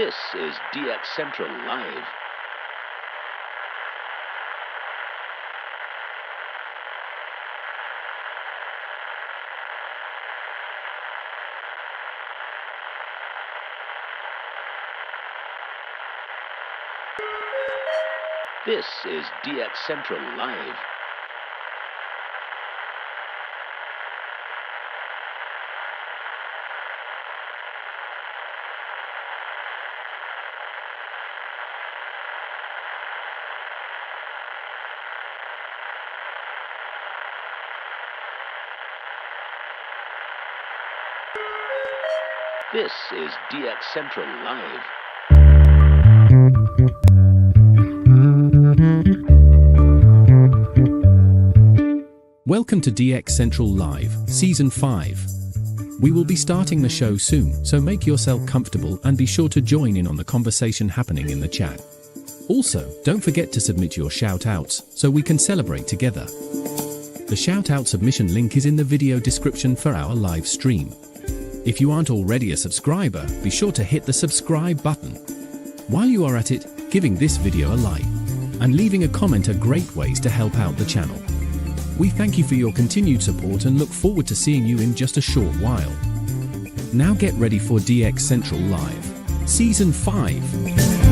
This is DX Central Live. This is DX Central Live. This is DX Central Live. Welcome to DX Central Live, Season 5. We will be starting the show soon, so make yourself comfortable and be sure to join in on the conversation happening in the chat. Also, don't forget to submit your shout-outs, so we can celebrate together. The shout-out submission link is in the video description for our live stream. If you aren't already a subscriber, be sure to hit the subscribe button. While you are at it, giving this video a like, and leaving a comment are great ways to help out the channel. We thank you for your continued support and look forward to seeing you in just a short while. Now get ready for DX Central Live, Season 5.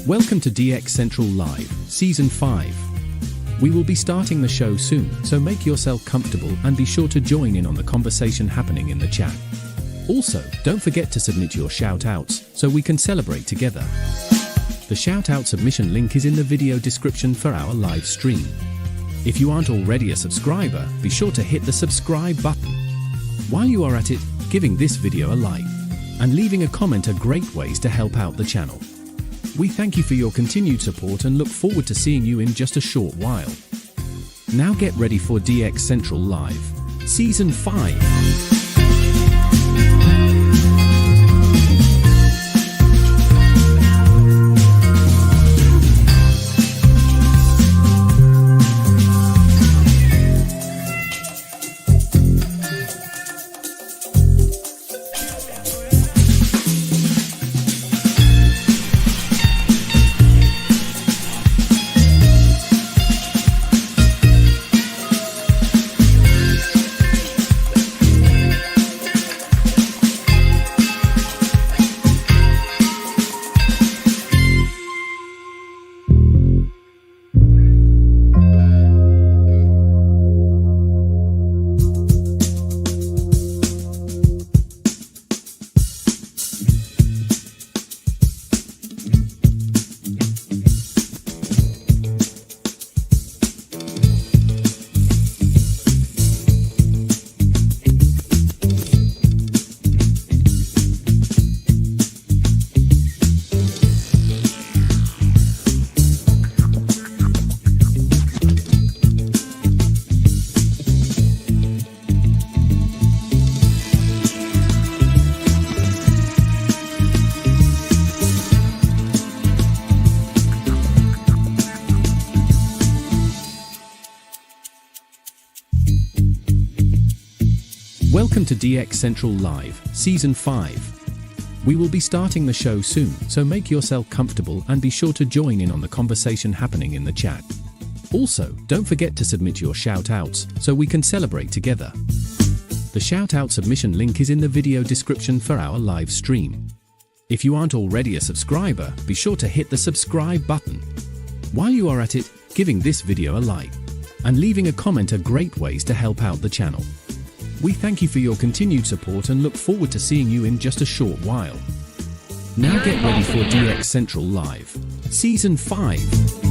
Welcome to DX Central Live, Season 5. We will be starting the show soon, so make yourself comfortable and be sure to join in on the conversation happening in the chat. Also, don't forget to submit your shout-outs, so we can celebrate together. The shout-out submission link is in the video description for our live stream. If you aren't already a subscriber, be sure to hit the subscribe button. While you are at it, giving this video a like, and leaving a comment are great ways to help out the channel. We thank you for your continued support and look forward to seeing you in just a short while. Now get ready for DX Central Live, Season 5. Welcome to DX Central Live, Season 5. We will be starting the show soon, so make yourself comfortable and be sure to join in on the conversation happening in the chat. Also, don't forget to submit your shout-outs so we can celebrate together. The shout-out submission link is in the video description for our live stream. If you aren't already a subscriber, be sure to hit the subscribe button. While you are at it, giving this video a like and leaving a comment are great ways to help out the channel. We thank you for your continued support and look forward to seeing you in just a short while. Now get ready for DX Central Live, Season 5.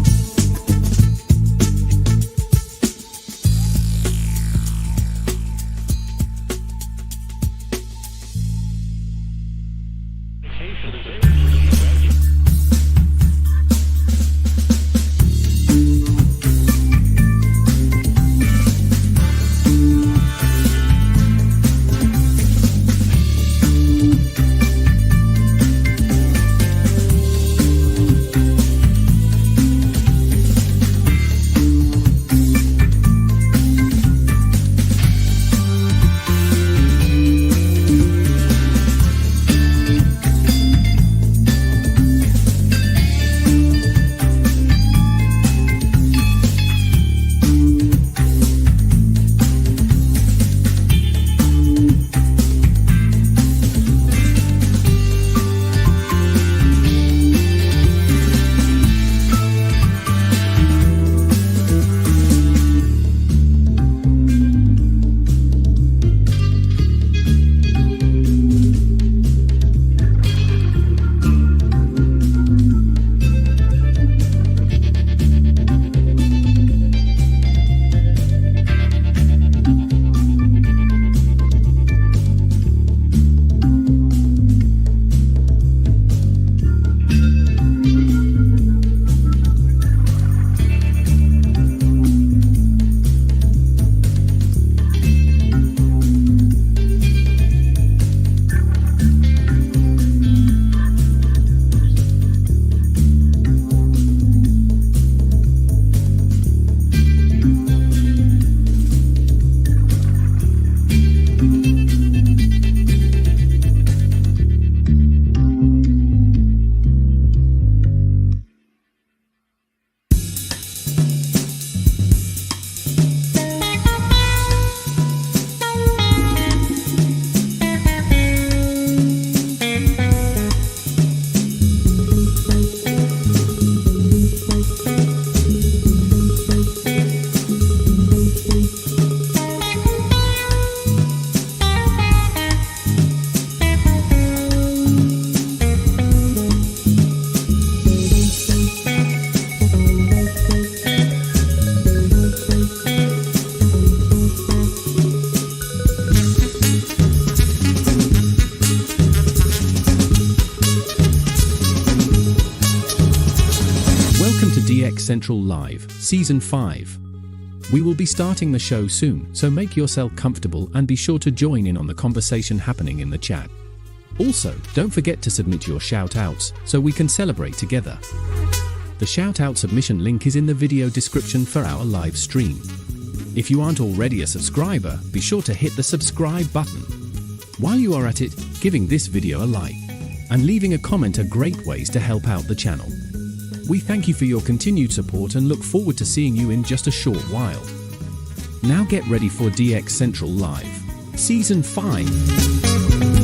DX Central Live, Season 5. We will be starting the show soon, so make yourself comfortable and be sure to join in on the conversation happening in the chat. Also, don't forget to submit your shout-outs so we can celebrate together. The shout-out submission link is in the video description for our live stream. If you aren't already a subscriber, be sure to hit the subscribe button. While you are at it, giving this video a like and leaving a comment are great ways to help out the channel. We thank you for your continued support and look forward to seeing you in just a short while. Now get ready for DX Central Live, Season 5.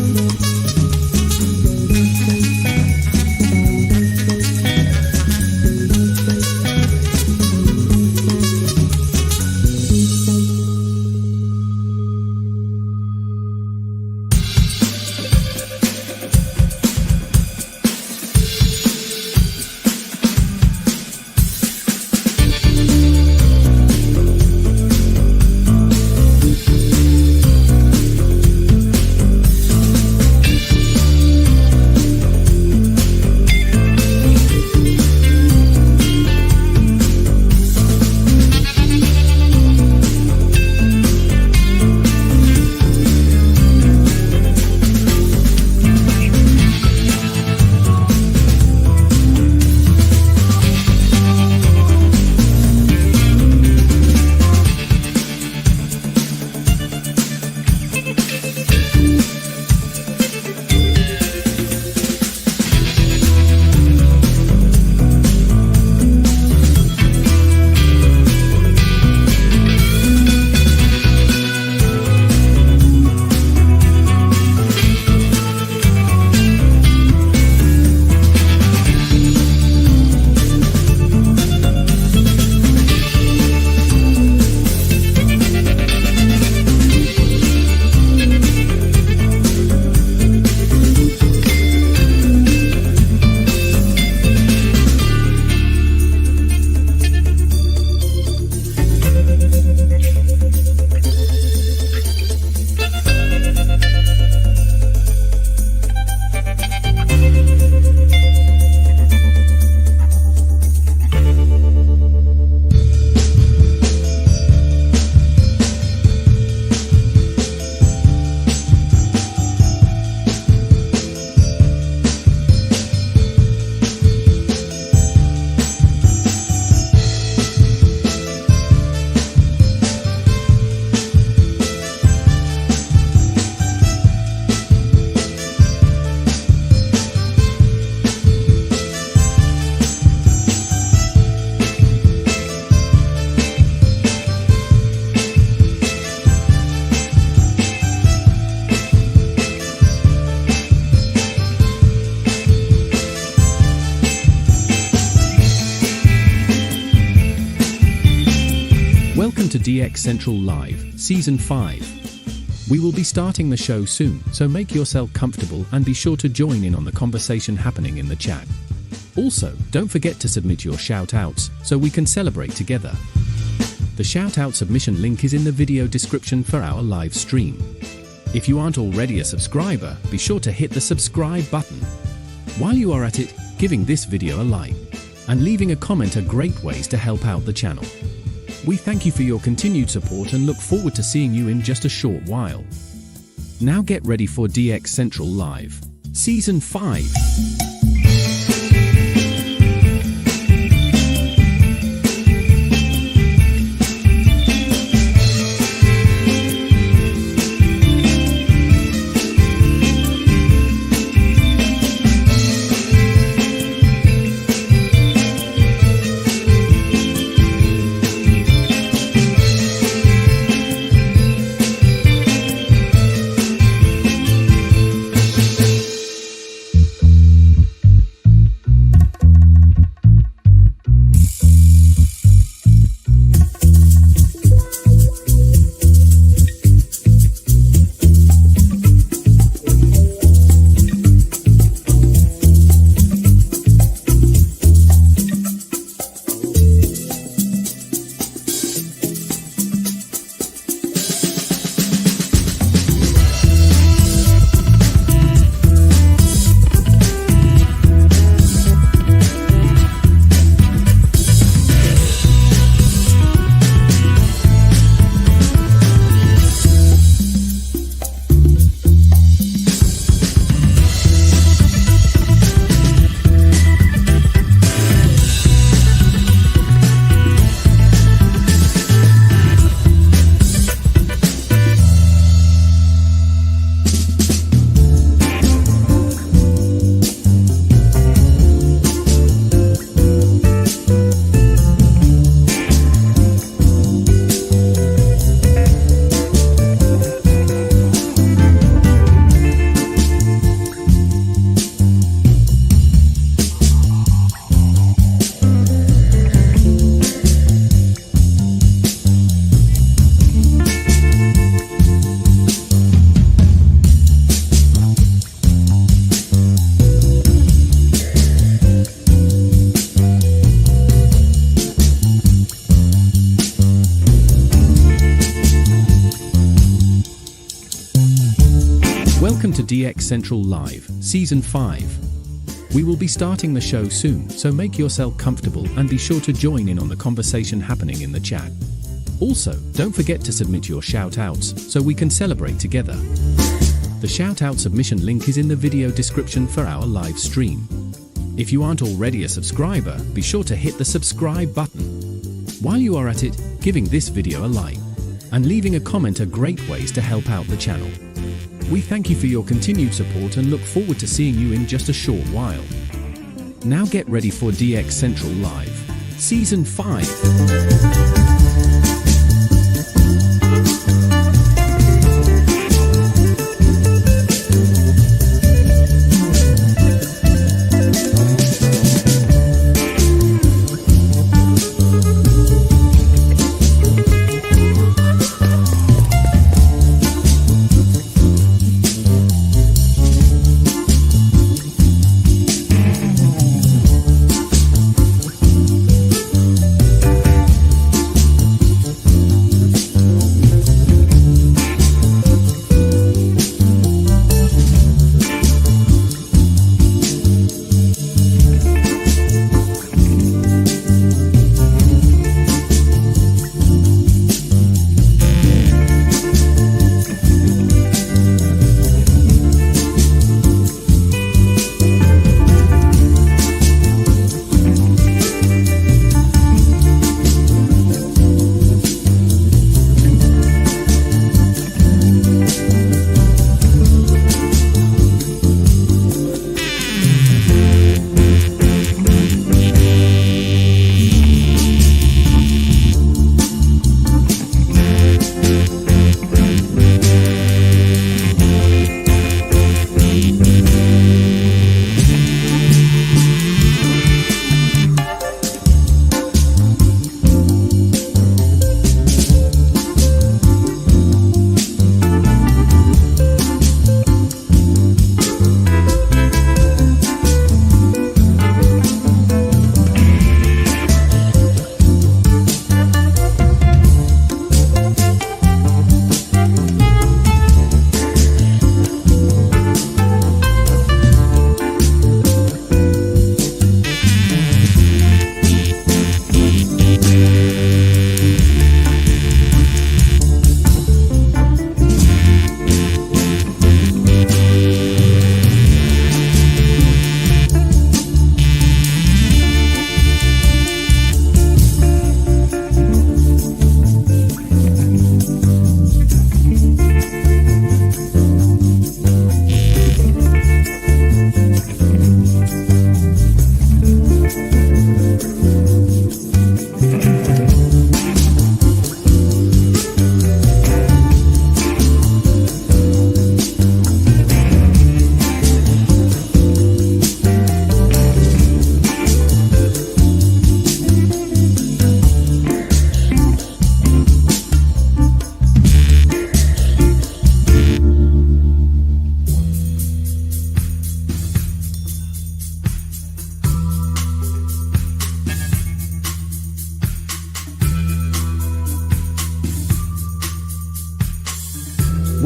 to DX Central Live, Season 5. We will be starting the show soon, so make yourself comfortable and be sure to join in on the conversation happening in the chat. Also, don't forget to submit your shoutouts so we can celebrate together. The shoutout submission link is in the video description for our live stream. If you aren't already a subscriber, be sure to hit the subscribe button. While you are at it, giving this video a like and leaving a comment are great ways to help out the channel. We thank you for your continued support and look forward to seeing you in just a short while. Now get ready for DX Central Live, Season 5. Welcome to DX Central Live, Season 5. We will be starting the show soon, so make yourself comfortable and be sure to join in on the conversation happening in the chat. Also, don't forget to submit your shoutouts so we can celebrate together. The shoutout submission link is in the video description for our live stream. If you aren't already a subscriber, be sure to hit the subscribe button. While you are at it, giving this video a like and leaving a comment are great ways to help out the channel. We thank you for your continued support and look forward to seeing you in just a short while. Now get ready for DX Central Live, Season 5.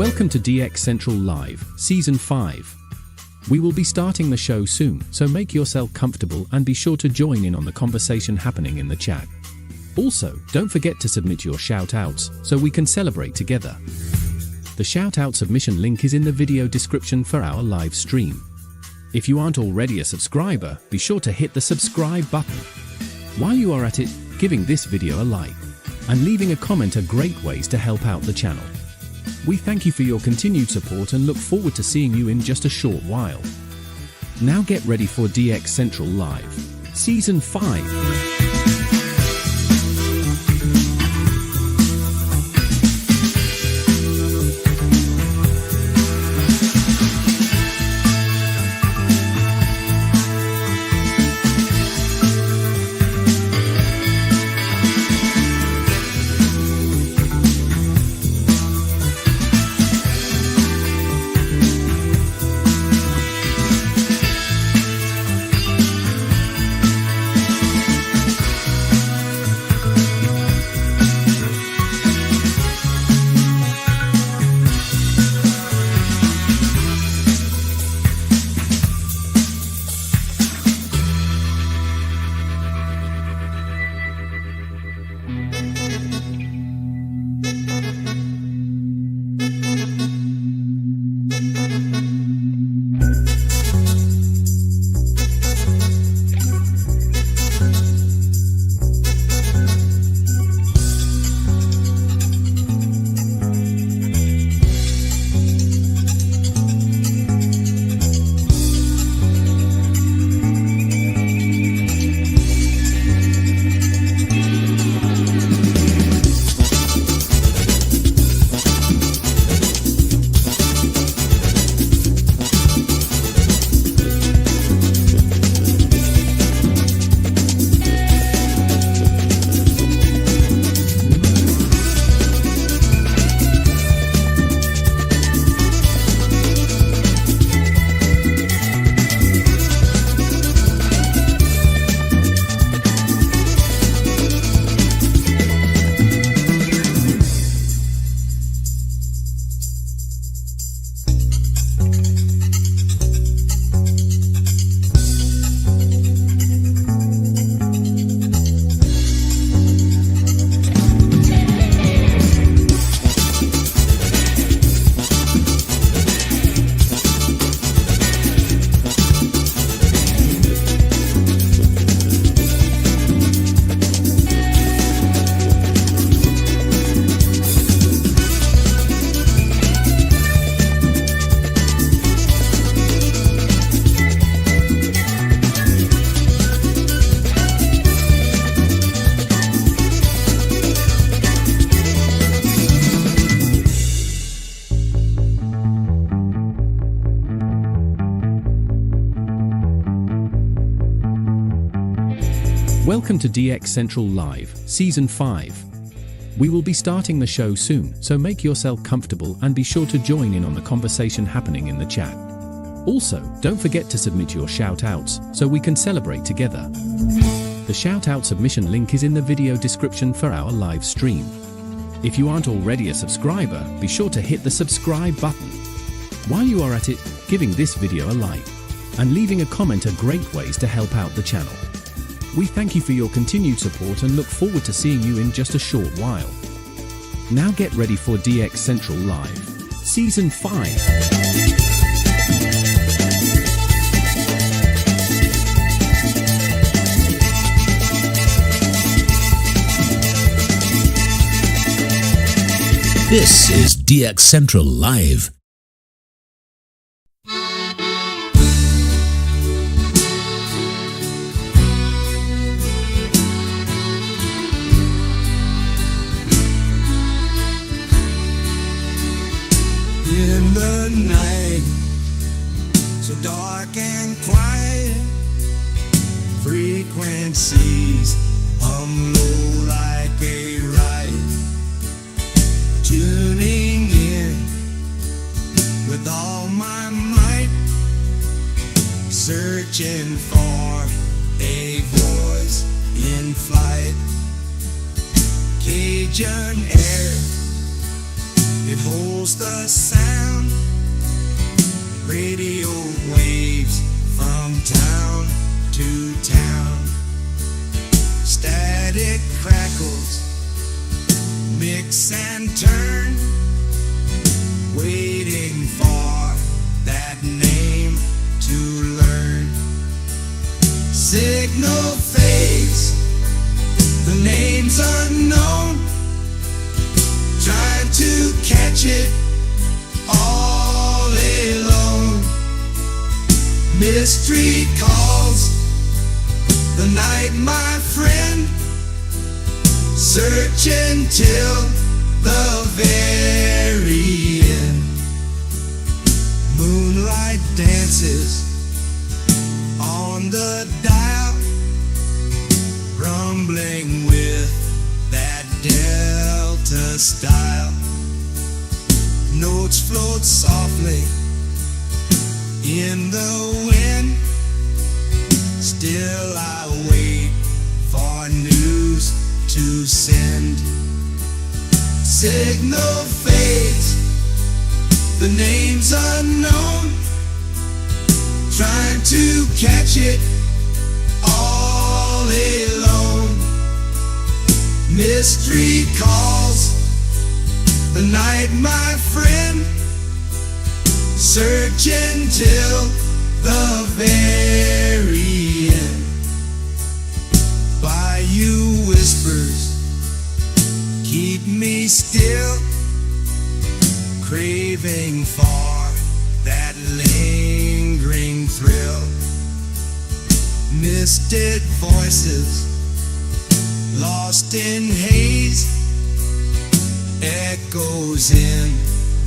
Welcome to DX Central Live, Season 5. We will be starting the show soon, so make yourself comfortable and be sure to join in on the conversation happening in the chat. Also, don't forget to submit your shout-outs, so we can celebrate together. The shout-out submission link is in the video description for our live stream. If you aren't already a subscriber, be sure to hit the subscribe button. While you are at it, giving this video a like and leaving a comment are great ways to help out the channel. We thank you for your continued support and look forward to seeing you in just a short while. Now get ready for DX Central Live, Season 5. Welcome to DX Central Live, Season 5. We will be starting the show soon, so make yourself comfortable and be sure to join in on the conversation happening in the chat. Also, don't forget to submit your shout-outs, so we can celebrate together. The shout-out submission link is in the video description for our live stream. If you aren't already a subscriber, be sure to hit the subscribe button. While you are at it, giving this video a like and leaving a comment are great ways to help out the channel. We thank you for your continued support and look forward to seeing you in just a short while. Now get ready for DX Central Live, Season 5. This is DX Central Live. In the night, so dark and quiet, frequencies hum low like a riot, tuning in with all my might, searching for a voice in flight, Cajun air, It holds the sound, radio waves from town to town. Static crackles, mix and turn, waiting for that name to learn. Signal fades, the name's unknown, trying to catch it all alone. Mystery calls, the night, my friend, searching till the very end. Moonlight dances on the dial, rumbling with that Delta style. Notes float softly in the wind. Still I wait for news to send. Signal fades, the name's unknown, trying to catch it all alone. Mystery calls, the night, my friend, searching till the very end. Bayou whispers keep me still, craving for that lingering thrill. Misted voices lost in haze, echoes in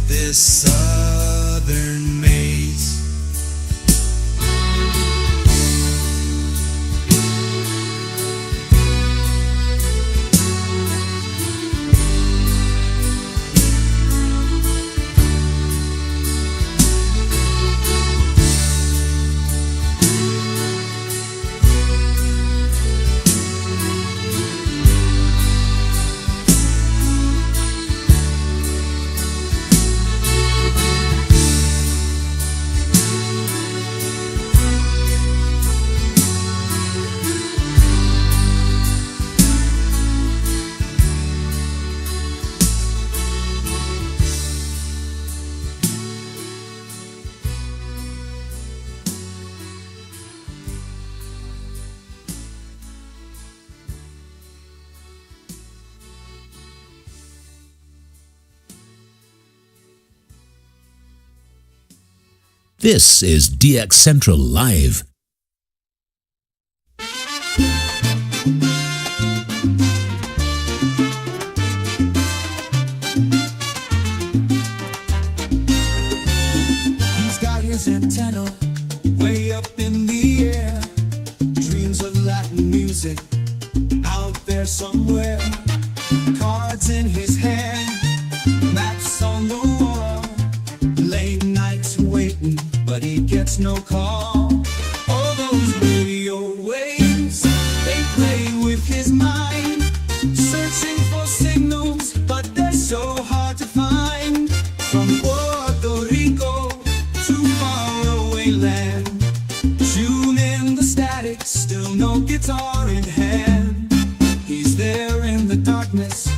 this southern maze. This is DX Central Live. He's got his antenna way up in the air, dreams of Latin music out there somewhere. Cards in his hand, maps on the wall, late nights waiting, but he gets no call. All those radio waves, they play with his mind, searching for signals, but they're so hard to find. From Puerto Rico to faraway land, tune in the static, still no guitar in hand. He's there in the darkness,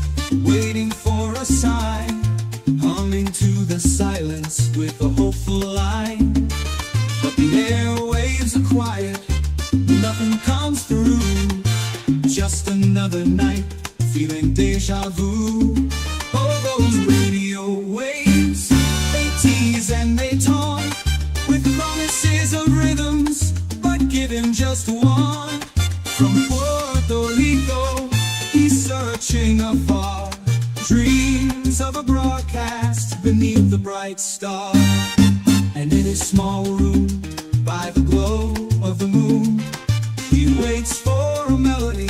waiting for a sign, humming to the silence with a hopeful line. But the airwaves are quiet, nothing comes through, just another night, feeling deja vu. All those radio waves, they tease and they taunt, with promises of rhythms, but give him just one. From Puerto Rico, he's searching afar, dreams of a broadcast beneath the bright star. And in his small room, by the glow of the moon, he waits for a melody,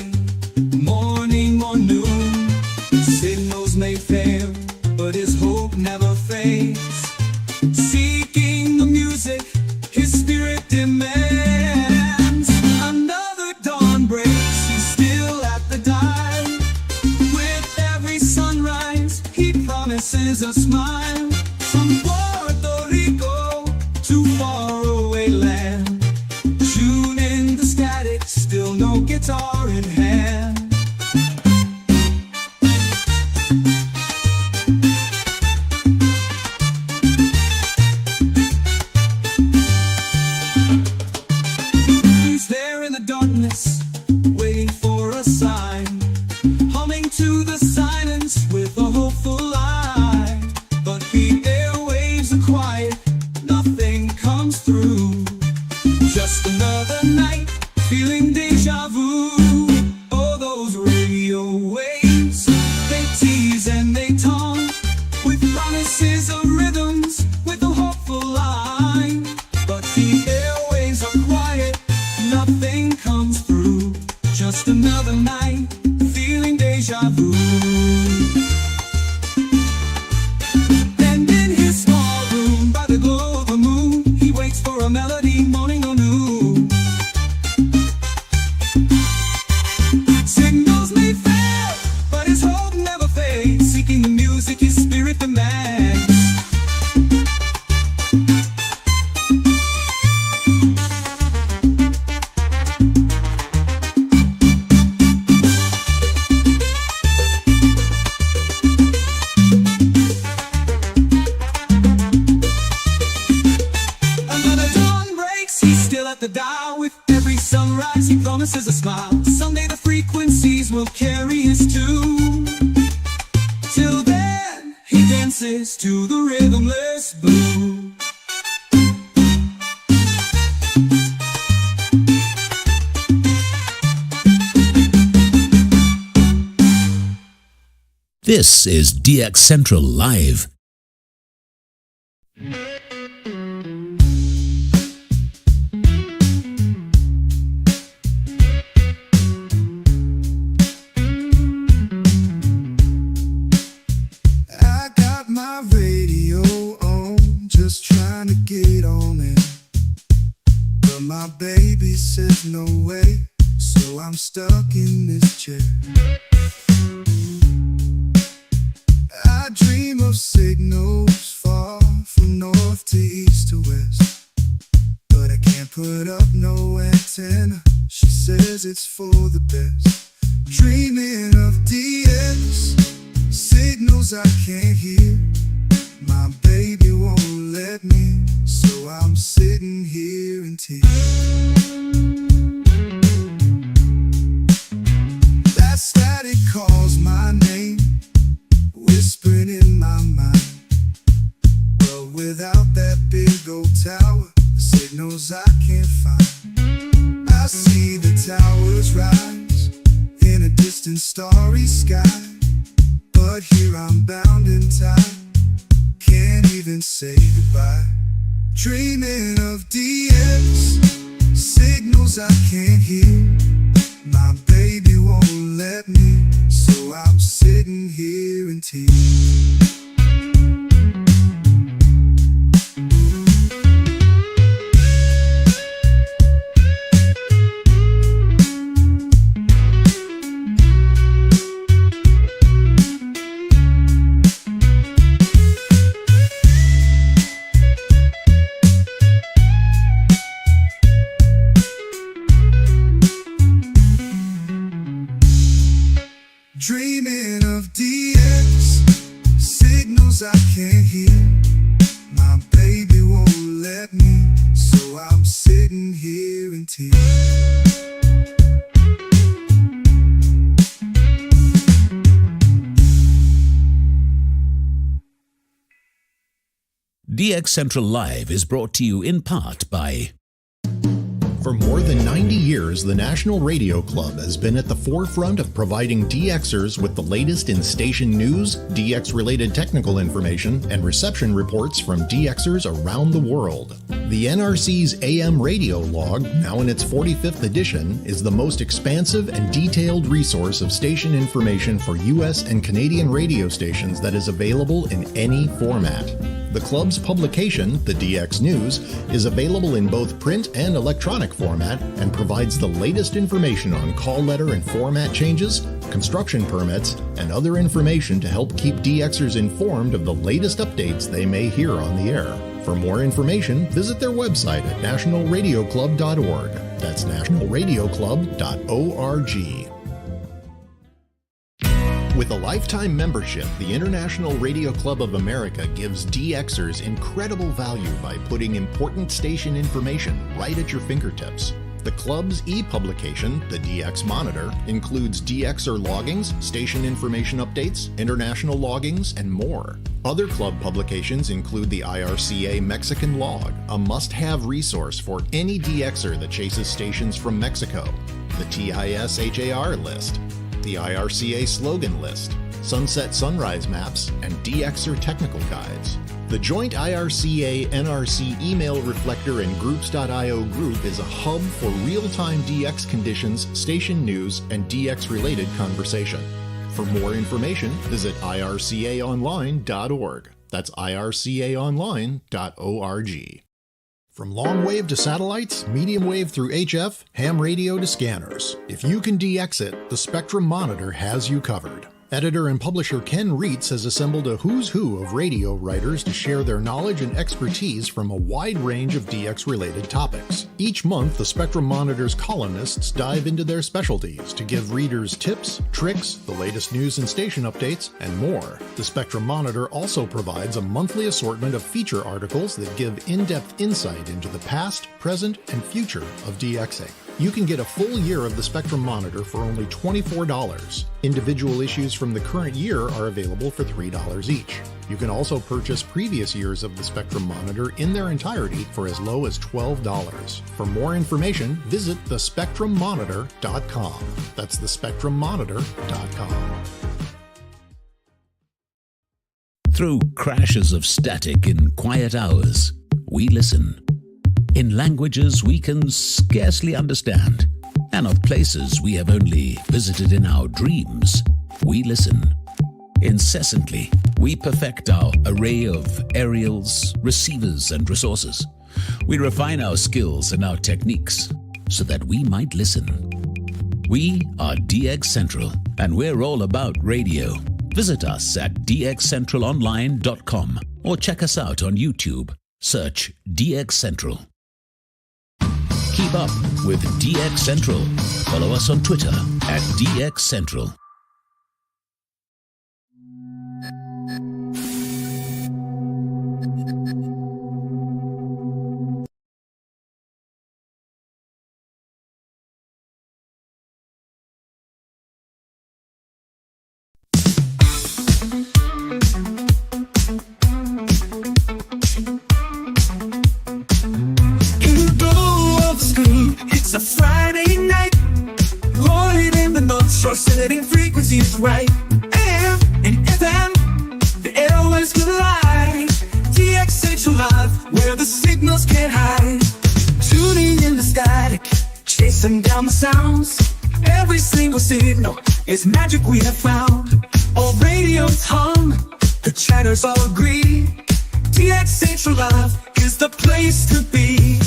morning or noon. Signals may fail, but his hope never fades. Seeking the music, his spirit demands. Another melody, morning or noon. Signals may fail, but his hope never fades. Seeking the music his spirit demands. The dial with every sunrise, he promises a smile. Someday the frequencies will carry his tune. Till then, he dances to the rhythmless boom. This is DX Central Live. My radio on, just trying to get on it, but my baby says no way, so I'm stuck in this chair. I dream of signals far from north to east to west, but I can't put up no antenna. She says it's for the best. Dreaming of DX signals I can't hear. My baby won't let me, so I'm sitting here in tears. That static calls my name, whispering in my mind. Well, without that big old tower, the signals I can't find. I see the towers rise in a distant starry sky, but here I'm bound in time, can't even say goodbye. Dreaming of DX signals I can't hear. My baby won't let me, so I'm sitting here in tears. Dreaming of DX signals I can't hear. My baby won't let me, so I'm sitting here in tears. DX Central Live is brought to you in part by... For more than 90 years, the National Radio Club has been at the forefront of providing DXers with the latest in station news, DX-related technical information, and reception reports from DXers around the world. The NRC's AM radio log, now in its 45th edition, is the most expansive and detailed resource of station information for US and Canadian radio stations that is available in any format. The club's publication, the DX News, is available in both print and electronic format and provides the latest information on call letter and format changes, construction permits, and other information to help keep DXers informed of the latest updates they may hear on the air. For more information, visit their website at nationalradioclub.org. That's nationalradioclub.org. With a lifetime membership, the International Radio Club of America gives DXers incredible value by putting important station information right at your fingertips. The club's e-publication, the DX Monitor, includes DXer loggings, station information updates, international loggings, and more. Other club publications include the IRCA Mexican Log, a must-have resource for any DXer that chases stations from Mexico, the TIS-HAR list, the IRCA slogan list, sunset sunrise maps, and DXer technical guides. The joint IRCA-NRC email reflector and groups.io group is a hub for real-time DX conditions, station news, and DX-related conversation. For more information, visit ircaonline.org. That's ircaonline.org. From long wave to satellites, medium wave through HF, ham radio to scanners. If you can DX it, the Spectrum Monitor has you covered. Editor and publisher Ken Reitz has assembled a who's who of radio writers to share their knowledge and expertise from a wide range of DX-related topics. Each month, the Spectrum Monitor's columnists dive into their specialties to give readers tips, tricks, the latest news and station updates, and more. The Spectrum Monitor also provides a monthly assortment of feature articles that give in-depth insight into the past, present, and future of DXing. You can get a full year of the Spectrum Monitor for only $24. Individual issues from the current year are available for $3 each. You can also purchase previous years of the Spectrum Monitor in their entirety for as low as $12. For more information, visit thespectrummonitor.com. That's thespectrummonitor.com. Through crashes of static in quiet hours, we listen. In languages we can scarcely understand, and of places we have only visited in our dreams, we listen. Incessantly, we perfect our array of aerials, receivers, and resources. We refine our skills and our techniques so that we might listen. We are DX Central, and we're all about radio. Visit us at dxcentralonline.com or check us out on YouTube. Search DX Central. Keep up with DX Central. Follow us on Twitter at DX Central. It's a Friday night, rolling in the north shore, setting frequencies right. AM and FM, the airwaves collide. DX Central Live, where the signals can't hide. Tuning in the static, chasing down the sounds. Every single signal is magic we have found. All radios hum, the chatters all agree. DX Central Live is the place to be.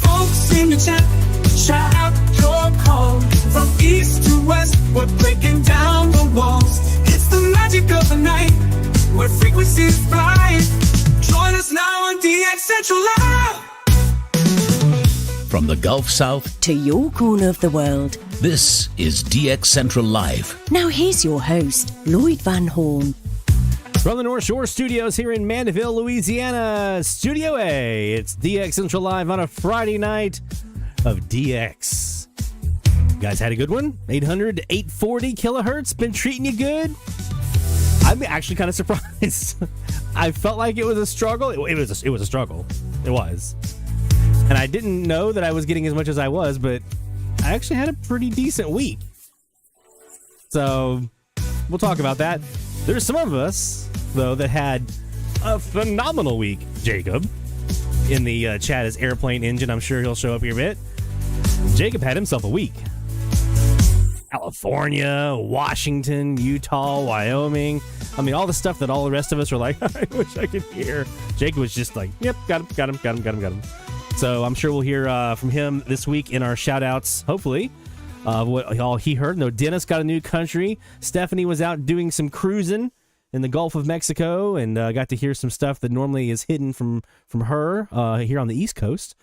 Folks in the chat, shout out your call. From east to west, we're breaking down the walls. It's the magic of the night, where frequencies fly. Join us now on DX Central Live. From the Gulf South to your corner of the world, this is DX Central Live. now here's your host, Lloyd Van Horn. From the North Shore Studios here in Mandeville, Louisiana, Studio A. It's DX Central Live on a Friday night of DX. You guys had a good one? 800 to 840 kilohertz? Been treating you good? I'm actually kind of surprised. I felt like it was a struggle. It was a struggle. It was. And I didn't know that I was getting as much as I was, but I actually had a pretty decent week. So we'll talk about that. There's some of us, though, that had a phenomenal week. Jacob in the chat is Airplane Engine. I'm sure he'll show up here in a bit. Jacob had himself a week. California, Washington, Utah, Wyoming. I mean, all the stuff that all the rest of us are like, I wish I could hear. Jacob was just like, yep, got him. So I'm sure we'll hear from him this week in our shout-outs, hopefully. What all he heard. No, Dennis got a new country. Stephanie was out doing some cruising in the Gulf of Mexico and got to hear some stuff that normally is hidden from her here on the East Coast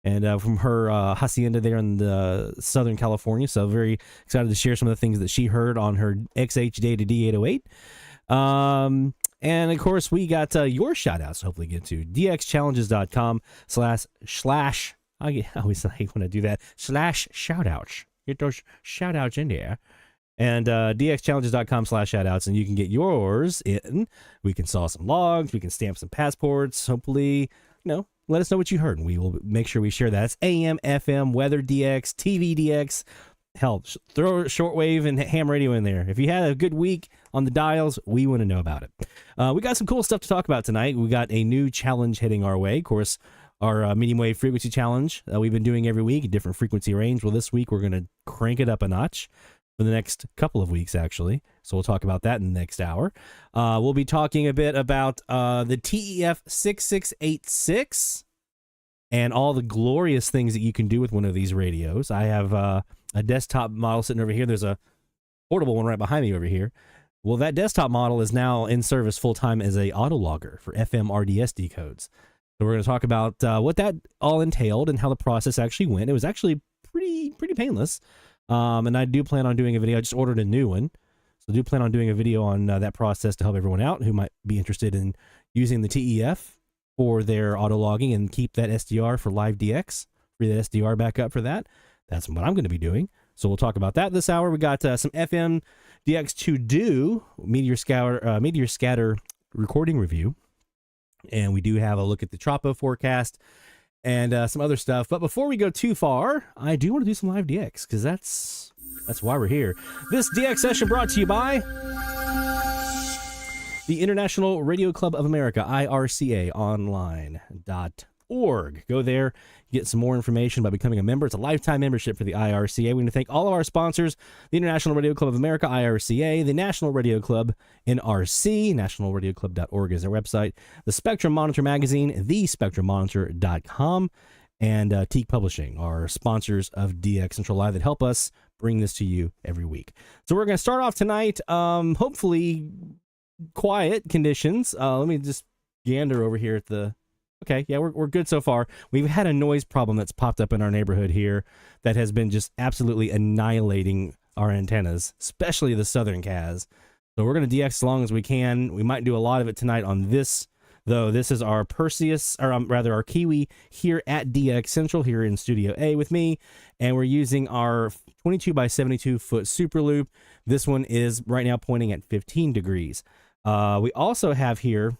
and from her hacienda there in the Southern California. So very excited to share some of the things that she heard on her XH Data D808. And of course, we got your shout outs to hopefully get to dxchallenges.com // I always hate when I do that /shout outs. Get those shout outs in there. And dxchallenges.com /shout outs, and you can get yours in. We can saw some logs, we can stamp some passports. Hopefully, let us know what you heard, and we will make sure we share that. It's AM, FM, weather DX, TV DX. Hell, throw shortwave and ham radio in there. If you had a good week on the dials, we want to know about it. We got some cool stuff to talk about tonight. We got a new challenge heading our way. Of course, our medium wave frequency challenge that we've been doing every week, a different frequency range. Well, this week we're going to crank it up a notch for the next couple of weeks, actually. So we'll talk about that in the next hour. We'll be talking a bit about the TEF 6686 and all the glorious things that you can do with one of these radios. I have a desktop model sitting over here. There's a portable one right behind me over here. Well, that desktop model is now in service full-time as a autologger for FM RDSD codes. So we're going to talk about what that all entailed and how the process actually went. It was actually pretty painless. And I do plan on doing a video. I just ordered a new one. So I do plan on doing a video on that process to help everyone out who might be interested in using the TEF for their auto logging and keep that SDR for live DX, free that SDR back up for that. That's what I'm going to be doing. So we'll talk about that this hour. We got some FM DX to do, Meteor Scatter recording review. And we do have a look at the Tropo forecast and some other stuff. But before we go too far, I do want to do some live DX because that's why we're here. This DX session brought to you by the International Radio Club of America, IRCAonline.org. Go there, get some more information by becoming a member. It's a lifetime membership for the IRCA. We want to thank all of our sponsors, the International Radio Club of America, IRCA, the National Radio Club, NRC, nationalradioclub.org is their website, the Spectrum Monitor magazine, thespectrummonitor.com, and Teak Publishing are sponsors of DX Central Live that help us bring this to you every week. So we're going to start off tonight, hopefully quiet conditions. Let me just gander over here at the... Okay, yeah, we're good so far. We've had a noise problem that's popped up in our neighborhood here that has been just absolutely annihilating our antennas, especially the southern KAZ. So we're going to DX as long as we can. We might do a lot of it tonight on this, though. This is our Perseus, or rather our Kiwi here at DX Central here in Studio A with me, and we're using our 22 by 72 foot SuperLoop. This one is right now pointing at 15 degrees. We also have here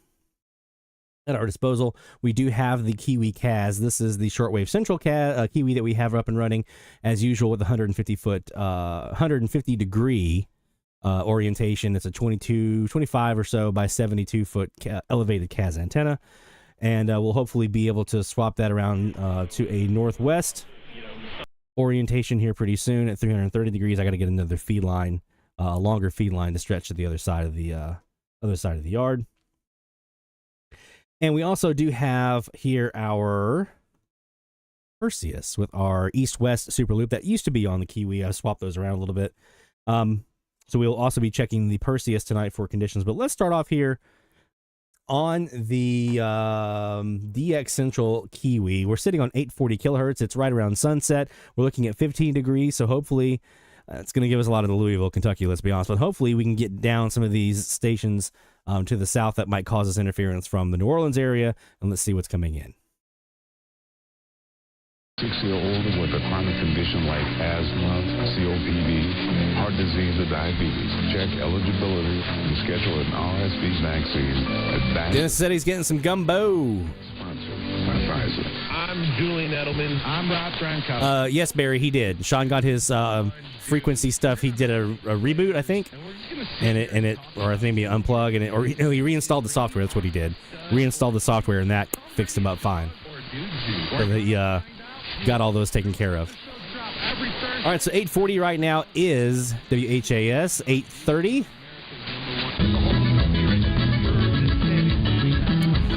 at our disposal, we do have the Kiwi KAZ. This is the shortwave central Kiwi that we have up and running as usual with 150 degree orientation. It's a 25 or so by 72 foot elevated KAZ antenna. And we'll hopefully be able to swap that around to a northwest orientation here pretty soon at 330 degrees. I got to get another feed line, a longer feed line to stretch to the other side of the yard. And we also do have here our Perseus with our east-west SuperLoop that used to be on the Kiwi. I swapped those around a little bit. So we'll also be checking the Perseus tonight for conditions. But let's start off here on the DX Central Kiwi. We're sitting on 840 kilohertz. It's right around sunset. We're looking at 15 degrees, so hopefully it's going to give us a lot of the Louisville, Kentucky, let's be honest. But hopefully we can get down some of these stations to the south that might cause us interference from the New Orleans area, and let's see what's coming in. 60 or older with a chronic condition like asthma, COPD, heart disease, or diabetes. Check eligibility and schedule an RSV vaccine at Dennis said he's getting some gumbo. Sponsored by Pfizer. I'm Julian Edelman. I'm Rob Frankowski. Yes, Barry, he did. Sean got his frequency stuff. He did a reboot, I think, and it, or I think he unplugged and he reinstalled the software. That's what he did. Reinstalled the software, and that fixed him up fine. So he got all those taken care of. All right, so 840 right now is WHAS. 830.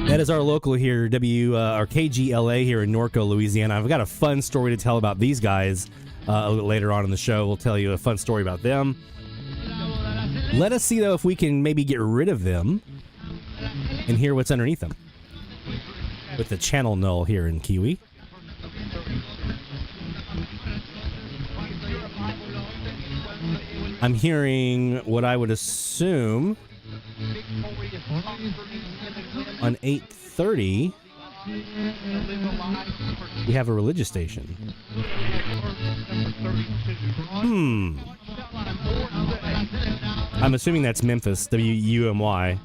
That is our local here, our KGLA here in Norco, Louisiana. I've got a fun story to tell about these guys a little later on in the show. We'll tell you a fun story about them. Let us see, though, if we can maybe get rid of them and hear what's underneath them with the channel null here in Kiwi. I'm hearing what I would assume on 830 we have a religious station. I'm assuming that's Memphis, WUMY.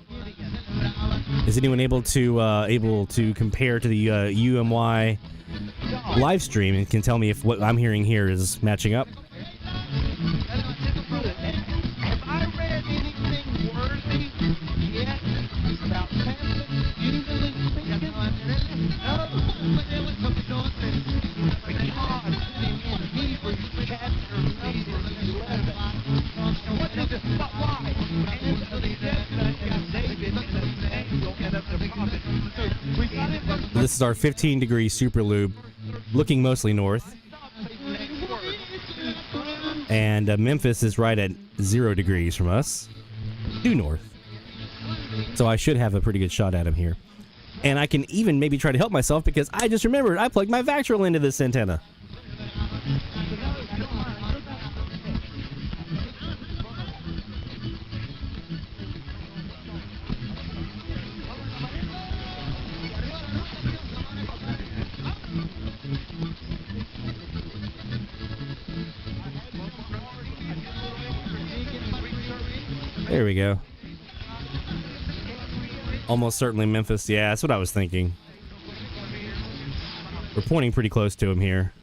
Is anyone able to compare to the UMY live stream and can tell me if what I'm hearing here is matching up? This is our 15-degree SuperLoop, looking mostly north. And Memphis is right at 0 degrees from us, due north. So I should have a pretty good shot at him here. And I can even maybe try to help myself because I just remembered I plugged my vactrol into this antenna. There we go. Almost certainly Memphis. Yeah, that's what I was thinking. We're pointing pretty close to him here.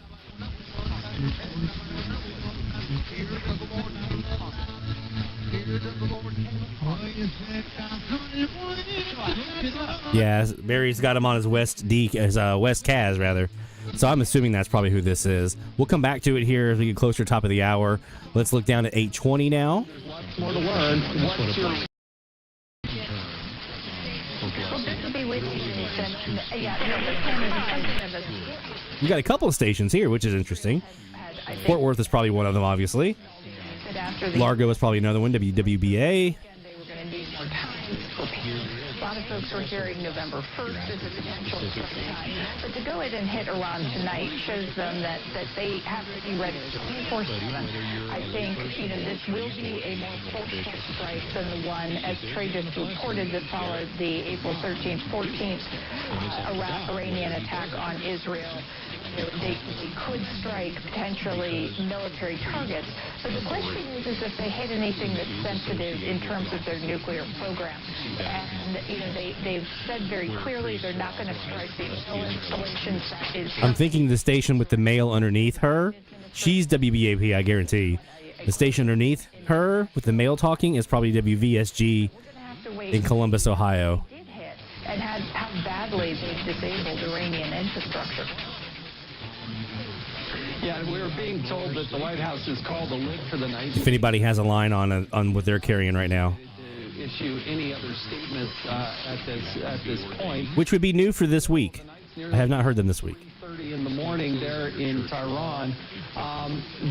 Yeah, Barry's got him on his West KAZ rather. So I'm assuming that's probably who this is. We'll come back to it here as we get closer to top of the hour. Let's look down at 8:20 now. More to learn. What's your... You got a couple of stations here, which is interesting. Fort Worth is probably one of them, obviously. Largo is probably another one, WWBA. A lot of folks were hearing November 1st as a potential time. But to go ahead and hit Iran tonight shows them that they have to be ready 24/7. I think, this will be a more forceful strike than the one, as Trey just reported, that followed the April 13th, 14th Iranian attack on Israel. They could strike potentially military targets. But the question is if they hit anything that's sensitive in terms of their nuclear program. And, they've said very clearly they're not going to strike the installations. I'm thinking the station with the male underneath her, she's WBAP, I guarantee. The station underneath her with the male talking is probably WVSG in Columbus, Ohio. And how badly they've disabled Iranian infrastructure. Yeah, we were being told that the White House has called a lid for the night. If anybody has a line on what they're carrying right now. Issue any other statements at this point. Which would be new for this week. I have not heard them this week. 30 in the morning there in Tehran.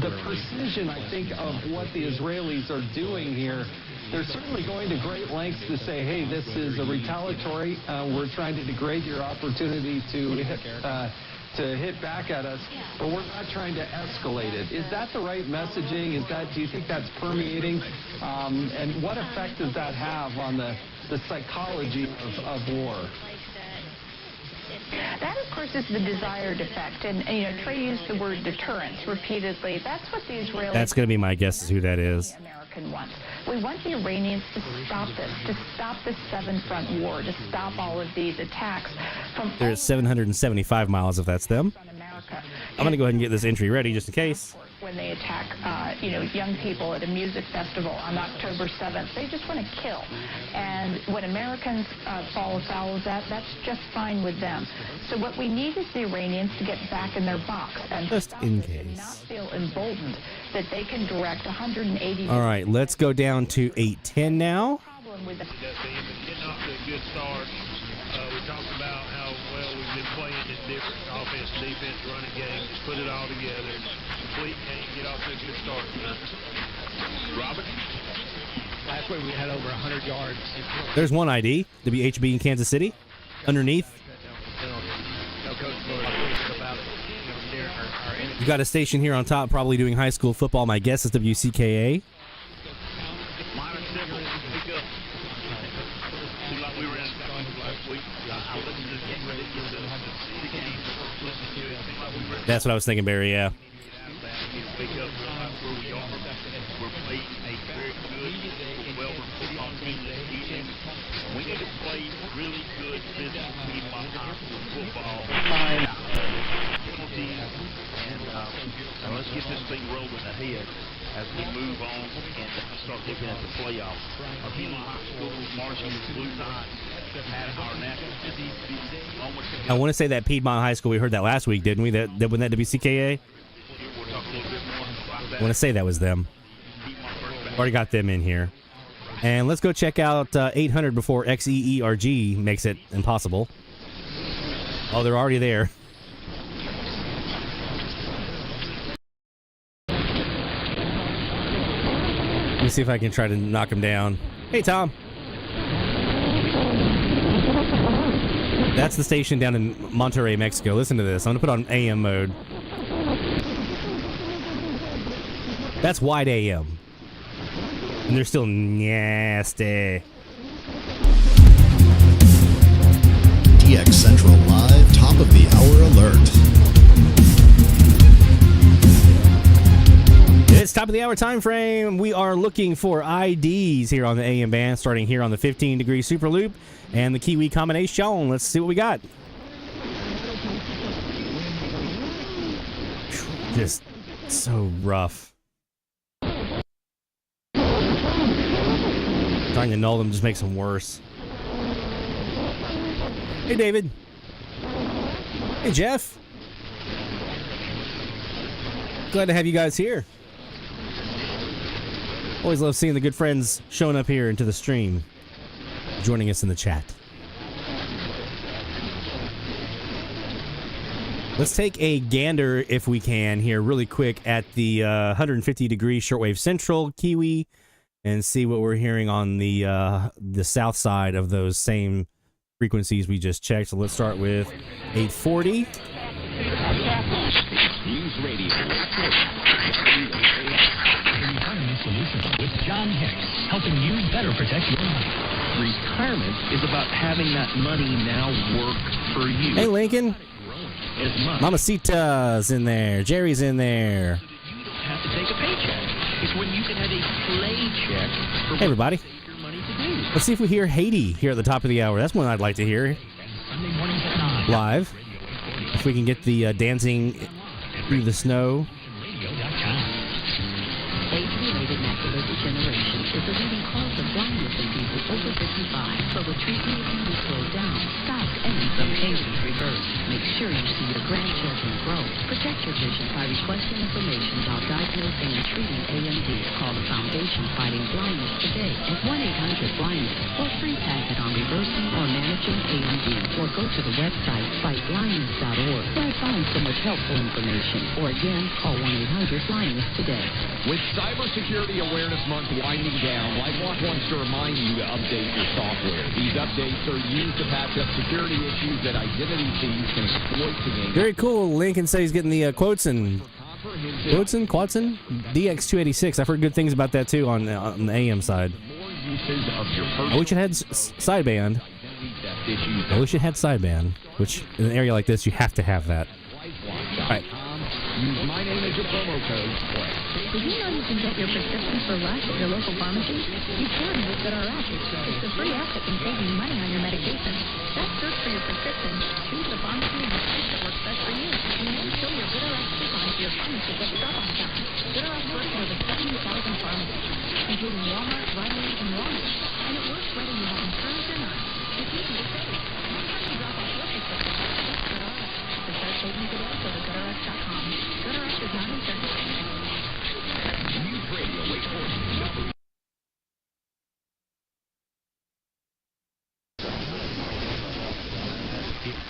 The precision, I think, of what the Israelis are doing here, they're certainly going to great lengths to say, hey, this is a retaliatory. We're trying to degrade your opportunity to hit back at us, but we're not trying to escalate it. Is that the right messaging? Do you think that's permeating? And what effect does that have on the psychology of war? That, of course, is the desired effect. And Trey used the word deterrence repeatedly. That's what the Israelis... That's going to be my guess is who that is. American wants. We want the Iranians to stop this seven-front war, to stop all of these attacks. There's 775 miles if that's them. I'm going to go ahead and get this entry ready just in case. When they attack, young people at a music festival on October 7th, they just want to kill. And when Americans fall afoul of that, that's just fine with them. So what we need is the Iranians to get back in their box and just in case. Not feel emboldened that they can direct 180. All right, let's go down to 8:10 now. Getting off to a good start. We talked about how well we've been playing in different offense, defense, running game. Just put it all together. Complete game, get off to a good start. Robert? Last week we had over 100 yards. There's one ID, WHB in Kansas City. Underneath. You got a station here on top, probably doing high school football. My guess is WCKA. That's what I was thinking, Barry, yeah. We need to play really good physical football. And let's get this thing rolling ahead as we move on and start looking at the playoffs. Our Piedmont High School marching the Blue Knights had our national moments. I want to say that Piedmont High School, we heard that last week, didn't we? That wasn't that WCKA? I want to say that was them. Already got them in here. And let's go check out 800 before XEERG makes it impossible. Oh, they're already there. Let me see if I can try to knock him down. Hey, Tom. That's the station down in Monterrey, Mexico. Listen to this. I'm going to put on AM mode. That's wide AM. And they're still nasty. DX Central Live, top of the hour alert. It's top of the hour time frame. We are looking for IDs here on the AM band, starting here on the 15-degree SuperLoop and the Kiwi combination. Let's see what we got. Just so rough. Trying to null them just makes them worse. Hey, David. Hey, Jeff. Glad to have you guys here. Always love seeing the good friends showing up here into the stream, joining us in the chat. Let's take a gander, if we can, here really quick at the 150-degree shortwave central Kiwi and see what we're hearing on the south side of those same frequencies we just checked. So let's start with 840. News Radio. Retirement Solutions with John Hicks, helping you better protect your money. Retirement is about having that money now work for you. Hey, Lincoln. Mamacita's in there. Jerry's in there. You don't have to take a paycheck. It's when you can have a play check for hey, everybody. Your money to do. Let's see if we hear Haiti here at the top of the hour. That's one I'd like to hear. Sunday mornings at 9. Live. If we can get the dancing through the snow. Age-related macular degeneration is the leading cause of blindness in people over 55. So with treatment, it can be slowed down, stopped, and in some cases reversed. Make sure you see your grandchildren grow. Protect your vision by requesting information about diagnosing and treating AMD. Call the Foundation Fighting Blindness today at 1-800-BLINDNESS for a free packet on reversing or managing AMD. Or go to the website fightblindness.org where I find so much helpful information. Or again, call 1-800-BLINDNESS today. With Cybersecurity Awareness Month winding down, LifeLock wants to remind you to update your software. These updates are used to patch up security issues that identity thieves can exploit to gain. Very cool. Lincoln says he's getting the Quotson DX286. I've heard good things about that too on the AM side. I wish it had sideband. I wish it had sideband, which in an area like this, you have to have that. All right. Use my name as your promo code. Did you know you can get your prescription for less at your local pharmacy? You can with GoodRx. It's a free app that can save you money on your medication. Just search for your prescription, choose the pharmacy and the price that works best for you, and then show your GoodRx coupon to your pharmacy to get stuff on time. GoodRx works with over 70,000 pharmacies, including Walmart, Rite Aid, and Walmart. And it works whether you have insurance or not. It's easy to save. Next time you drop off your prescription, check GoodRx. To start saving today, go to GoodRx.com. GoodRx is not insurance. News Radio 840.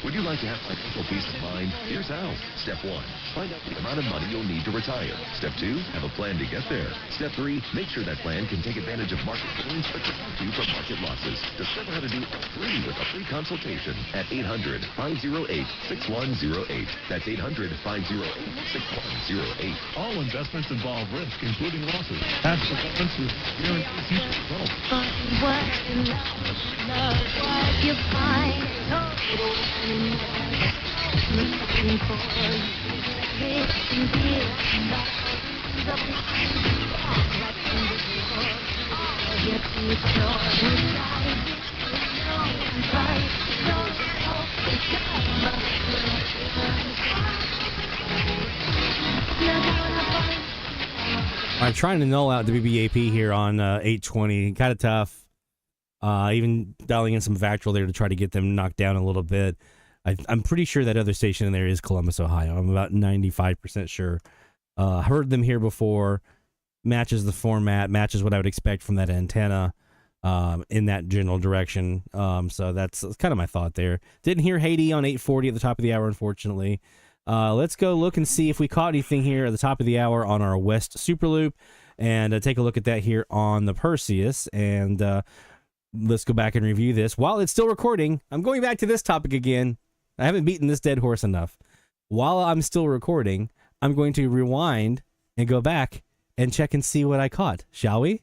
Would you like to have financial peace of mind? Here's how. Step 1, find out the amount of money you'll need to retire. Step 2, have a plan to get there. Step 3, make sure that plan can take advantage of market gains but protect you from market losses. Discover how to do it free with a free consultation at 800-508-6108. That's 800-508-6108. All investments involve risk, including losses. Past performance is guaranteed future results. I'm trying to null out the BBAP here on 820. Kind of tough. Even dialing in some vactrol there to try to get them knocked down a little bit. I'm pretty sure that other station in there is Columbus, Ohio. I'm about 95% sure. Heard them here before. Matches the format. Matches what I would expect from that antenna. in that general direction. So that's kind of my thought there. Didn't hear Haiti on 8:40 at the top of the hour, unfortunately. Let's go look and see if we caught anything here at the top of the hour on our West SuperLoop, and take a look at that here on the Perseus. And let's go back and review this. While it's still recording, I'm going back to this topic again. I haven't beaten this dead horse enough. While I'm still recording, I'm going to rewind and go back and check and see what I caught. Shall we?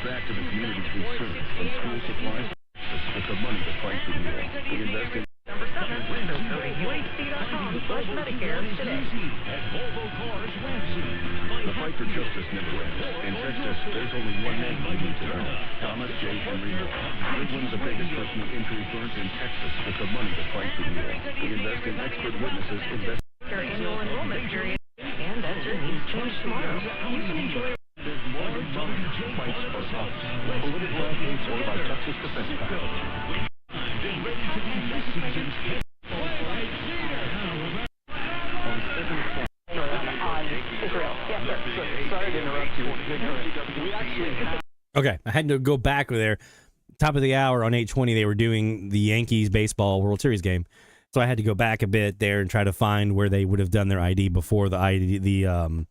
Back to the communities we serve, from school supplies with the money to fight the war. We invest in number 7 window coding UHC.com/Medicare today. The fight for justice never ends. In Texas, there's only one name you need to know: Thomas J. Henry Moore. Live one of the biggest personal injury firms in Texas with the money to fight the war. We invest in expert witnesses. Your annual enrollment period, and as your needs change tomorrow, you can enjoy. There's more than money fights for us. Political advocates or by Texas Defense Fund. Sorry to interrupt you. We actually Okay, I had to go back there. Top of the hour on 8:20, they were doing the Yankees baseball World Series game. So I had to go back a bit there and try to find where they would have done their ID before the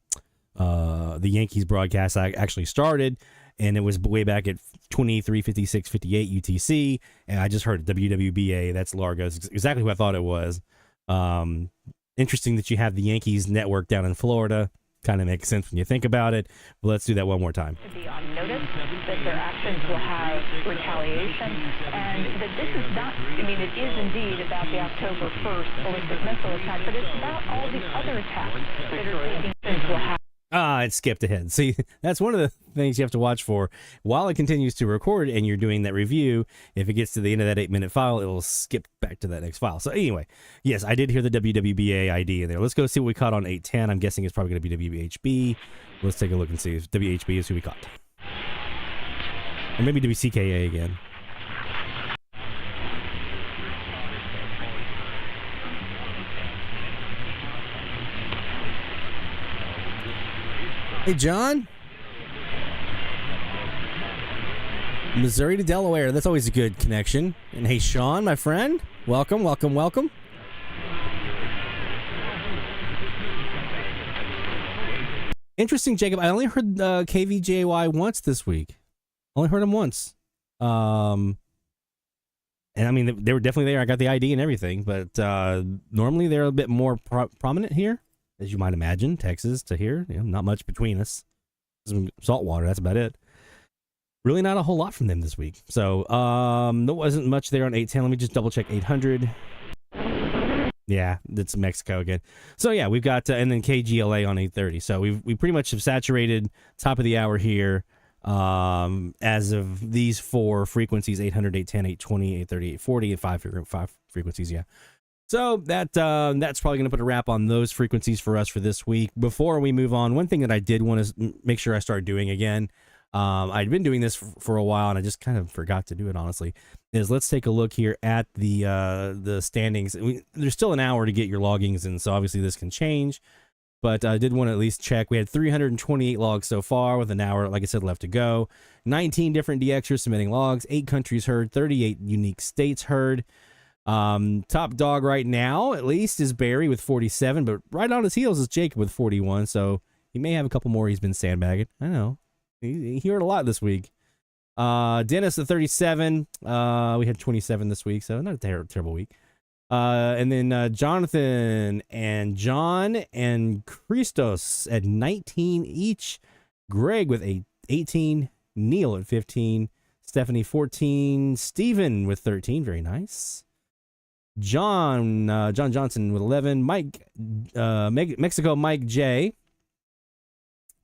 Yankees broadcast actually started, and it was way back at 23:56:58 UTC, and I just heard it, WWBA. That's Largo. It's exactly who I thought it was. Interesting that you have the Yankees network down in Florida. Kind of makes sense when you think about it. But let's do that one more time. To be on notice that their actions will have retaliation, and that this is not, I mean, it is indeed about the October 1st ballistic missile attack, but it's about all the other attacks that are taking place will have. It skipped ahead. See, that's one of the things you have to watch for. While it continues to record and you're doing that review, if it gets to the end of that 8-minute file, it will skip back to that next file. So anyway, yes, I did hear the WWBA ID in there. Let's go see what we caught on 810. I'm guessing it's probably going to be WHB. Let's take a look and see if WHB is who we caught. Or maybe WCKA again. Hey, John. Missouri to Delaware. That's always a good connection. And hey, Sean, my friend. Welcome, welcome, welcome. Interesting, Jacob. I only heard KVJY once this week. Only heard him once. And I mean, they were definitely there. I got the ID and everything. But normally they're a bit more prominent here. As you might imagine, Texas to here, not much between us. Some salt water, that's about it. Really not a whole lot from them this week. So, there wasn't much there on 810. Let me just double check 800. Yeah, that's Mexico again. So yeah, we've got, and then KGLA on 830. So we pretty much have saturated top of the hour here. As of these four frequencies, 800, 810, 820, 830, 840, and five frequencies, yeah. So that's probably going to put a wrap on those frequencies for us for this week. Before we move on, one thing that I did want to make sure I start doing again, I'd been doing this for a while and I just kind of forgot to do it, honestly, is let's take a look here at the standings. There's still an hour to get your loggings in, so obviously this can change, but I did want to at least check. We had 328 logs so far with an hour, like I said, left to go. 19 different DXers submitting logs, 8 countries heard, 38 unique states heard. Top dog right now, at least, is Barry with 47, but right on his heels is Jacob with 41, so he may have a couple more he's been sandbagging. I know. He heard a lot this week. Dennis at 37. We had 27 this week, so not a terrible week. And then Jonathan and John and Christos at 19 each. Greg with 18. Neil at 15. Stephanie 14. Steven with 13. Very nice. John Johnson with 11. Mike, Mexico Mike J.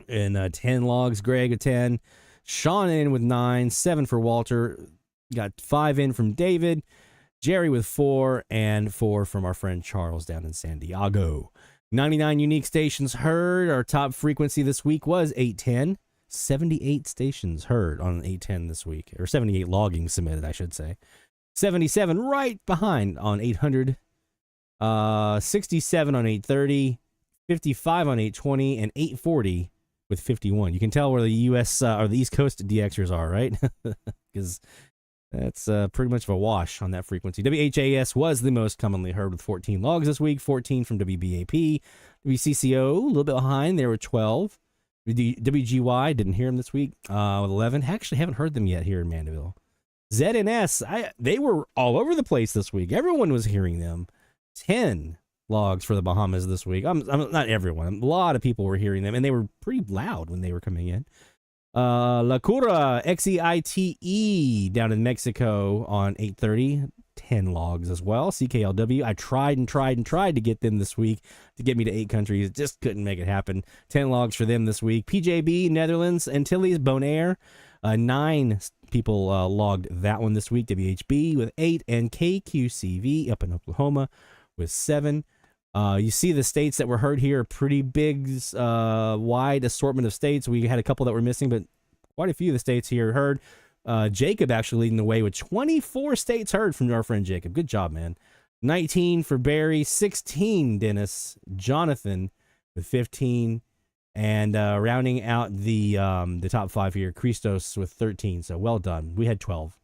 And 10 logs. Greg at 10. Sean in with 9. 7 for Walter. Got 5 in from David. Jerry with 4, and 4 from our friend Charles down in San Diego. 99 unique stations heard. Our top frequency this week was 810. 78 stations heard on 810 this week, or 78 logging submitted, I should say. 77 right behind on 800. 67 on 830. 55 on 820, and 840 with 51. You can tell where the U.S. Or the East Coast DXers are, right? Because that's pretty much of a wash on that frequency. WHAS was the most commonly heard with 14 logs this week, 14 from WBAP. WCCO, a little bit behind, there were 12. WGY, didn't hear them this week, with 11. Actually, haven't heard them yet here in Mandeville. ZNS, they were all over the place this week. Everyone was hearing them. 10 logs for the Bahamas this week. I'm not everyone. A lot of people were hearing them, and they were pretty loud when they were coming in. La Cura, XEITE down in Mexico on 830. 10 logs as well. CKLW, I tried to get them this week to get me to 8 countries. Just couldn't make it happen. 10 logs for them this week. PJB, Netherlands, Antilles, Bonaire. 9 people logged that one this week. WHB with 8, and KQCV up in Oklahoma with 7. You see the states that were heard here, pretty big, wide assortment of states. We had a couple that were missing, but quite a few of the states here heard. Jacob actually leading the way with 24 states heard from our friend Jacob. Good job, man. 19 for Barry, 16 Dennis, Jonathan with 15, and rounding out the top 5 here, Christos with 13. So well done. We had 12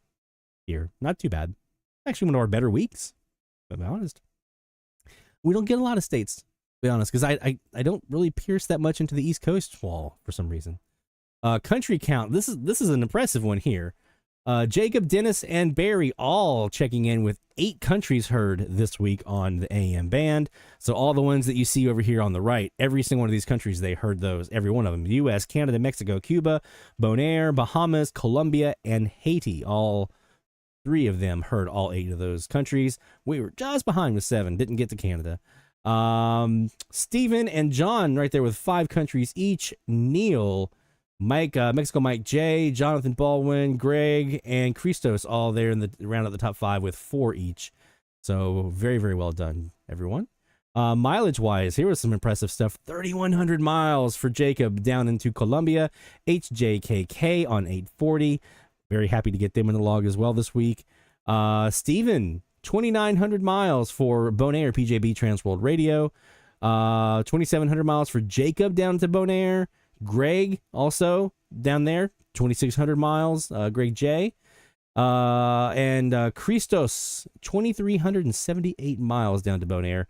here. Not too bad. Actually, one of our better weeks, to be honest. We don't get a lot of states, to be honest, because I don't really pierce that much into the East Coast wall for some reason. Country count. This is an impressive one here. Jacob, Dennis, and Barry all checking in with 8 countries heard this week on the AM band. So all the ones that you see over here on the right, every single one of these countries, they heard those, every one of them. U.S., Canada, Mexico, Cuba, Bonaire, Bahamas, Colombia, and Haiti. All 3 of them heard all 8 of those countries. We were just behind with 7. Didn't get to Canada. Stephen and John right there with 5 countries each. Neil, Mike, Mexico Mike J, Jonathan Baldwin, Greg, and Christos all there in the round of the top 5 with 4 each. So very, very well done, everyone. Mileage-wise, here was some impressive stuff. 3,100 miles for Jacob down into Colombia. HJKK on 840. Very happy to get them in the log as well this week. Stephen, 2,900 miles for Bonaire PJB Transworld Radio. 2,700 miles for Jacob down to Bonaire. Greg also down there, 2,600 miles. Greg J. And Christos, 2,378 miles down to Bonaire.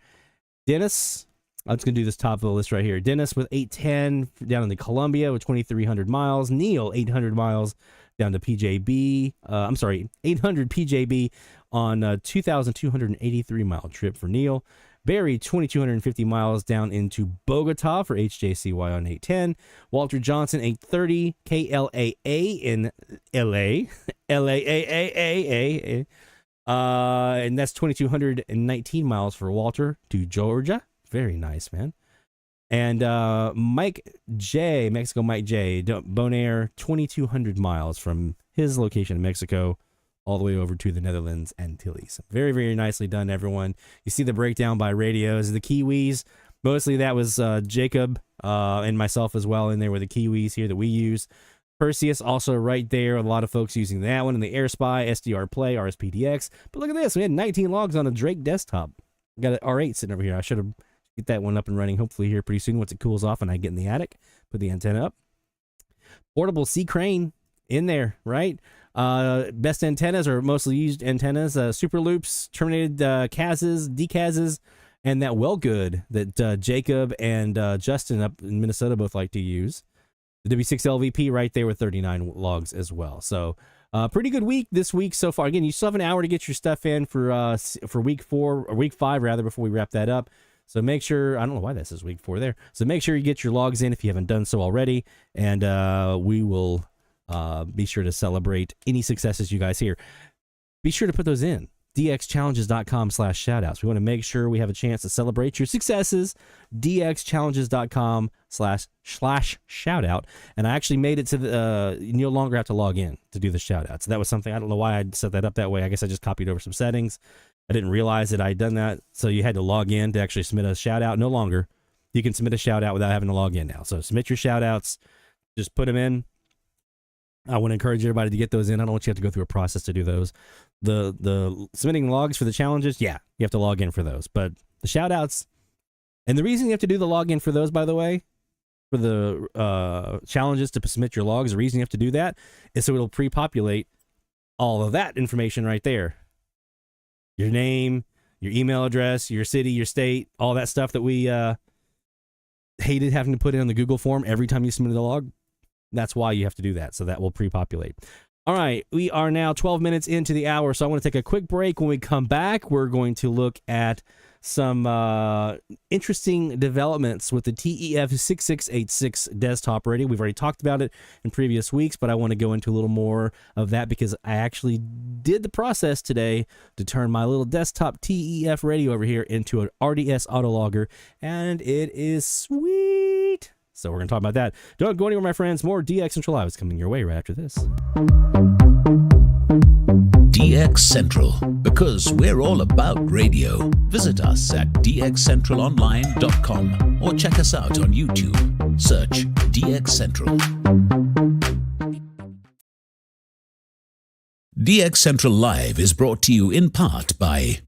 Dennis, I'm just going to do this top of the list right here. Dennis with 810 down in the Columbia with 2,300 miles. Neil, 800 miles down to PJB. 800 PJB on a 2,283 mile trip for Neil. Barry, 2,250 miles down into Bogota for HJCY on 810. Walter Johnson, 830. KLAA in LA. LAAAA. And that's 2,219 miles for Walter to Georgia. Very nice, man. And Mike J, Mexico Mike J, Bonaire, 2,200 miles from his location in Mexico all the way over to the Netherlands Antilles. Very, very nicely done, everyone. You see the breakdown by radios. The Kiwis, mostly that was Jacob and myself as well in there with the Kiwis here that we use. Perseus also right there. A lot of folks using that one. And the Airspy, SDR Play, RSPDX. But look at this. We had 19 logs on a Drake desktop. Got an R8 sitting over here. I should have get that one up and running hopefully here pretty soon once it cools off and I get in the attic. Put the antenna up. Portable C crane in there, right? Best antennas or mostly used antennas, SuperLoops, terminated KAZs, DKAZs, and that Wellgood that Jacob and Justin up in Minnesota both like to use. The W6LVP right there with 39 logs as well. So pretty good week this week so far. Again, you still have an hour to get your stuff in for week 4 or week 5 rather before we wrap that up. So make sure, I don't know why this is week 4 there. So make sure you get your logs in if you haven't done so already. And we will be sure to celebrate any successes you guys hear. Be sure to put those in. dxchallenges.com/shoutouts. We want to make sure we have a chance to celebrate your successes. dxchallenges.com/shoutout. And I actually made it to the, you no longer have to log in to do the shoutouts. That was something, I don't know why I set that up that way. I guess I just copied over some settings. I didn't realize that I'd done that. So you had to log in to actually submit a shout out. No longer. You can submit a shout out without having to log in now. So submit your shout outs. Just put them in. I want to encourage everybody to get those in. I don't want you to have to go through a process to do those. The submitting logs for the challenges, yeah, you have to log in for those. But the shout outs, and the reason you have to do the login for those, by the way, for the challenges to submit your logs, the reason you have to do that is so it'll pre-populate all of that information right there. Your name, your email address, your city, your state, all that stuff that we hated having to put in on the Google form every time you submitted a log. That's why you have to do that. So that will pre-populate. All right. We are now 12 minutes into the hour. So I want to take a quick break. When we come back, we're going to look at some interesting developments with the TEF6686 desktop radio. We've already talked about it in previous weeks, but I want to go into a little more of that because I actually did the process today to turn my little desktop TEF radio over here into an RDS autologger, and it is sweet. So we're going to talk about that. Don't go anywhere, my friends. More DX Central Live is coming your way right after this. DX Central, because we're all about radio. Visit us at dxcentralonline.com or check us out on YouTube. Search DX Central. DX Central Live is brought to you in part by...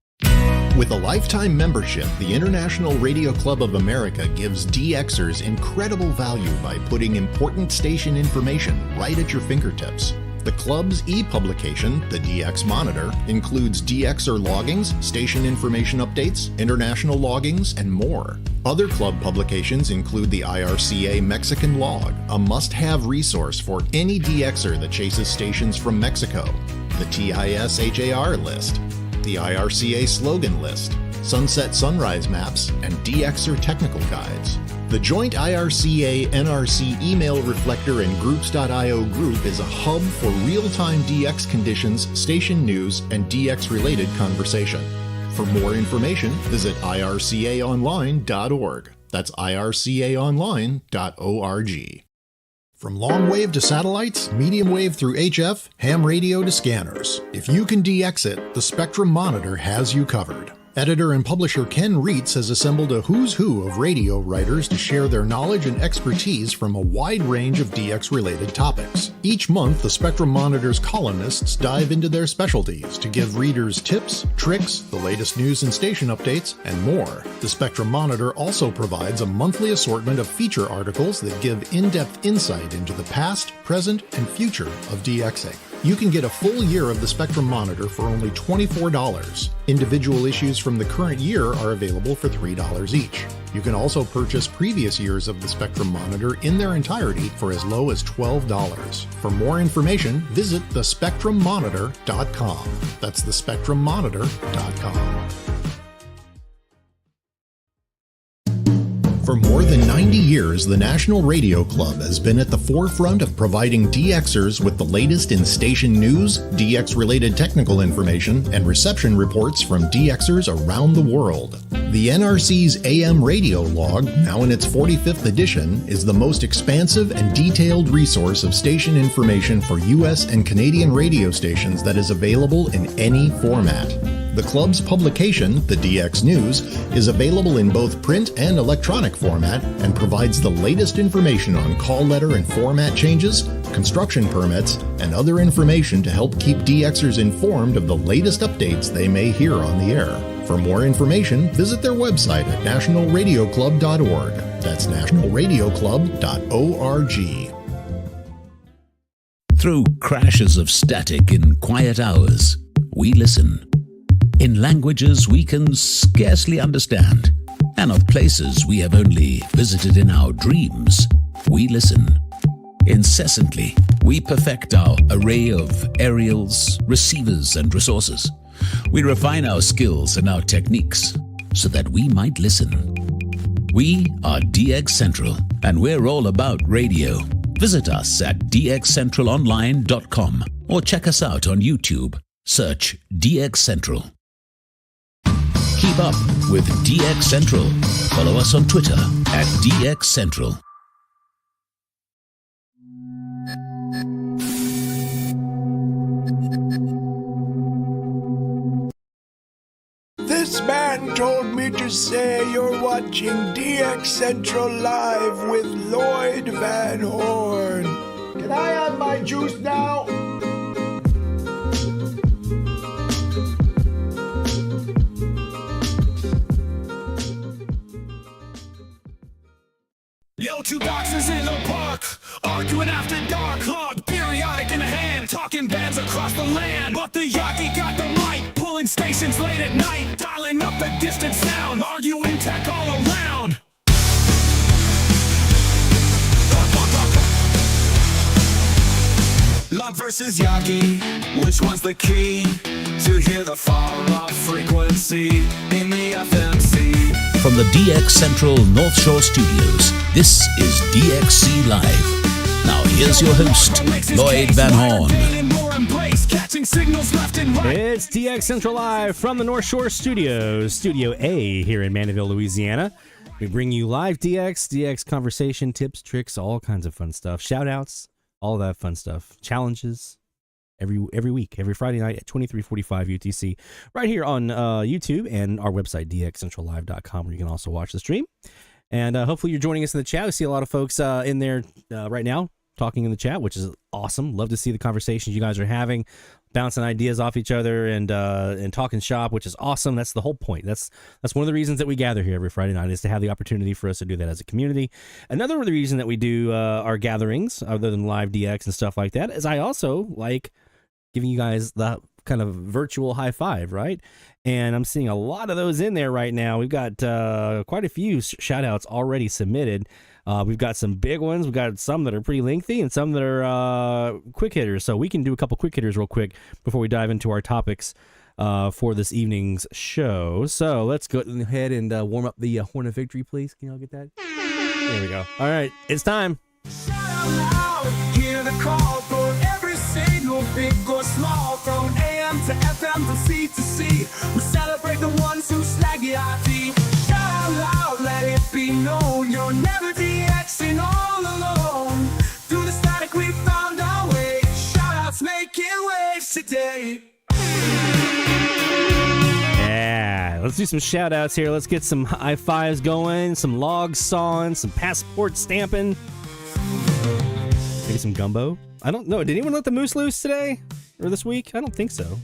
With a lifetime membership, the International Radio Club of America gives DXers incredible value by putting important station information right at your fingertips. The club's e-publication, the DX Monitor, includes DXer loggings, station information updates, international loggings, and more. Other club publications include the IRCA Mexican Log, a must-have resource for any DXer that chases stations from Mexico, the TIS-HAR list, the IRCA Slogan List, Sunset Sunrise Maps, and DXer Technical Guides. The joint IRCA-NRC email reflector and groups.io group is a hub for real-time DX conditions, station news, and DX-related conversation. For more information, visit ircaonline.org. That's ircaonline.org. From long wave to satellites, medium wave through HF, ham radio to scanners. If you can DX it, the Spectrum Monitor has you covered. Editor and publisher Ken Reitz has assembled a who's who of radio writers to share their knowledge and expertise from a wide range of DX-related topics. Each month, the Spectrum Monitor's columnists dive into their specialties to give readers tips, tricks, the latest news and station updates, and more. The Spectrum Monitor also provides a monthly assortment of feature articles that give in-depth insight into the past, present, and future of DXing. You can get a full year of the Spectrum Monitor for only $24. Individual issues from the current year are available for $3 each. You can also purchase previous years of the Spectrum Monitor in their entirety for as low as $12. For more information, visit thespectrummonitor.com. That's thespectrummonitor.com. For more than 90 years, the National Radio Club has been at the forefront of providing DXers with the latest in station news, DX-related technical information, and reception reports from DXers around the world. The NRC's AM radio log, now in its 45th edition, is the most expansive and detailed resource of station information for U.S. and Canadian radio stations that is available in any format. The club's publication, the DX News, is available in both print and electronic format and provides the latest information on call letter and format changes, construction permits, and other information to help keep DXers informed of the latest updates they may hear on the air. For more information, visit their website at nationalradioclub.org. That's nationalradioclub.org. Through crashes of static in quiet hours, we listen. In languages we can scarcely understand, and of places we have only visited in our dreams, we listen. Incessantly, we perfect our array of aerials, receivers, and resources. We refine our skills and our techniques so that we might listen. We are DX Central, and we're all about radio. Visit us at dxcentralonline.com or check us out on YouTube. Search DX Central. up with DX Central. Follow us on Twitter at DX Central. This man told me to say you're watching DX Central Live with Lloyd Van Horn. Can I have my juice now? Yo, two boxers in the park, arguing after dark, hog periodic in the hand, talking bands across the land. But the Yagi got the mic, pulling stations late at night, dialing up the distant sound, arguing tech all around. Log versus Yagi, which one's the key to hear the far-off frequency in the FMC? From the DX Central North Shore Studios, this is DXC Live. Now here's your host, Lloyd Van Horn. It's DX Central Live from the North Shore Studios, Studio A here in Mandeville, Louisiana. We bring you live DX conversation, tips, tricks, all kinds of fun stuff, shout-outs, all that fun stuff, challenges. Every week, every Friday night at 23:45 UTC, right here on YouTube and our website, dxcentrallive.com, where you can also watch the stream. And hopefully you're joining us in the chat. I see a lot of folks in there right now talking in the chat, which is awesome. Love to see the conversations you guys are having, bouncing ideas off each other and talking shop, which is awesome. That's the whole point. That's one of the reasons that we gather here every Friday night, is to have the opportunity for us to do that as a community. Another reason that we do our gatherings, other than live DX and stuff like that, is I also like giving you guys the kind of virtual high five, right? And I'm seeing a lot of those in there right now. We've got quite a few shout outs already submitted. We've got some big ones. We've got some that are pretty lengthy and some that are quick hitters. So we can do a couple quick hitters real quick before we dive into our topics for this evening's show. So let's go ahead and warm up the Horn of Victory, please. Can you all get that? There we go. All right, it's time. Shout out, hear the call for every signal, big or small, from AM to FM to C to C. We celebrate the ones who slag the IT. Shout out, let it be known, you're never DXing all alone. Through the static we found our way. Shout outs making waves today. Yeah, let's do some shout outs here. Let's get some high fives going, some logs sawing, some passport stamping. Maybe some gumbo. I don't know. Did anyone let the moose loose today or this week? I don't think so.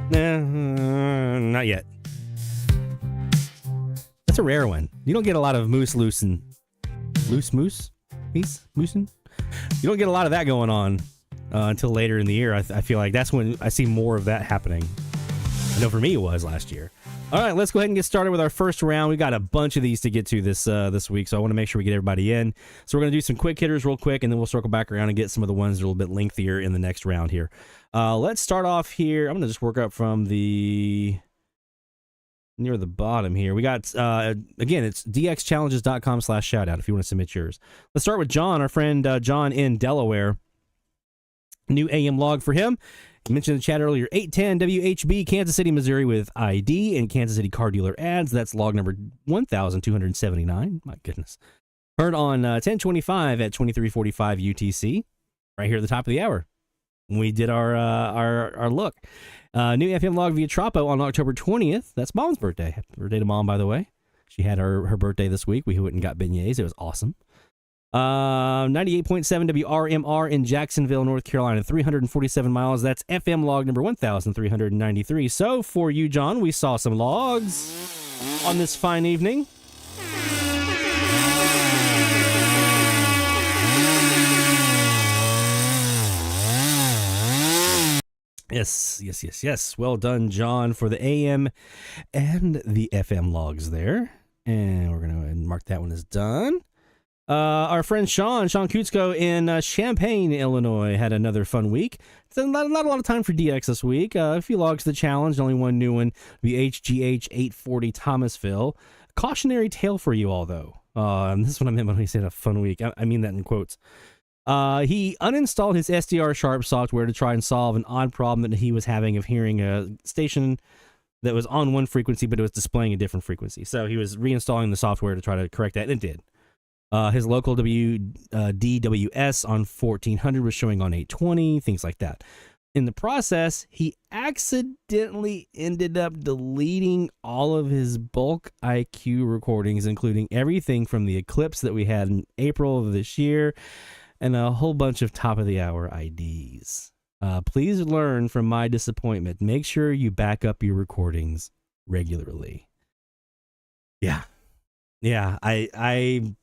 Nah, not yet. That's a rare one. You don't get a lot of moose loose and loose moose. Moosin. You don't get a lot of that going on until later in the year. I feel like that's when I see more of that happening. I know for me it was last year. All right, let's go ahead and get started with our first round. We've got a bunch of these to get to this week, so I want to make sure we get everybody in. So we're going to do some quick hitters real quick, and then we'll circle back around and get some of the ones that are a little bit lengthier in the next round here. Let's start off here. I'm going to just work up from the near the bottom here. We got, again, it's dxchallenges.com/shoutout if you want to submit yours. Let's start with John, our friend John in Delaware. New AM log for him. I mentioned in the chat earlier, 810 WHB, Kansas City, Missouri with ID and Kansas City car dealer ads. That's log number 1279. My goodness. Heard on 1025 at 2345 UTC, right here at the top of the hour. When we did our look. New FM log via Trapo on October 20th. That's Mom's birthday. Happy birthday to Mom, by the way. She had her birthday this week. We went and got beignets. It was awesome. 98.7 WRMR in Jacksonville, North Carolina, 347 miles. That's FM log number 1393. So for you, John, we saw some logs on this fine evening. Yes. Well done, John, for the AM and the FM logs there. And we're going to go ahead and mark that one as done. Our friend Sean Kutzko in Champaign, Illinois, had another fun week. It's not a lot of time for DX this week. A few logs to the challenge, only one new one, the HGH 840 Thomasville. Cautionary tale for you all, though. This is what I meant when I said a fun week. I mean that in quotes. He uninstalled his SDR Sharp software to try and solve an odd problem that he was having of hearing a station that was on one frequency, but it was displaying a different frequency. So he was reinstalling the software to try to correct that, and it did. His local DWS on 1400 was showing on 820, things like that. In the process, he accidentally ended up deleting all of his bulk IQ recordings, including everything from the eclipse that we had in April of this year and a whole bunch of top-of-the-hour IDs. Please learn from my disappointment. Make sure you back up your recordings regularly. Yeah. I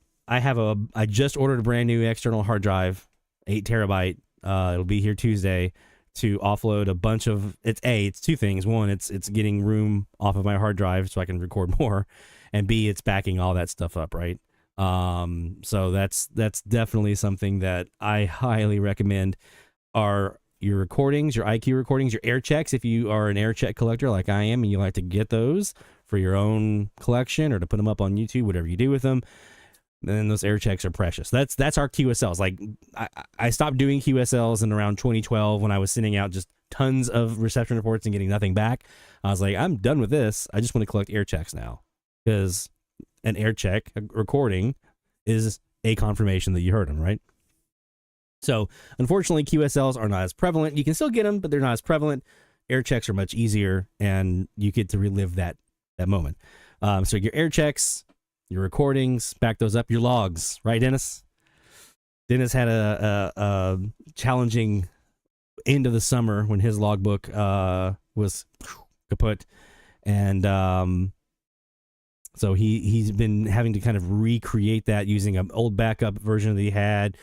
just ordered a brand new external hard drive, 8 terabyte. It'll be here Tuesday to offload a bunch of, it's two things. One, it's getting room off of my hard drive so I can record more, and B, it's backing all that stuff up, right? So that's definitely something that I highly recommend. Are your recordings, your IQ recordings, your air checks, if you are an air check collector like I am and you like to get those for your own collection or to put them up on YouTube, whatever you do with them, then those air checks are precious. That's our QSLs. Like I stopped doing QSLs in around 2012 when I was sending out just tons of reception reports and getting nothing back. I was like, I'm done with this. I just want to collect air checks now, because an air check, a recording, is a confirmation that you heard them, right? So unfortunately, QSLs are not as prevalent. You can still get them, but they're not as prevalent. Air checks are much easier, and you get to relive that moment. So your air checks, your recordings, back those up, your logs, right, Dennis? Dennis had a challenging end of the summer when his logbook was kaput, and so he's been having to kind of recreate that using an old backup version that he had.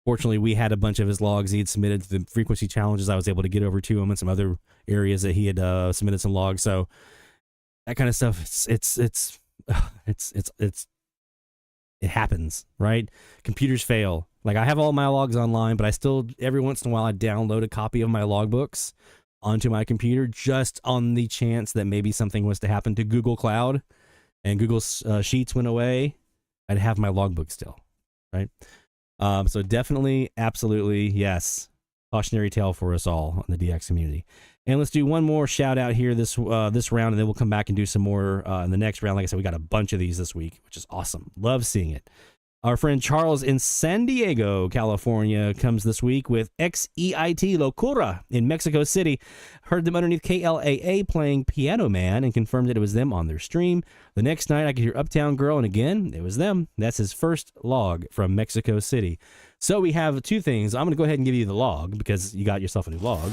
Fortunately, we had a bunch of his logs he had submitted to the frequency challenges. I was able to get over to him in some other areas that he had submitted some logs. So that kind of stuff, it happens, right? Computers fail. Like, I have all my logs online, but I still, every once in a while, I download a copy of my logbooks onto my computer just on the chance that maybe something was to happen to Google Cloud and Google Sheets went away. I'd have my logbook still, right? So definitely, absolutely, yes. Cautionary tale for us all in the DX community. And let's do one more shout out here this round, and then we'll come back and do some more in the next round. Like I said, we got a bunch of these this week, which is awesome. Love seeing it. Our friend Charles in San Diego, California, comes this week with XEIT Locura in Mexico City. Heard them underneath KLAA playing Piano Man and confirmed that it was them on their stream. The next night, I could hear Uptown Girl, and again, it was them. That's his first log from Mexico City. So we have two things. I'm going to go ahead and give you the log because you got yourself a new log.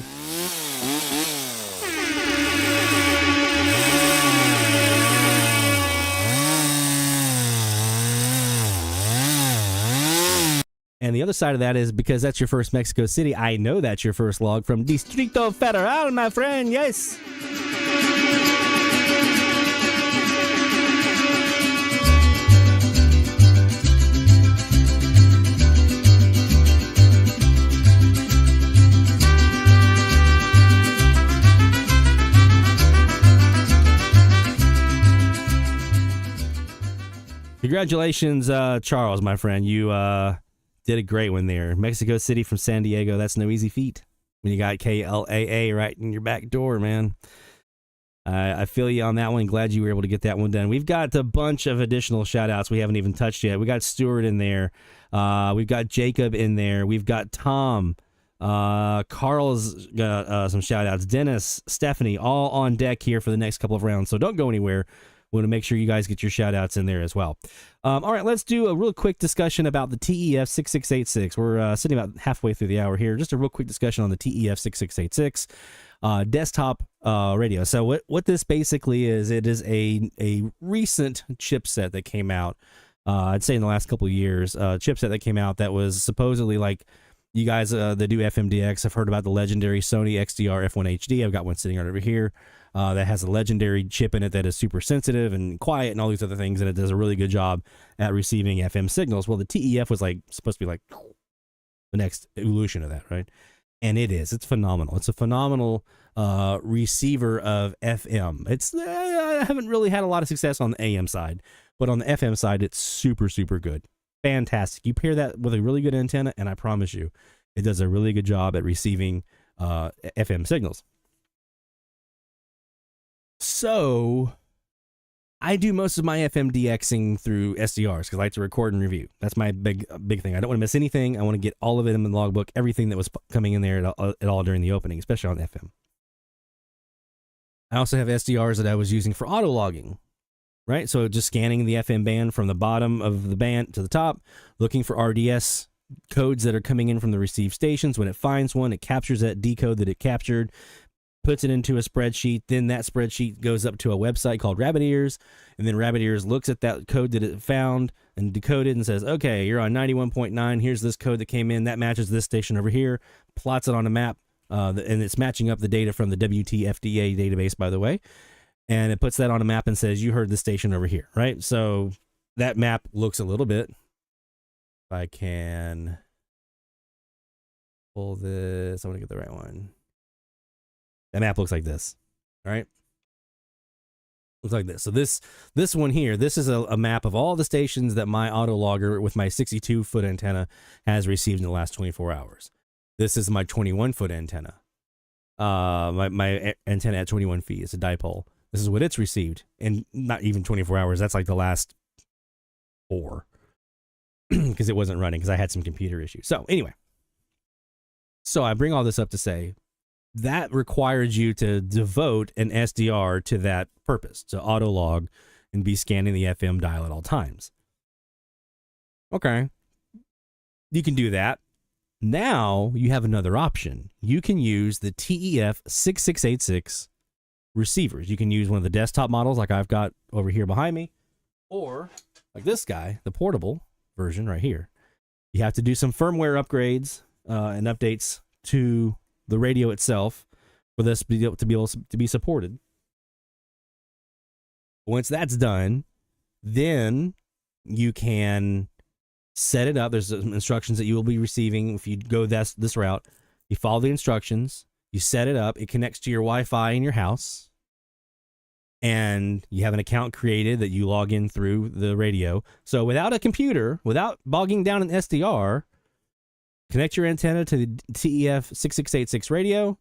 And the other side of that is because that's your first Mexico City, I know that's your first log from Distrito Federal, my friend, yes. Congratulations, Charles, my friend. You did a great one there. Mexico City from San Diego, that's no easy feat when you got KLAA right in your back door, man. I feel you on that one. Glad you were able to get that one done. We've got a bunch of additional shout-outs we haven't even touched yet. We got Stuart in there. We've got Jacob in there. We've got Tom. Carl's got some shout-outs. Dennis, Stephanie, all on deck here for the next couple of rounds, so don't go anywhere. We want to make sure you guys get your shout-outs in there as well. All right, let's do a real quick discussion about the TEF6686. We're sitting about halfway through the hour here. Just a real quick discussion on the TEF6686 desktop radio. So what this basically is, it is a recent chipset that came out, I'd say in the last couple of years, chipset that came out that was supposedly like, you guys that do FMDX have heard about the legendary Sony XDR F1 HD. I've got one sitting right over here. That has a legendary chip in it that is super sensitive and quiet and all these other things, and it does a really good job at receiving FM signals. Well, the TEF was like supposed to be like the next evolution of that, right? And it is. It's phenomenal. It's a phenomenal receiver of FM. I haven't really had a lot of success on the AM side, but on the FM side, it's super, super good. Fantastic. You pair that with a really good antenna, and I promise you, it does a really good job at receiving FM signals. So I do most of my FM DXing through SDRs because I like to record and review. That's my big thing. I don't want to miss anything. I want to get all of it in the logbook, everything that was coming in there at all during the opening, especially on FM. I also have SDRs that I was using for auto logging, right? So just scanning the FM band from the bottom of the band to the top, looking for RDS codes that are coming in from the received stations. When it finds one, it captures that decode that it captured, puts it into a spreadsheet. Then that spreadsheet goes up to a website called Rabbit Ears, and then Rabbit Ears looks at that code that it found and decoded and says, okay, you're on 91.9. Here's this code that came in that matches this station over here, plots it on a map. And it's matching up the data from the WTFDA database, by the way. And it puts that on a map and says, you heard the station over here, right? So that map looks a little bit. If I can pull this, I want to get the right one. That map looks like this, all right? Looks like this. So this one here, this is a map of all the stations that my auto logger with my 62-foot antenna has received in the last 24 hours. This is my 21-foot antenna. My antenna at 21 feet. It's a dipole. This is what it's received in not even 24 hours. That's like the last 4 because it wasn't running because I had some computer issues. So anyway, so I bring all this up to say that requires you to devote an SDR to that purpose, to auto log and be scanning the FM dial at all times. Okay. You can do that. Now you have another option. You can use the TEF 6686 receivers. You can use one of the desktop models like I've got over here behind me, or like this guy, the portable version right here. You have to do some firmware upgrades and updates to the radio itself for this to be able to be supported. Once that's done, then you can set it up. There's some instructions that you will be receiving if you go this route. You follow the instructions, you set it up, it connects to your Wi-Fi in your house, and you have an account created that you log in through the radio. So without a computer, without bogging down an SDR, connect your antenna to the TEF 6686 radio,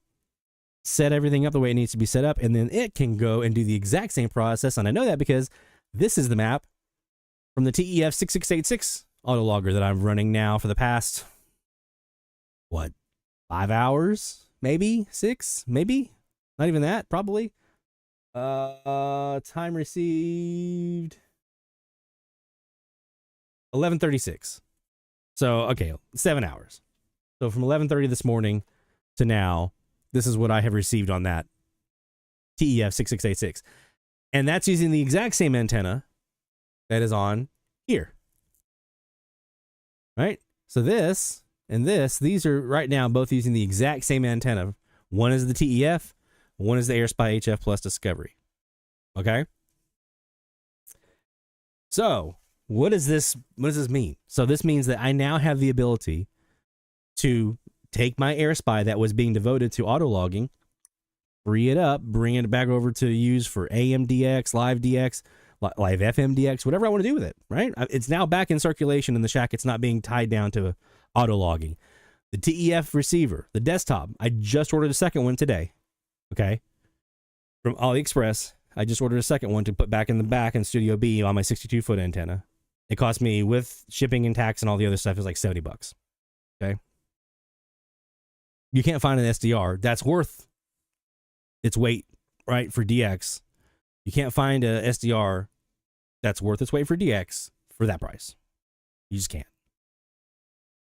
set everything up the way it needs to be set up, and then it can go and do the exact same process. And I know that because this is the map from the TEF 6686 autologger that I'm running now for the past, 5 hours? Maybe 6? Maybe? Not even that, probably. Time received 11:36. So, okay, 7 hours. So from 11:30 this morning to now, this is what I have received on that TEF 6686. And that's using the exact same antenna that is on here. Right? So this and this, these are right now both using the exact same antenna. One is the TEF, one is the Airspy HF Plus Discovery. Okay? So, what does this mean? So this means that I now have the ability to take my Airspy that was being devoted to auto logging, free it up, bring it back over to use for AM DX, live DX, live FM DX, whatever I want to do with it, right? It's now back in circulation in the shack. It's not being tied down to auto logging. The TEF receiver, the desktop, I just ordered a second one today. Okay. From AliExpress, I just ordered a second one to put back in the back in Studio B on my 62-foot antenna. It cost me, with shipping and tax and all the other stuff, it was like $70. Okay. You can't find an SDR that's worth its weight, right, for DX. You can't find a SDR that's worth its weight for DX for that price. You just can't.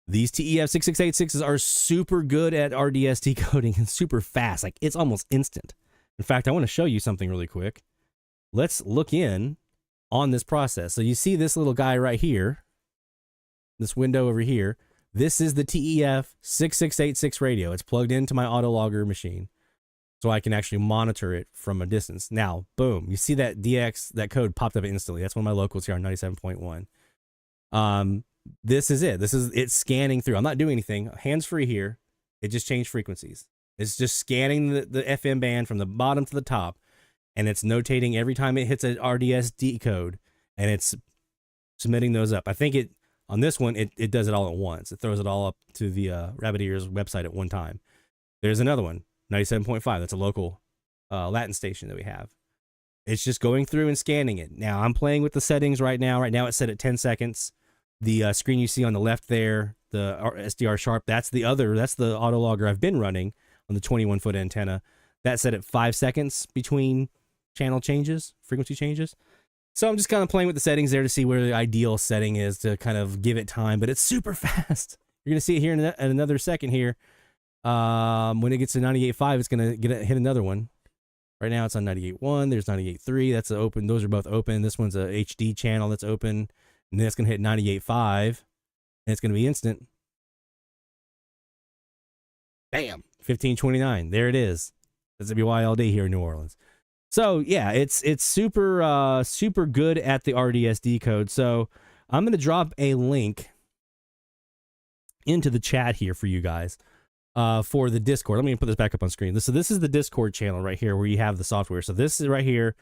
These TEF 6686s are super good at RDS decoding and super fast. Like, it's almost instant. In fact, I want to show you something really quick. Let's look in on this process. So you see this little guy right here, this window over here. This is the TEF 6686 radio. It's plugged into my autologger machine, so I can actually monitor it from a distance. Now, boom, you see that DX, that code popped up instantly. That's one of my locals here on 97.1. This is it. This is it scanning through. I'm not doing anything. Hands-free here. It just changed frequencies. It's just scanning the FM band from the bottom to the top, and it's notating every time it hits an RDS decode, and it's submitting those up. I think it on this one, it does it all at once. It throws it all up to the Rabbit Ears website at one time. There's another one, 97.5. That's a local Latin station that we have. It's just going through and scanning it. Now I'm playing with the settings right now. Right now it's set at 10 seconds. The screen you see on the left there, the SDR Sharp, that's the autologger I've been running on the 21-foot antenna. That's set at 5 seconds between channel changes, frequency changes. So I'm just kind of playing with the settings there to see where the ideal setting is to kind of give it time, but it's super fast. You're going to see it here in another second here. When it gets to 98.5, it's going to hit another one. Right now it's on 98.1. There's 98.3. That's open. Those are both open. This one's a HD channel that's open. And then it's going to hit 98.5. And it's going to be instant. Bam! 1529. There it is. That's a BYLD here in New Orleans. So yeah, it's super super good at the RDSD code. So I'm going to drop a link into the chat here for you guys for the Discord. Let me put this back up on screen. So this is the Discord channel right here where you have the software. So this is right here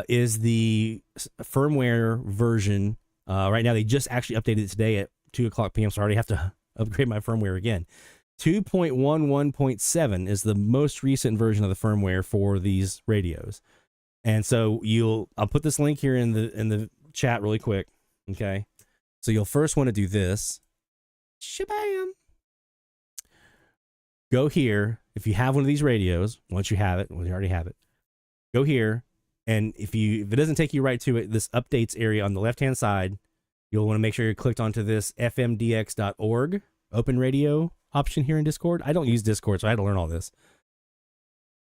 is the firmware version. Right now they just actually updated it today at 2:00 p.m. So I already have to upgrade my firmware again. 2.11.7 is the most recent version of the firmware for these radios. And so I'll put this link here in the chat really quick. Okay. So you'll first want to do this. Shabam. Go here. If you have one of these radios, once you have it, well, you already have it, go here. And if it doesn't take you right to it, this updates area on the left-hand side, you'll want to make sure you're clicked onto this fmdx.org open radio option here in Discord. I don't use Discord, so I had to learn all this.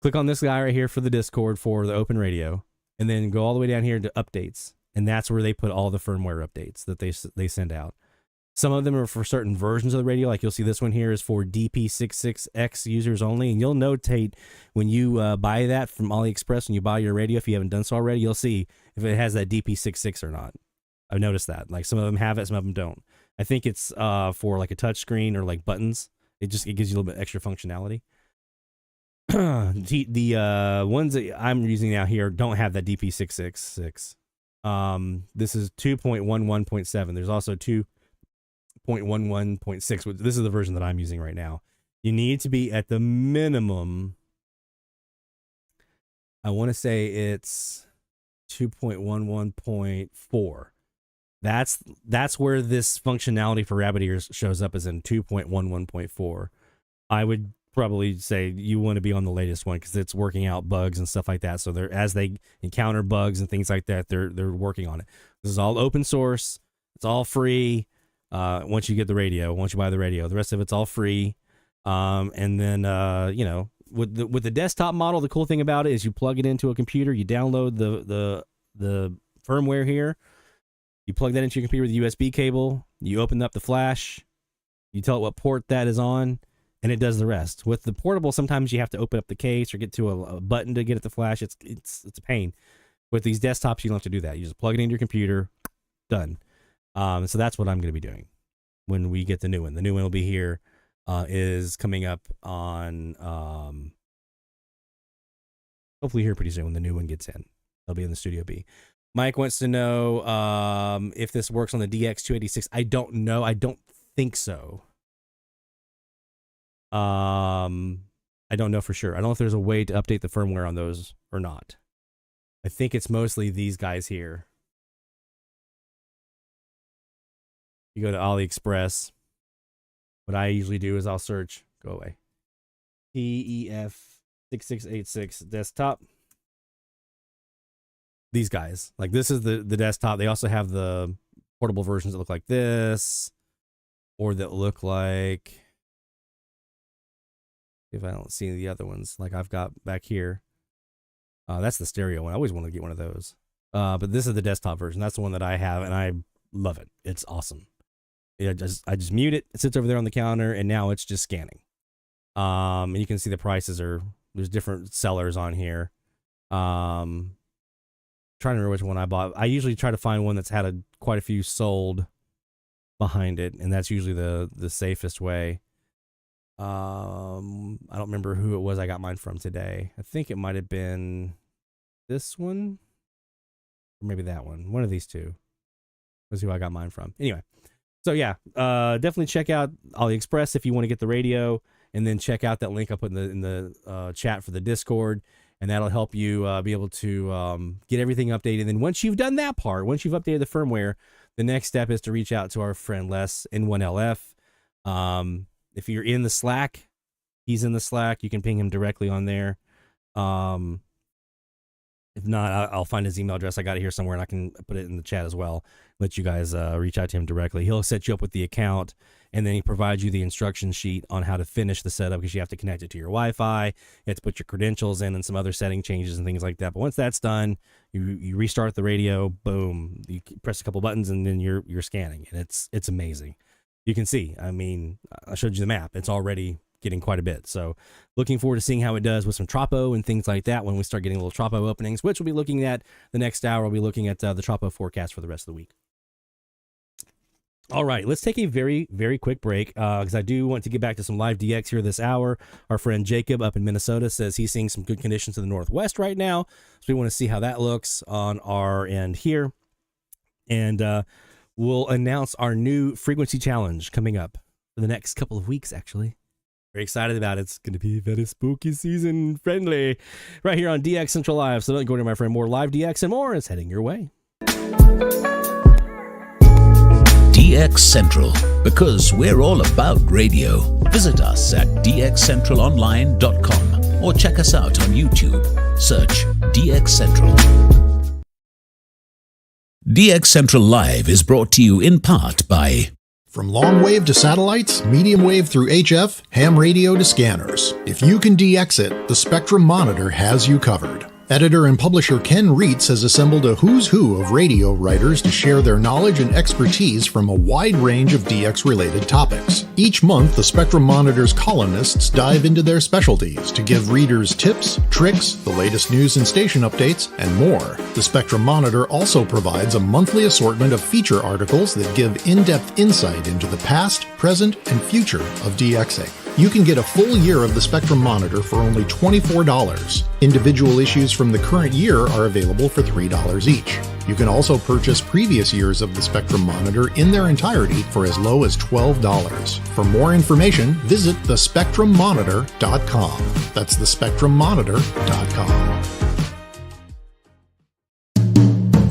Click on this guy right here for the Discord for the open radio, and then go all the way down here to updates, and that's where they put all the firmware updates that they send out. Some of them are for certain versions of the radio, like you'll see this one here is for DP66X users only, and you'll notate when you buy that from AliExpress, when you buy your radio, if you haven't done so already, you'll see if it has that DP66 or not. I've noticed that. Like some of them have it, some of them don't. I think it's for like a touch screen or like buttons. It gives you a little bit extra functionality. The ones that I'm using now here don't have that DP666. This is 2.11.7. There's also 2.11.6. This is the version that I'm using right now. You need to be at the minimum. I want to say it's 2.11.4. That's where this functionality for rabbit ears shows up, as in 2.11.4. I would probably say you want to be on the latest one because it's working out bugs and stuff like that. So as they encounter bugs and things like that, they're working on it. This is all open source. It's all free. Once you get the radio, once you buy the radio, the rest of it's all free. And then with the desktop model, the cool thing about it is you plug it into a computer, you download the firmware here. You plug that into your computer with a USB cable. You open up the flash. You tell it what port that is on, and it does the rest. With the portable, sometimes you have to open up the case or get to a button to get at the flash. It's a pain. With these desktops, you don't have to do that. You just plug it into your computer. Done. So that's what I'm going to be doing when we get the new one. The new one will be here. Is coming up on hopefully here pretty soon when the new one gets in. They'll be in the Studio B. Mike wants to know if this works on the DX286. I don't know. I don't think so. I don't know for sure. I don't know if there's a way to update the firmware on those or not. I think it's mostly these guys here. You go to AliExpress. What I usually do is I'll search, go away, TEF6686 desktop. These guys, like this is the desktop. They also have the portable versions that look like this, or that look like, if I don't see the other ones, like I've got back here. That's the stereo one. I always want to get one of those. But this is the desktop version. That's the one that I have, and I love it. It's awesome. I just mute it. It sits over there on the counter, and now it's just scanning. And you can see the prices there's different sellers on here. Trying to remember which one I bought. I usually try to find one that's had quite a few sold behind it, and that's usually the safest way. I don't remember who it was I got mine from today. I think it might have been this one, or maybe that one. One of these two was who I got mine from. Anyway, so yeah, definitely check out AliExpress if you want to get the radio, and then check out that link I put in the chat for the Discord. and that'll help you be able to get everything updated. And then once you've done that part, once you've updated the firmware, the next step is to reach out to our friend Les N1LF. If you're in the Slack, he's in the Slack. You can ping him directly on there. If not, I'll find his email address. I got it here somewhere, and I can put it in the chat as well. Let you guys reach out to him directly. He'll set you up with the account, and then he provides you the instruction sheet on how to finish the setup, because you have to connect it to your Wi-Fi. You have to put your credentials in and some other setting changes and things like that. But once that's done, you restart the radio. Boom! You press a couple buttons, and then you're scanning, and it's amazing. You can see. I mean, I showed you the map. It's already getting quite a bit. So looking forward to seeing how it does with some Tropo and things like that when we start getting little Tropo openings, which we'll be looking at the next hour. We'll be looking at the Tropo forecast for the rest of the week. All right, let's take a very, very quick break because I do want to get back to some live DX here this hour. Our friend Jacob up in Minnesota says he's seeing some good conditions to the northwest right now. So we want to see how that looks on our end here. And we'll announce our new frequency challenge coming up for the next couple of weeks, actually. Very excited about it. It's going to be very spooky season friendly right here on DX Central Live. So don't go to my friend. More live DX and more is heading your way. DX Central, because we're all about radio. Visit us at dxcentralonline.com or check us out on YouTube. Search DX Central. DX Central Live is brought to you in part by... From long wave to satellites, medium wave through HF, ham radio to scanners. If you can DX it, the Spectrum Monitor has you covered. Editor and publisher Ken Reitz has assembled a who's who of radio writers to share their knowledge and expertise from a wide range of DX-related topics. Each month, the Spectrum Monitor's columnists dive into their specialties to give readers tips, tricks, the latest news and station updates, and more. The Spectrum Monitor also provides a monthly assortment of feature articles that give in-depth insight into the past, present, and future of DXing. You can get a full year of the Spectrum Monitor for only $24. Individual issues from the current year are available for $3 each. You can also purchase previous years of the Spectrum Monitor in their entirety for as low as $12. For more information, visit thespectrummonitor.com. That's thespectrummonitor.com.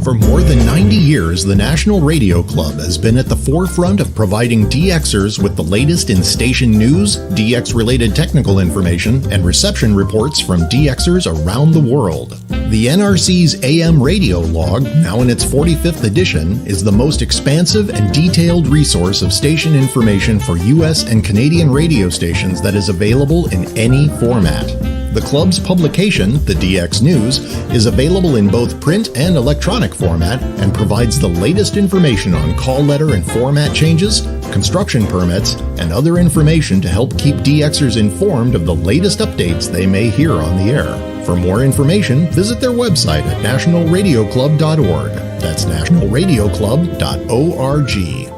For more than 90 years, the National Radio Club has been at the forefront of providing DXers with the latest in station news, DX-related technical information, and reception reports from DXers around the world. The NRC's AM radio log, now in its 45th edition, is the most expansive and detailed resource of station information for U.S. and Canadian radio stations that is available in any format. The club's publication, the DX News, is available in both print and electronic format and provides the latest information on call letter and format changes, construction permits, and other information to help keep DXers informed of the latest updates they may hear on the air. For more information, visit their website at nationalradioclub.org. That's nationalradioclub.org.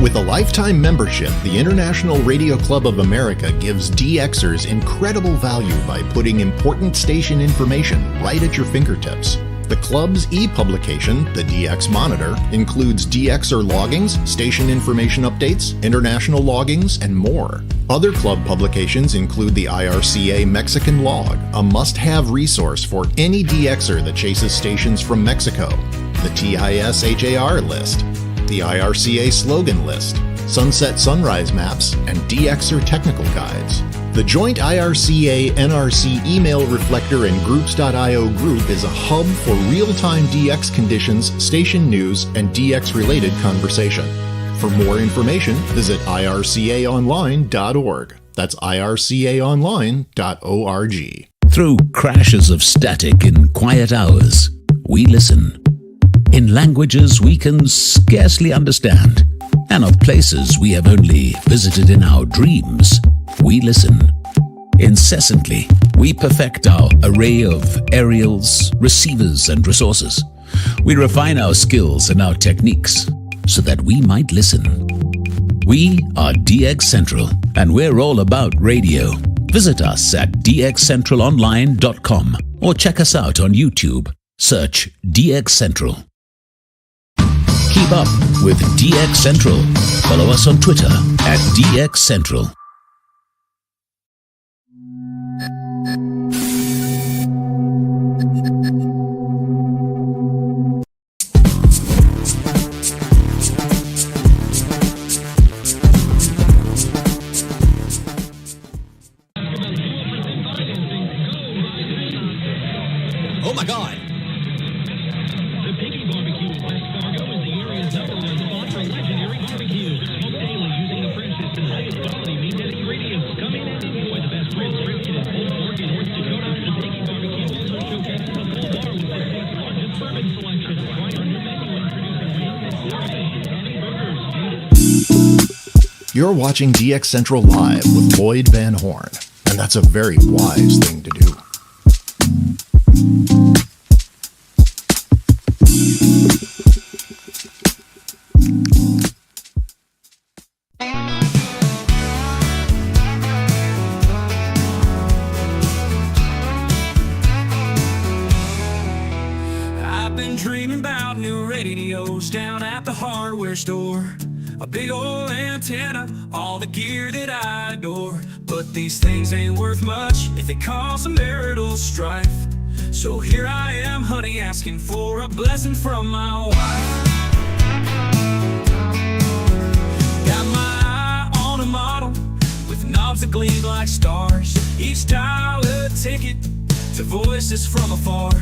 With a lifetime membership, the International Radio Club of America gives DXers incredible value by putting important station information right at your fingertips. The club's e-publication, the DX Monitor, includes DXer loggings, station information updates, international loggings, and more. Other club publications include the IRCA Mexican Log, a must-have resource for any DXer that chases stations from Mexico, the TIS HAR list, the IRCA slogan list, sunset sunrise maps, and DXer technical guides. The joint IRCA-NRC email reflector and groups.io group is a hub for real-time DX conditions, station news, and DX-related conversation. For more information, visit ircaonline.org. That's ircaonline.org. Through crashes of static in quiet hours, we listen. In languages we can scarcely understand, and of places we have only visited in our dreams, we listen. Incessantly, we perfect our array of aerials, receivers, and resources. We refine our skills and our techniques so that we might listen. We are DX Central, and we're all about radio. Visit us at dxcentralonline.com or check us out on YouTube. Search DX Central. Keep up with DX Central. Follow us on Twitter at DX Central. Oh my God! The Piggy Barbecue in West Fargo is the area's #1 spot for legendary barbecue. Smoked daily using the freshest and highest quality meat and ingredients. Come in and enjoy the best ribs, brisket, and pulled pork in North Dakota. The Piggy Barbecue also showcases a full bar with the state's largest bourbon selection. Try our new menu introducing wings and pork and burgers. You're watching DX Central Live with Lloyd Van Horn, and that's a very wise thing to do. I've been dreaming about new radios down at the hardware store. A big old antenna, all the gear that I adore. But these things ain't worth much if they cause a marital strife. So here I am, honey, asking for a blessing from my wife. Got my eye on a model with knobs that gleam like stars. Each dial a ticket to voices from afar.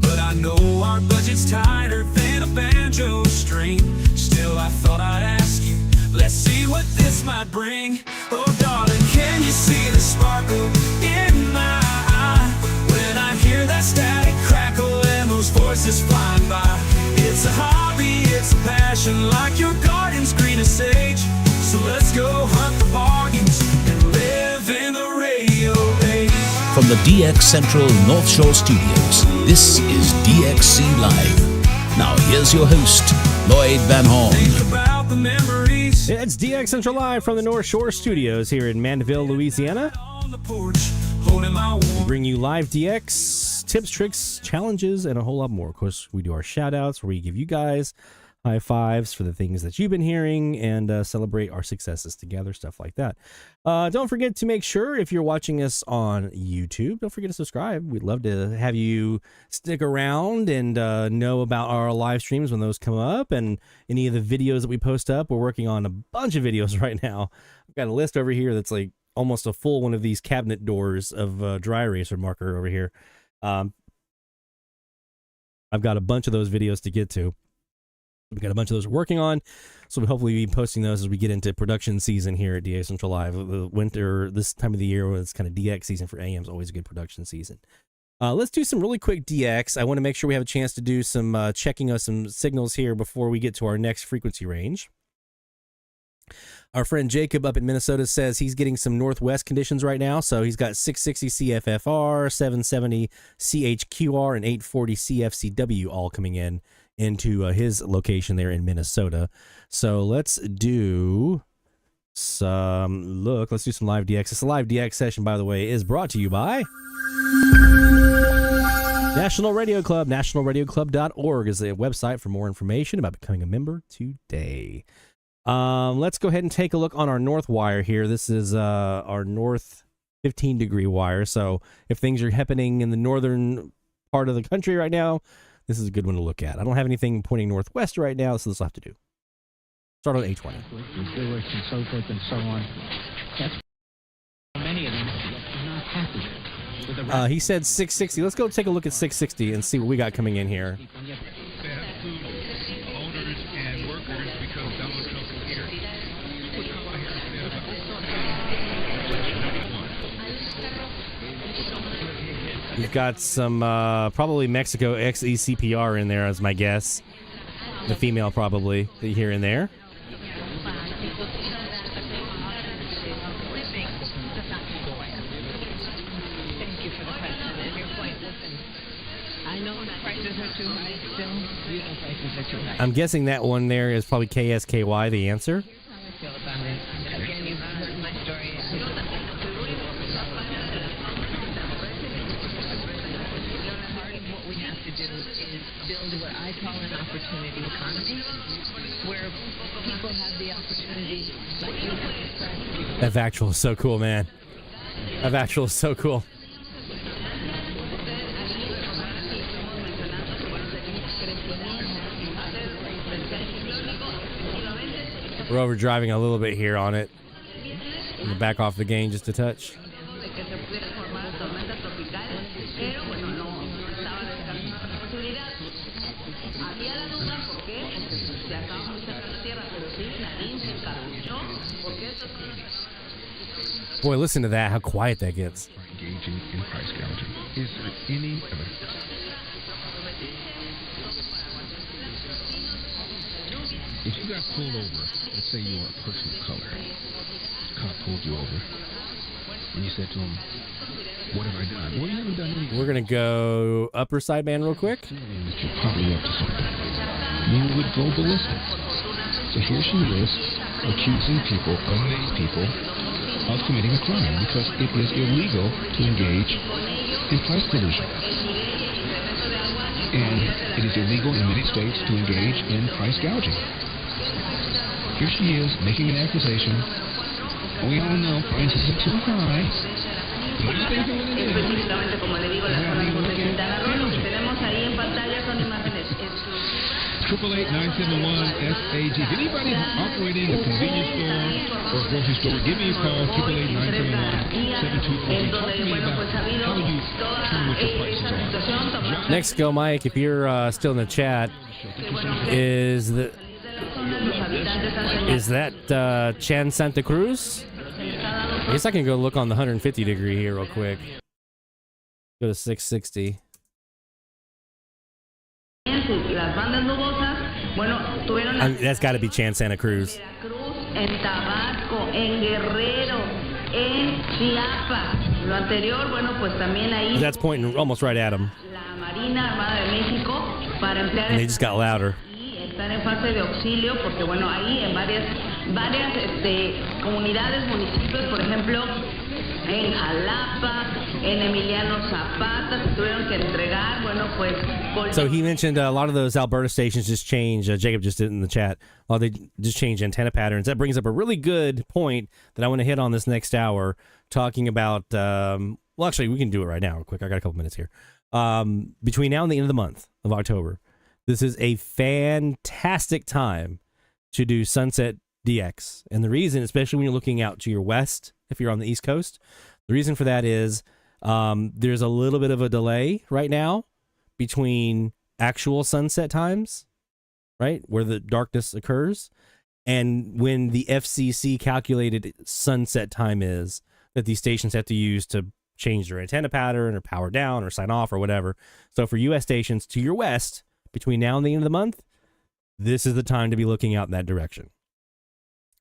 But I know our budget's tighter than a banjo string. Still, I thought I'd ask you, let's see what this might bring. Oh, darling, can you see the sparkle in my eye when I hear that static crackle and those voices flying by? It's a hobby, it's a passion, like your garden's green as sage. So let's go hunt the bargains and live in the radio age. From the DX Central North Shore Studios, this is DXC Live. Now here's your host, Lloyd Van Horn. It's DX Central Live from the North Shore Studios here in Mandeville, Louisiana. We bring you live DX, tips, tricks, challenges, and a whole lot more. Of course, we do our shout-outs where we give you guys high fives for the things that you've been hearing and celebrate our successes together, stuff like that. Don't forget to make sure, if you're watching us on YouTube, don't forget to subscribe. We'd love to have you stick around and know about our live streams when those come up and any of the videos that we post up. We're working on a bunch of videos right now. I've got a list over here that's like almost a full one of these cabinet doors of dry eraser marker over here. I've got a bunch of those videos to get to. We've got a bunch of those we're working on, so we'll hopefully be posting those as we get into production season here at DX Central Live. The winter, this time of the year, when it's kind of DX season for AM, is always a good production season. Let's do some really quick DX. I want to make sure we have a chance to do some checking of some signals here before we get to our next frequency range. Our friend Jacob up in Minnesota says he's getting some northwest conditions right now, so he's got 660 CFFR, 770 CHQR, and 840 CFCW all coming in into his location there in Minnesota. So let's do some let's do some live DX. This live DX session, by the way, is brought to you by National Radio Club. NationalRadioClub.org is the website for more information about becoming a member today. Let's go ahead and take a look on our north wire here. This is our north 15 degree wire. So if things are happening in the northern part of the country right now, this is a good one to look at. I don't have anything pointing northwest right now, so this will have to do. Start on 820. Jewish and so forth and so on. That's many of them are not happy. He said 660. Let's go take a look at 660 and see what we got coming in here. We've got some probably Mexico XECPR in there as my guess. The female probably here and there. I'm guessing that one there is probably KSKY, the answer. Build what I call an opportunity economy, where people have the opportunity. That vactrol is so cool, man. That vactrol is so cool. We're overdriving a little bit here on it. I'm gonna back off the gain just a touch. Boy, listen to that, how quiet that gets. Engaging in price gouging. Is there any evidence? If you got pulled over, let's say you were a person of color, cop pulled you over, and you said to him, "What have I done?" Well, you haven't done anything. We're going to go upper sideband real quick. That you're probably up to something. You would go ballistic. So here she is, accusing people, unnamed people, of committing a crime because it is illegal to engage in price collusion. And it is illegal in many states to engage in price gouging. Here she is making an accusation. We all know prices are too high. Específicamente, como le digo, la zona de Quintana Roo, lo que tenemos ahí en pantalla son imágenes. 888-971-SAG. If anybody's operating a convenience store or a grocery store, give me a call, 888-971-7240. Talk to me about how you determine what your prices are. Next go, Mike, if you're still in the chat, is that Chan Santa Cruz? I guess I can go look on the 150 degree here real quick. Go to 660. That's got to be Chan Santa Cruz. En Tabasco, en Guerrero, en Chiapas. Lo anterior, bueno, pues también ahí. That's pointing almost right at him. La Marina Armada de México para emplear. And they just got louder. Están en fase de auxilio porque, bueno, ahí en varias comunidades, municipios, por ejemplo, en Jalapa, en Emiliano Zapata, se tuvieron que entregar, bueno, pues... So he mentioned a lot of those Alberta stations just changed, Jacob just did in the chat, they just changed antenna patterns. That brings up a really good point that I want to hit on this next hour, talking about, well, actually, we can do it right now real quick. I got a couple minutes here. Between now and the end of the month of October, this is a fantastic time to do Sunset DX. And the reason, especially when you're looking out to your west, if you're on the East Coast, the reason for that is there's a little bit of a delay right now between actual sunset times, right, where the darkness occurs, and when the FCC calculated sunset time is that these stations have to use to change their antenna pattern or power down or sign off or whatever. So for U.S. stations to your west, between now and the end of the month, this is the time to be looking out in that direction.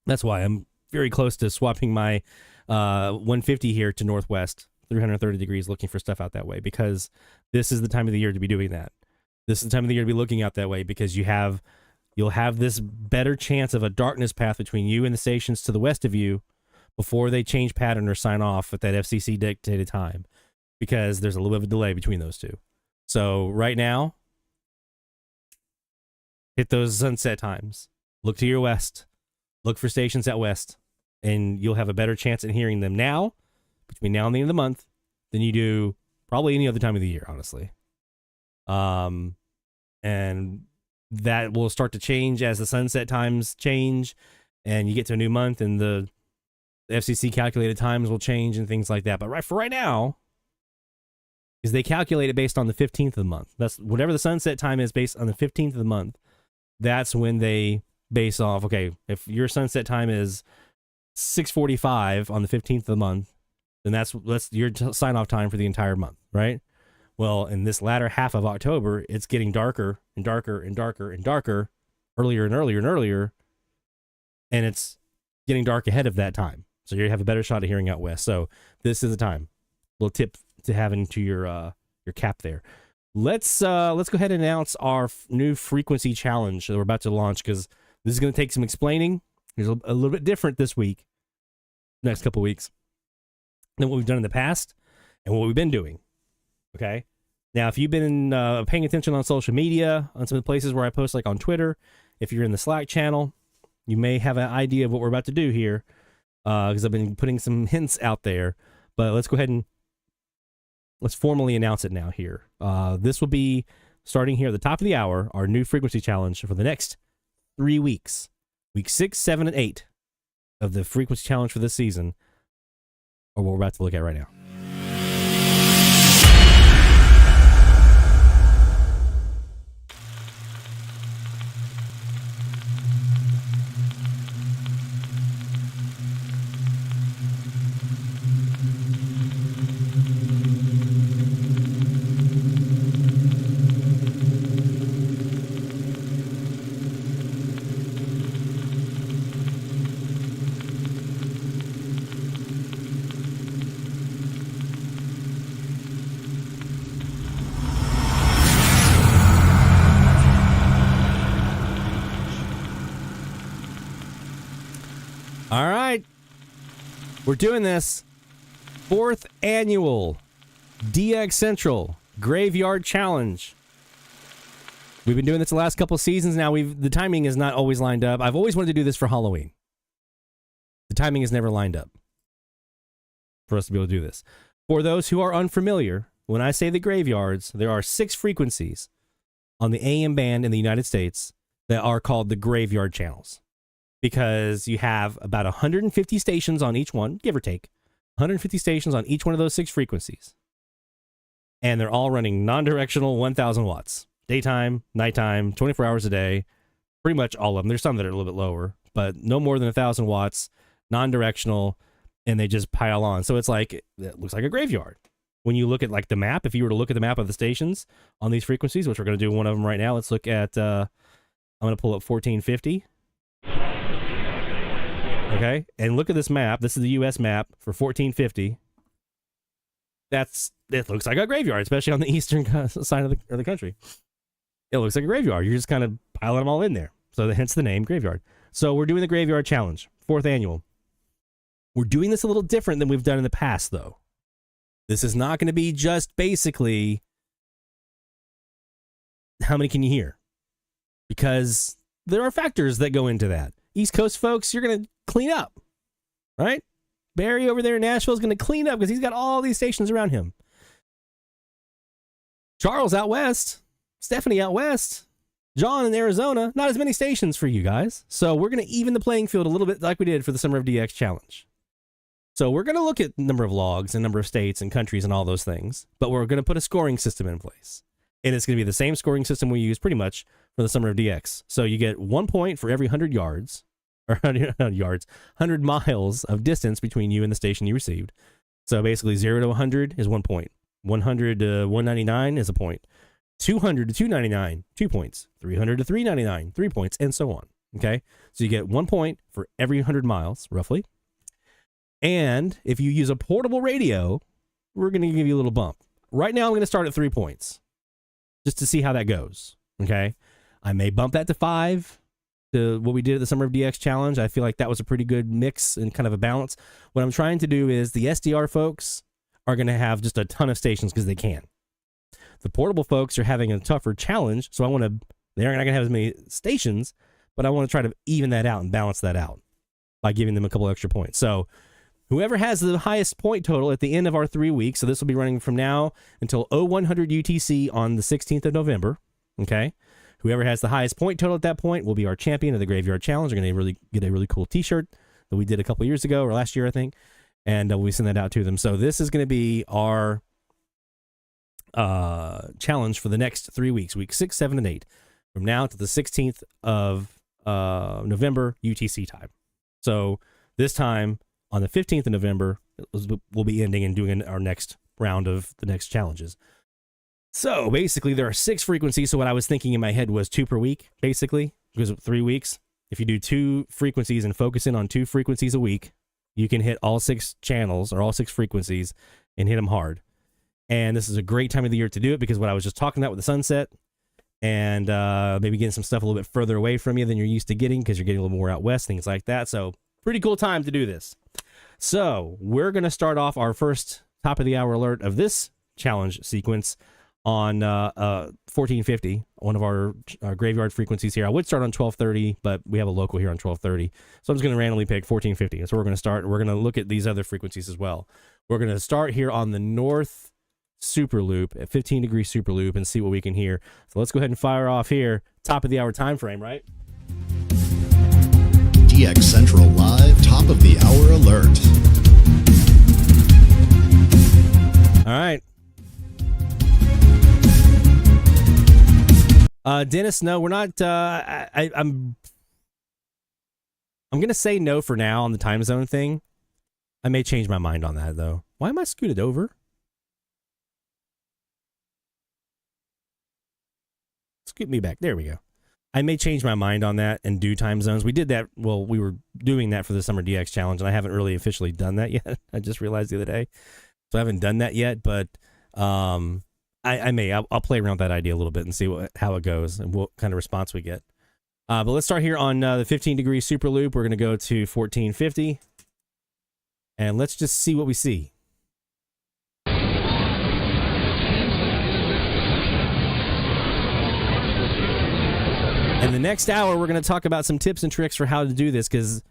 That's why I'm very close to swapping my 150 here to northwest, 330 degrees, looking for stuff out that way, because this is the time of the year to be doing that. This is the time of the year to be looking out that way, because you'll have this better chance of a darkness path between you and the stations to the west of you before they change pattern or sign off at that FCC dictated time, because there's a little bit of a delay between those two. So right now, hit those sunset times. Look to your west. Look for stations out west, and you'll have a better chance at hearing them now, between now and the end of the month, than you do probably any other time of the year, honestly. And that will start to change as the sunset times change, and you get to a new month, and the FCC calculated times will change and things like that. But right now, is they calculate it based on the 15th of the month. That's whatever the sunset time is based on the 15th of the month. That's when they base off, okay, if your sunset time is 6:45 on the 15th of the month, then that's your sign-off time for the entire month, right? Well, in this latter half of October, it's getting darker and darker and darker and darker, earlier and earlier and earlier, and it's getting dark ahead of that time. So you have a better shot of hearing out west. So this is the time. Little tip to have into your cap there. Let's go ahead and announce our new frequency challenge that we're about to launch, because this is going to take some explaining. It's a little bit different this week, next couple weeks, than what we've done in the past and what we've been doing. Okay. Now, if you've been paying attention on social media, on some of the places where I post, like on Twitter, if you're in the Slack channel, you may have an idea of what we're about to do here, because I've been putting some hints out there. But let's go ahead and let's formally announce it now here. This will be starting here at the top of the hour, our new frequency challenge for the next 3 weeks. Week 6, 7, and 8 of the frequency challenge for this season are what we're about to look at right now. We're doing this 4th annual DX Central Graveyard Challenge. We've been doing this the last couple of seasons now. The timing is not always lined up. I've always wanted to do this for Halloween. The timing is never lined up for us to be able to do this. For those who are unfamiliar, when I say the graveyards, there are 6 frequencies on the AM band in the United States that are called the graveyard channels, because you have about 150 stations on each one, give or take, 150 stations on each one of those 6 frequencies. And they're all running non-directional 1,000 watts. Daytime, nighttime, 24 hours a day, pretty much all of them. There's some that are a little bit lower, but no more than 1,000 watts, non-directional, and they just pile on. So it's like, it looks like a graveyard. When you look at like the map, if you were to look at the map of the stations on these frequencies, which we're going to do one of them right now, let's look at, I'm going to pull up 1450. Okay, and look at this map. This is the U.S. map for 1450. It looks like a graveyard, especially on the eastern side of the country. It looks like a graveyard. You're just kind of piling them all in there. So hence the name graveyard. So we're doing the Graveyard Challenge, 4th annual. We're doing this a little different than we've done in the past, though. This is not going to be just basically how many can you hear? Because there are factors that go into that. East Coast folks, you're going to clean up, right? Barry over there in Nashville is going to clean up because he's got all these stations around him. Charles out west, Stephanie out west, John in Arizona, not as many stations for you guys. So we're going to even the playing field a little bit like we did for the Summer of DX Challenge. So we're going to look at number of logs and number of states and countries and all those things, but we're going to put a scoring system in place. And it's going to be the same scoring system we use pretty much for the Summer of DX. So you get 1 point for every 100 yards, or 100 miles of distance between you and the station you received. So basically 0 to 100 is 1 point. 100 to 199 is a point. 200 to 299, 2 points. 300 to 399, 3 points, and so on. Okay? So you get 1 point for every 100 miles, roughly. And if you use a portable radio, we're going to give you a little bump. Right now, I'm going to start at 3 points just to see how that goes. Okay? I may bump that to 5 to what we did at the Summer of DX Challenge. I feel like that was a pretty good mix and kind of a balance. What I'm trying to do is the SDR folks are going to have just a ton of stations because they can. The portable folks are having a tougher challenge, so they're not going to have as many stations, but I want to try to even that out and balance that out by giving them a couple extra points. So whoever has the highest point total at the end of our 3 weeks, so this will be running from now until 0100 UTC on the 16th of November, okay? Whoever has the highest point total at that point will be our champion of the Graveyard Challenge. They're going to get a really cool t-shirt that we did a couple years ago, or last year, I think, and we send that out to them. So this is going to be our challenge for the next 3 weeks, week 6, 7, and 8, from now to the 16th of November UTC time. So this time on the 15th of November, we'll be ending and doing our next round of the next challenges. So basically there are 6 frequencies. So what I was thinking in my head was 2 per week, basically, because of 3 weeks. If you do 2 frequencies and focus in on 2 frequencies a week, you can hit all 6 channels or all 6 frequencies and hit them hard. And this is a great time of the year to do it because what I was just talking about with the sunset and maybe getting some stuff a little bit further away from you than you're used to getting because you're getting a little more out west, things like that. So pretty cool time to do this. So we're going to start off our first top of the hour alert of this challenge sequence on 1450, one of our graveyard frequencies here. I would start on 1230, but we have a local here on 1230. So I'm just going to randomly pick 1450. That's where we're going to start. We're going to look at these other frequencies as well. We're going to start here on the north SuperLoop at 15 degree SuperLoop and see what we can hear. So let's go ahead and fire off here. Top of the hour time frame, right? DX Central Live, top of the hour alert. All right. Dennis, no, we're not. I'm going to say no for now on the time zone thing. I may change my mind on that, though. Why am I scooted over? Scoot me back. There we go. I may change my mind on that and do time zones. We did that. Well, we were doing that for the Summer DX Challenge, and I haven't really officially done that yet. I just realized the other day. So I haven't done that yet, but I'll play around with that idea a little bit and see how it goes and what kind of response we get. But let's start here on the 15 degree SuperLoop. We're going to go to 1450. And let's just see what we see. In the next hour, we're going to talk about some tips and tricks for how to do this, because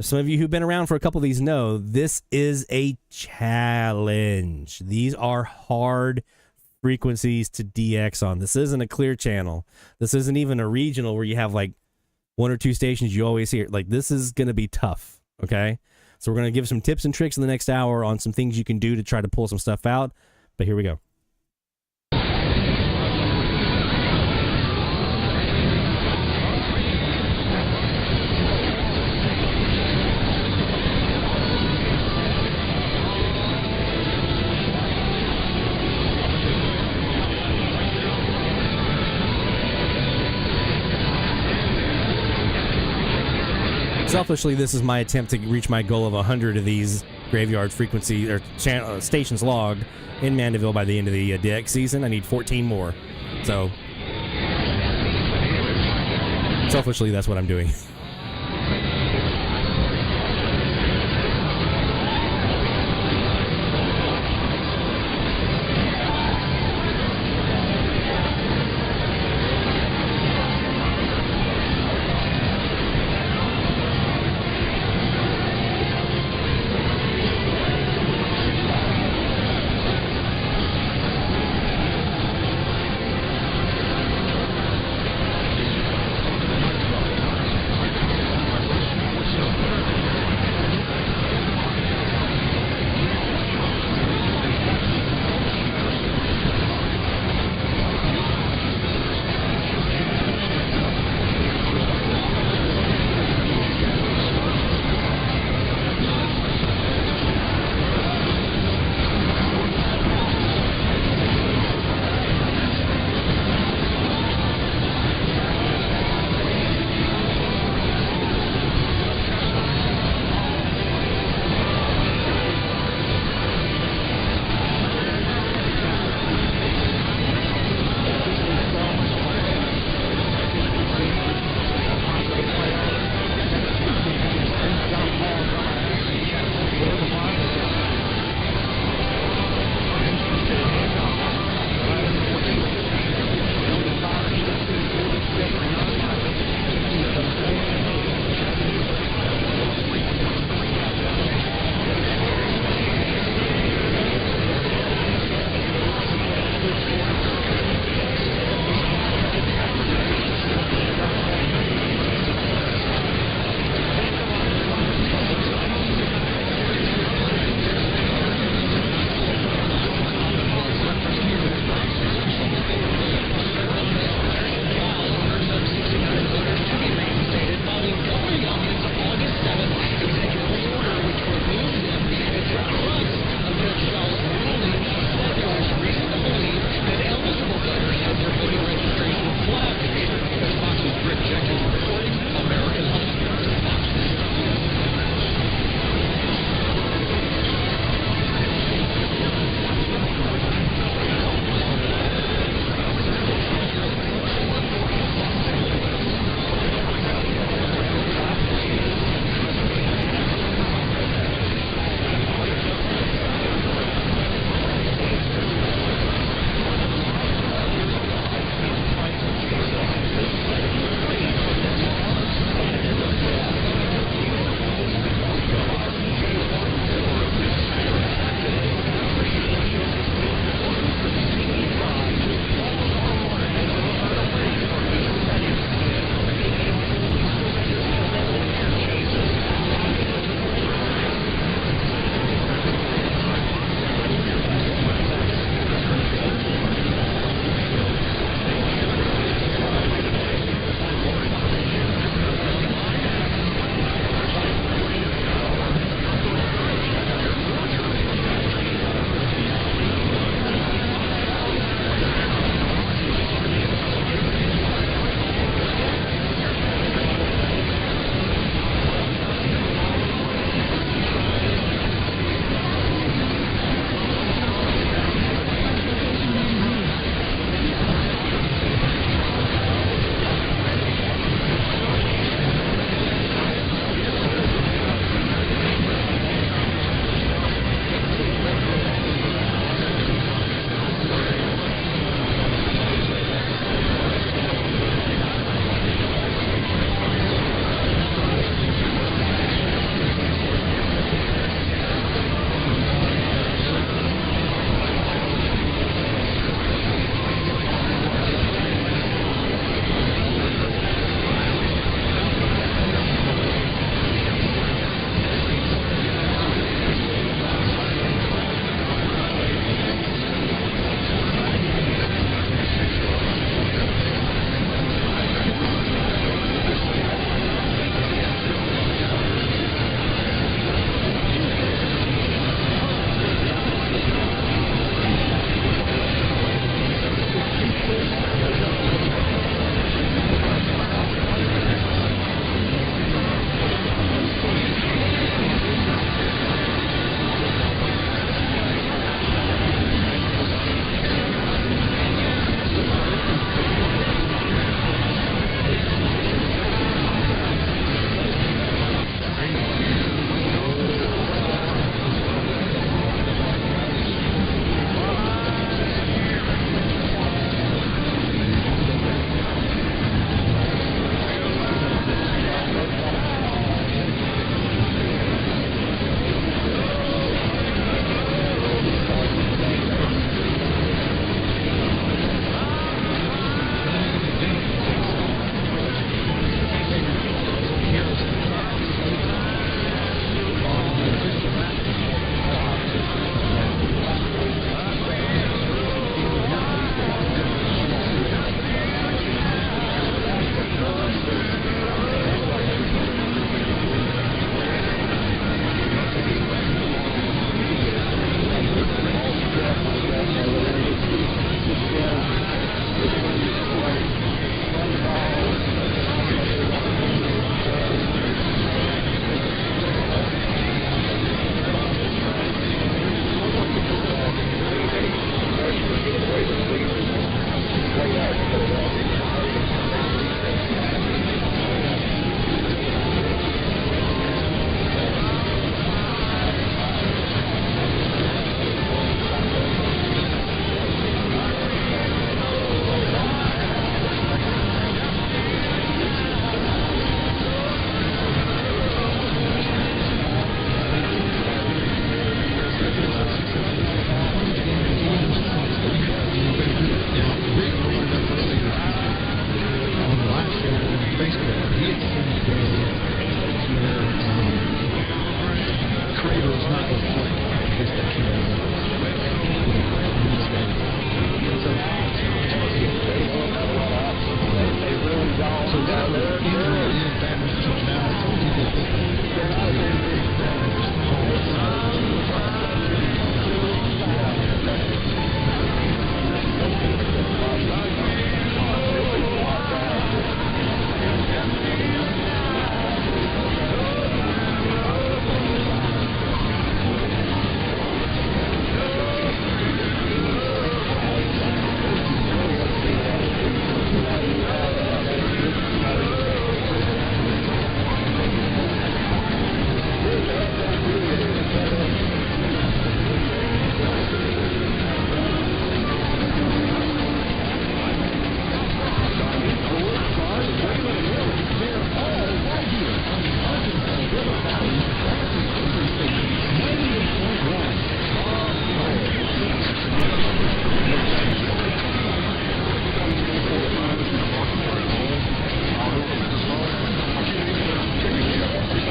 some of you who've been around for a couple of these know this is a challenge. These are hard frequencies to DX on. This isn't a clear channel. This isn't even a regional where you have like 1 or 2 stations you always hear. Like, this is going to be tough, okay? So we're going to give some tips and tricks in the next hour on some things you can do to try to pull some stuff out. But here we go. Selfishly, this is my attempt to reach my goal of 100 of these graveyard frequency or stations logged in Mandeville by the end of the DX season. I need 14 more. So, selfishly, that's what I'm doing.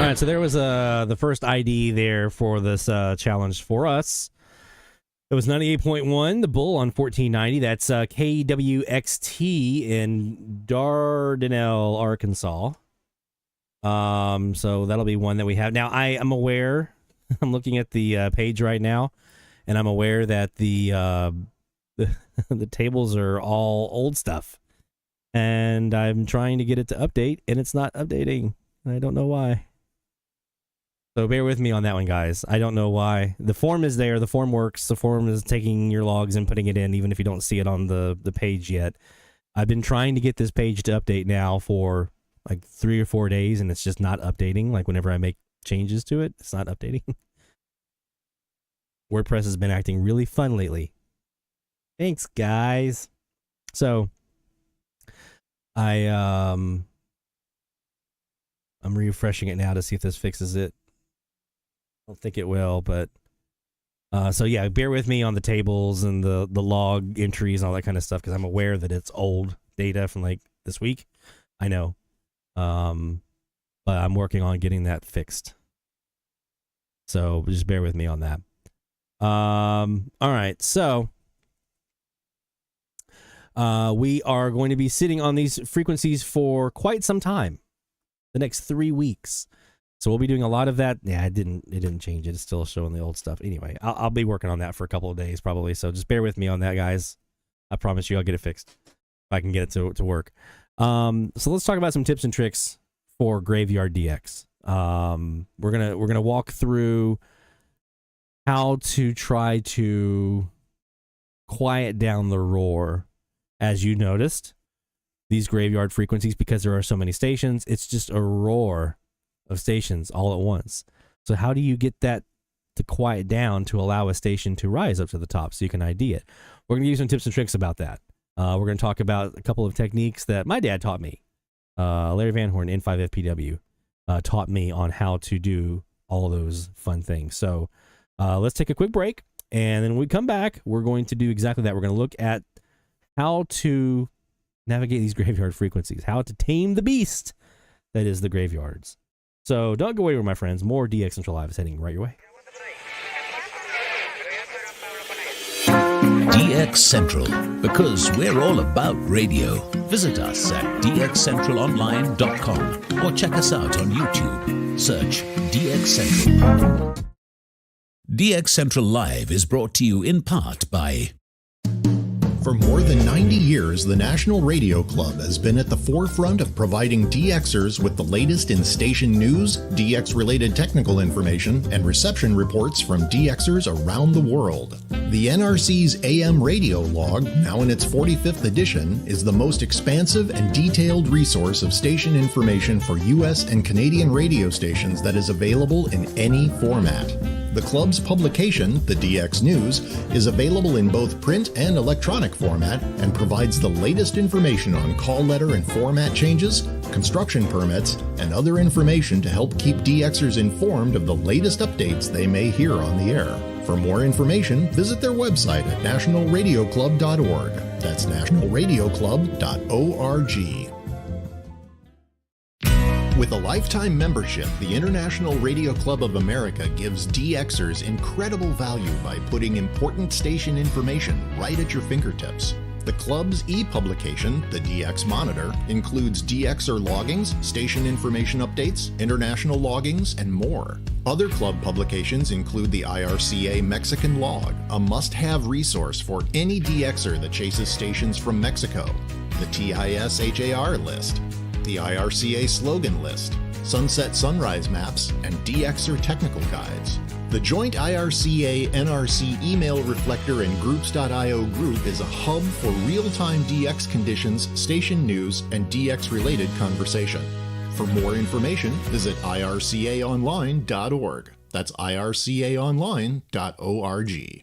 right, so there was the first ID there for this challenge for us. It was 98.1, the Bull on 1490. That's KWXT in Dardanelle, Arkansas. So that'll be one that we have. Now, I am aware, I'm looking at the page right now, and I'm aware that the tables are all old stuff. And I'm trying to get it to update, and it's not updating. I don't know why. So bear with me on that one, guys. I don't know why. The form is there. The form works. The form is taking your logs and putting it in, even if you don't see it on the page yet. I've been trying to get this page to update now for like 3 or 4 days, and it's just not updating. Like whenever I make changes to it, it's not updating. WordPress has been acting really fun lately. Thanks, guys. So I'm refreshing it now to see if this fixes it. I don't think it will, but so yeah, bear with me on the tables and the log entries and all that kind of stuff, because I'm aware that it's old data from like this week. I know, but I'm working on getting that fixed. So just bear with me on that. All right, so we are going to be sitting on these frequencies for quite some time, the next 3 weeks. So we'll be doing a lot of that. Yeah, it didn't change it. It's still showing the old stuff. Anyway, I'll be working on that for a couple of days probably. So just bear with me on that, guys. I promise you I'll get it fixed if I can get it to work. So let's talk about some tips and tricks for Graveyard DX. We're gonna walk through how to try to quiet down the roar. As you noticed, these graveyard frequencies, because there are so many stations, it's just a roar of stations all at once. So how do you get that to quiet down to allow a station to rise up to the top so you can ID it? We're going to use some tips and tricks about that. We're going to talk about a couple of techniques that my dad taught me. Larry Van Horn, N5FPW, taught me on how to do all of those fun things. So let's take a quick break, and then when we come back, we're going to do exactly that. We're going to look at how to navigate these graveyard frequencies, how to tame the beast that is the graveyards. So don't go away, my friends. More DX Central Live is heading right your way. DX Central, because we're all about radio. Visit us at dxcentralonline.com or check us out on YouTube. Search DX Central. DX Central Live is brought to you in part by... For more than 90 years, the National Radio Club has been at the forefront of providing DXers with the latest in station news, DX-related technical information, and reception reports from DXers around the world. The NRC's AM radio log, now in its 45th edition, is the most expansive and detailed resource of station information for U.S. and Canadian radio stations that is available in any format. The club's publication, the DX News, is available in both print and electronic format and provides the latest information on call letter and format changes, construction permits, and other information to help keep DXers informed of the latest updates they may hear on the air. For more information, visit their website at nationalradioclub.org. That's nationalradioclub.org. With a lifetime membership, the International Radio Club of America gives DXers incredible value by putting important station information right at your fingertips. The club's e-publication, the DX Monitor, includes DXer loggings, station information updates, international loggings, and more. Other club publications include the IRCA Mexican Log, a must-have resource for any DXer that chases stations from Mexico, the TIS HAR list, the IRCA slogan list, sunset sunrise maps, and DXer technical guides. The joint IRCA-NRC email reflector and groups.io group is a hub for real-time DX conditions, station news, and DX-related conversation. For more information, visit ircaonline.org. That's ircaonline.org.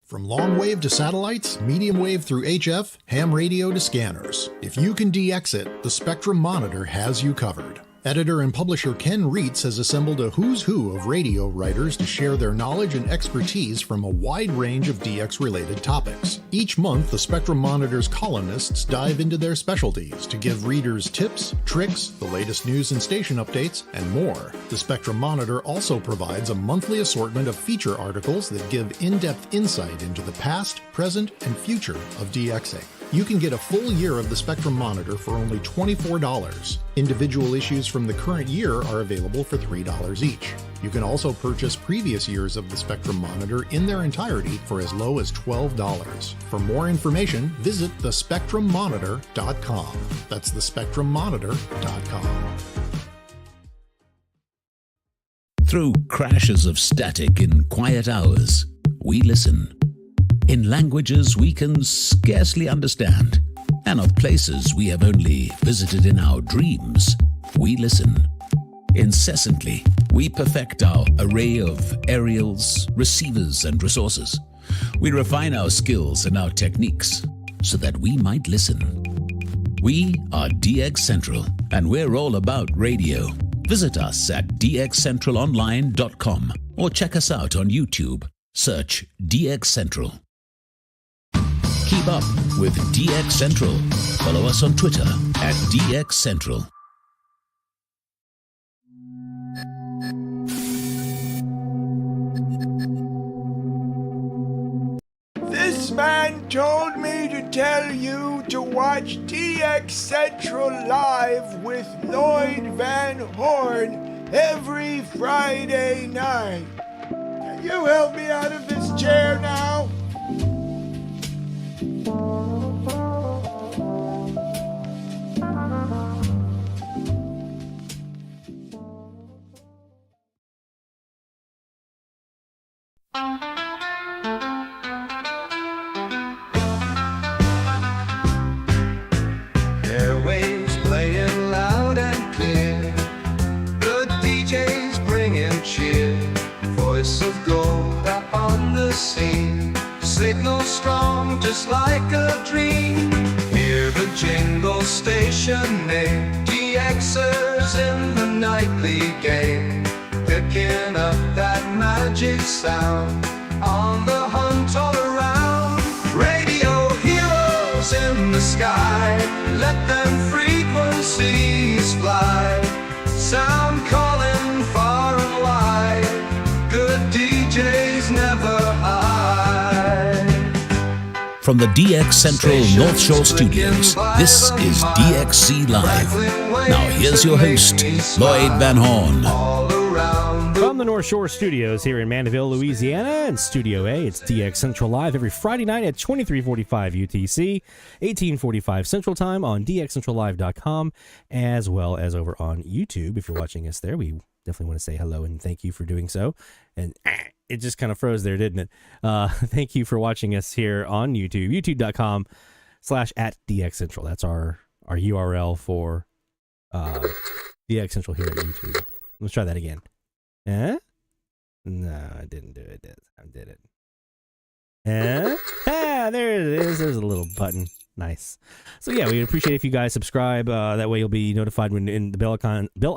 From long wave to satellites, medium wave through HF, ham radio to scanners. If you can DX it, the Spectrum Monitor has you covered. Editor and publisher Ken Reitz has assembled a who's who of radio writers to share their knowledge and expertise from a wide range of DX-related topics. Each month, the Spectrum Monitor's columnists dive into their specialties to give readers tips, tricks, the latest news and station updates, and more. The Spectrum Monitor also provides a monthly assortment of feature articles that give in-depth insight into the past, present, and future of DXing. You can get a full year of the Spectrum Monitor for only $24. Individual issues from the current year are available for $3 each. You can also purchase previous years of the Spectrum Monitor in their entirety for as low as $12. For more information, visit thespectrummonitor.com. That's thespectrummonitor.com. Through crashes of static in quiet hours, we listen. In languages we can scarcely understand, and of places we have only visited in our dreams, we listen. Incessantly, we perfect our array of aerials, receivers, and resources. We refine our skills and our techniques so that we might listen. We are DX Central, and we're all about radio. Visit us at dxcentralonline.com or check us out on YouTube. Search DX Central. Keep up with DX Central. Follow us on Twitter at DX Central. This man told me to tell you to watch DX Central Live with Lloyd Van Horn every Friday night. Can you help me out of this chair now? Airwaves playing loud and clear. The DJs bringing cheer. Voice of gold up on the scene. Signal strong just like a dream. Hear the jingle station name. DXers in the nightly game. Picking up that magic sound. On the hunt all around. Radio heroes in the sky. Let them frequencies fly. Sound calling far and wide. Good DJs never hide. From the DX Central North Shore Studios, this is DXC Live. Now here's your host, Lloyd Van Horn. From the North Shore Studios here in Mandeville, Louisiana, and Studio A, it's DX Central Live every Friday night at 23:45 UTC, 18:45 Central Time on dxcentrallive.com, as well as over on YouTube. If you're watching us there, we definitely want to say hello and thank you for doing so. And it just kind of froze there, didn't it? Thank you for watching us here on YouTube, youtube.com/@DXCentral. That's our URL for DX Central here at YouTube. Let's try that again. Eh? No, I didn't do it. I did it. Eh? Ah, there it is. There's a little button. Nice. So yeah, we'd appreciate if you guys subscribe. That way you'll be notified when in the bell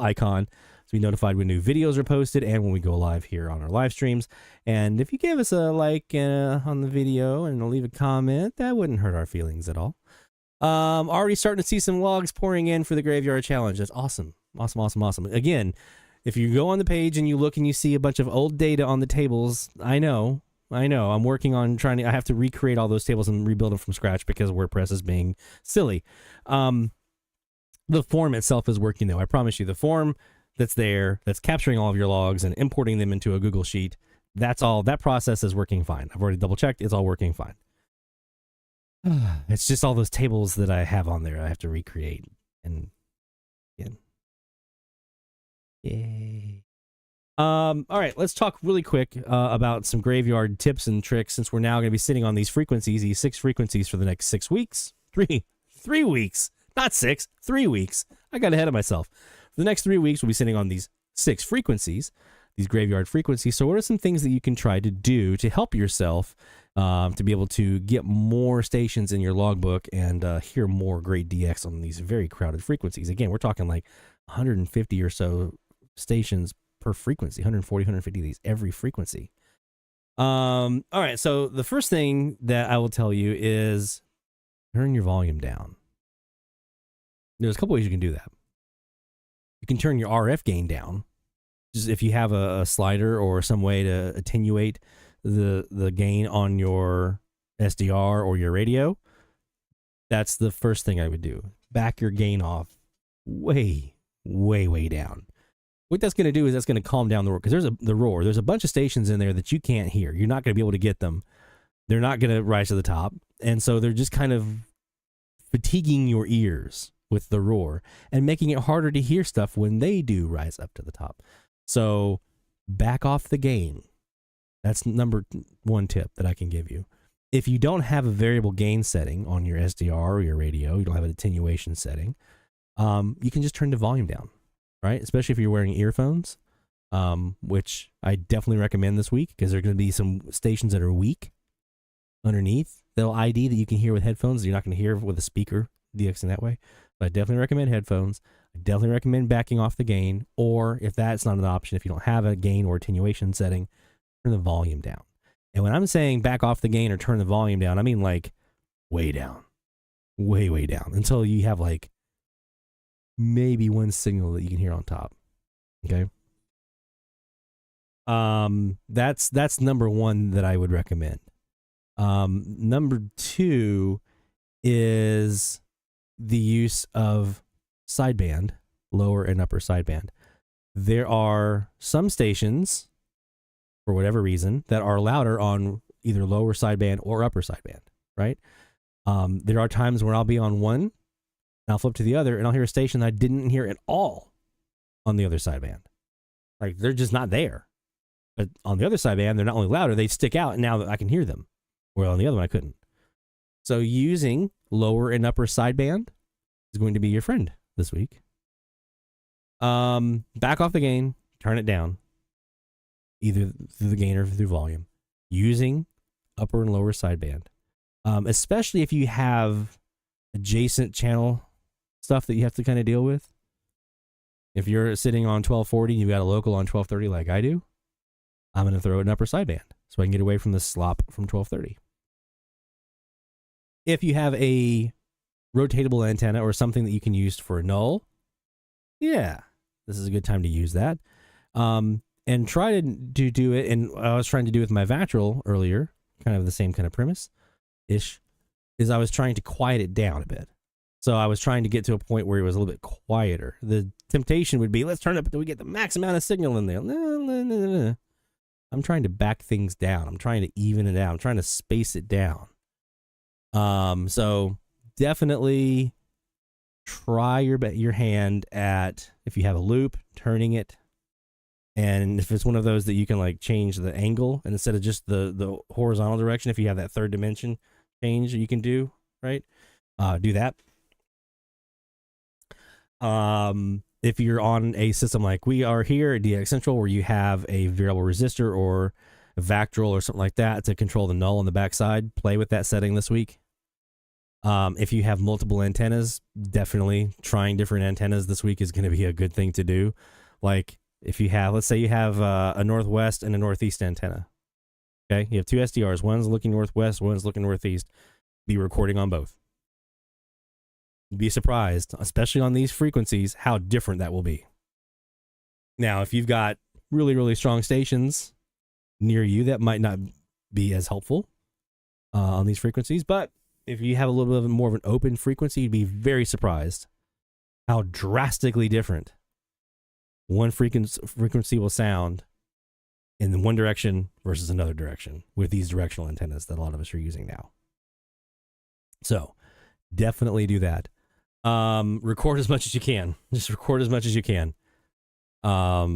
icon. So be notified when new videos are posted and when we go live here on our live streams. And if you give us a like on the video and leave a comment, that wouldn't hurt our feelings at all. Already starting to see some logs pouring in for the Graveyard Challenge. That's awesome. Awesome. Again, if you go on the page and you look and you see a bunch of old data on the tables, I know. I'm working on I have to recreate all those tables and rebuild them from scratch because WordPress is being silly. The form itself is working though. I promise you, the form that's there, that's capturing all of your logs and importing them into a Google Sheet, that process is working fine. I've already double checked. It's all working fine. It's just all those tables that I have on there I have to recreate. And again. Yay. All right, let's talk really quick about some graveyard tips and tricks since we're now going to be sitting on these frequencies, these 6 frequencies for the next 6 weeks. 3 weeks, not 6, 3 weeks. I got ahead of myself. For the next 3 weeks, we'll be sitting on these 6 frequencies, these graveyard frequencies. So what are some things that you can try to do to help yourself to be able to get more stations in your logbook and hear more great DX on these very crowded frequencies? Again, we're talking like 150 or so stations per frequency, 140, 150 of these every frequency. All right, so the first thing that I will tell you is turn your volume down. There's a couple ways you can do that. You can turn your RF gain down. Just if you have a slider or some way to attenuate the gain on your SDR or your radio, that's the first thing I would do. Back your gain off way, way, way down. What that's going to do is that's going to calm down the roar, because the roar. There's a bunch of stations in there that you can't hear. You're not going to be able to get them. They're not going to rise to the top. And so they're just kind of fatiguing your ears with the roar and making it harder to hear stuff when they do rise up to the top. So back off the gain. That's number one tip that I can give you. If you don't have a variable gain setting on your SDR or your radio, you don't have an attenuation setting, you can just turn the volume down, right? Especially if you're wearing earphones, which I definitely recommend this week, because there are going to be some stations that are weak underneath. They'll ID that you can hear with headphones. You're not going to hear with a speaker DX in that way. But I definitely recommend headphones. I definitely recommend backing off the gain, or if that's not an option, if you don't have a gain or attenuation setting, turn the volume down. And when I'm saying back off the gain or turn the volume down, I mean like way down, way, way down, until you have like maybe one signal that you can hear on top. Okay. That's number one that I would recommend. Number two is the use of sideband, lower and upper sideband. There are some stations, for whatever reason, that are louder on either lower sideband or upper sideband, right? There are times where I'll be on one, and I'll flip to the other, and I'll hear a station that I didn't hear at all on the other sideband. Like, they're just not there. But on the other sideband, they're not only louder, they stick out, and now that I can hear them. Where on the other one, I couldn't. So using lower and upper sideband is going to be your friend this week. Back off the gain, turn it down, either through the gain or through volume, using upper and lower sideband. Especially if you have adjacent channel stuff that you have to kind of deal with. If you're sitting on 1240 and you've got a local on 1230 like I do, I'm going to throw an upper sideband so I can get away from the slop from 1230. If you have a rotatable antenna or something that you can use for a null, yeah, this is a good time to use that. And try to do it, and I was trying to do with my vactrol earlier, kind of the same kind of premise-ish, is I was trying to quiet it down a bit. So I was trying to get to a point where it was a little bit quieter. The temptation would be, let's turn it up until we get the max amount of signal in there. No. I'm trying to back things down. I'm trying to even it out. I'm trying to space it down. So definitely try your hand at, if you have a loop, turning it. And if it's one of those that you can like change the angle, and instead of just the horizontal direction, if you have that third dimension change you can do, right? Do that. If you're on a system like we are here at DX Central, where you have a variable resistor or a vactrol or something like that to control the null on the backside, play with that setting this week. If you have multiple antennas, definitely trying different antennas this week is going to be a good thing to do. Like if you have, let's say you have a northwest and a northeast antenna. Okay, you have two SDRs. One's looking northwest, one's looking northeast. Be recording on both. Be surprised, especially on these frequencies, how different that will be. Now, if you've got really, really strong stations near you, that might not be as helpful on these frequencies. But if you have a little bit more of an open frequency, you'd be very surprised how drastically different one frequency will sound in one direction versus another direction with these directional antennas that a lot of us are using now. So definitely do that. Record as much as you can. Just record as much as you can. I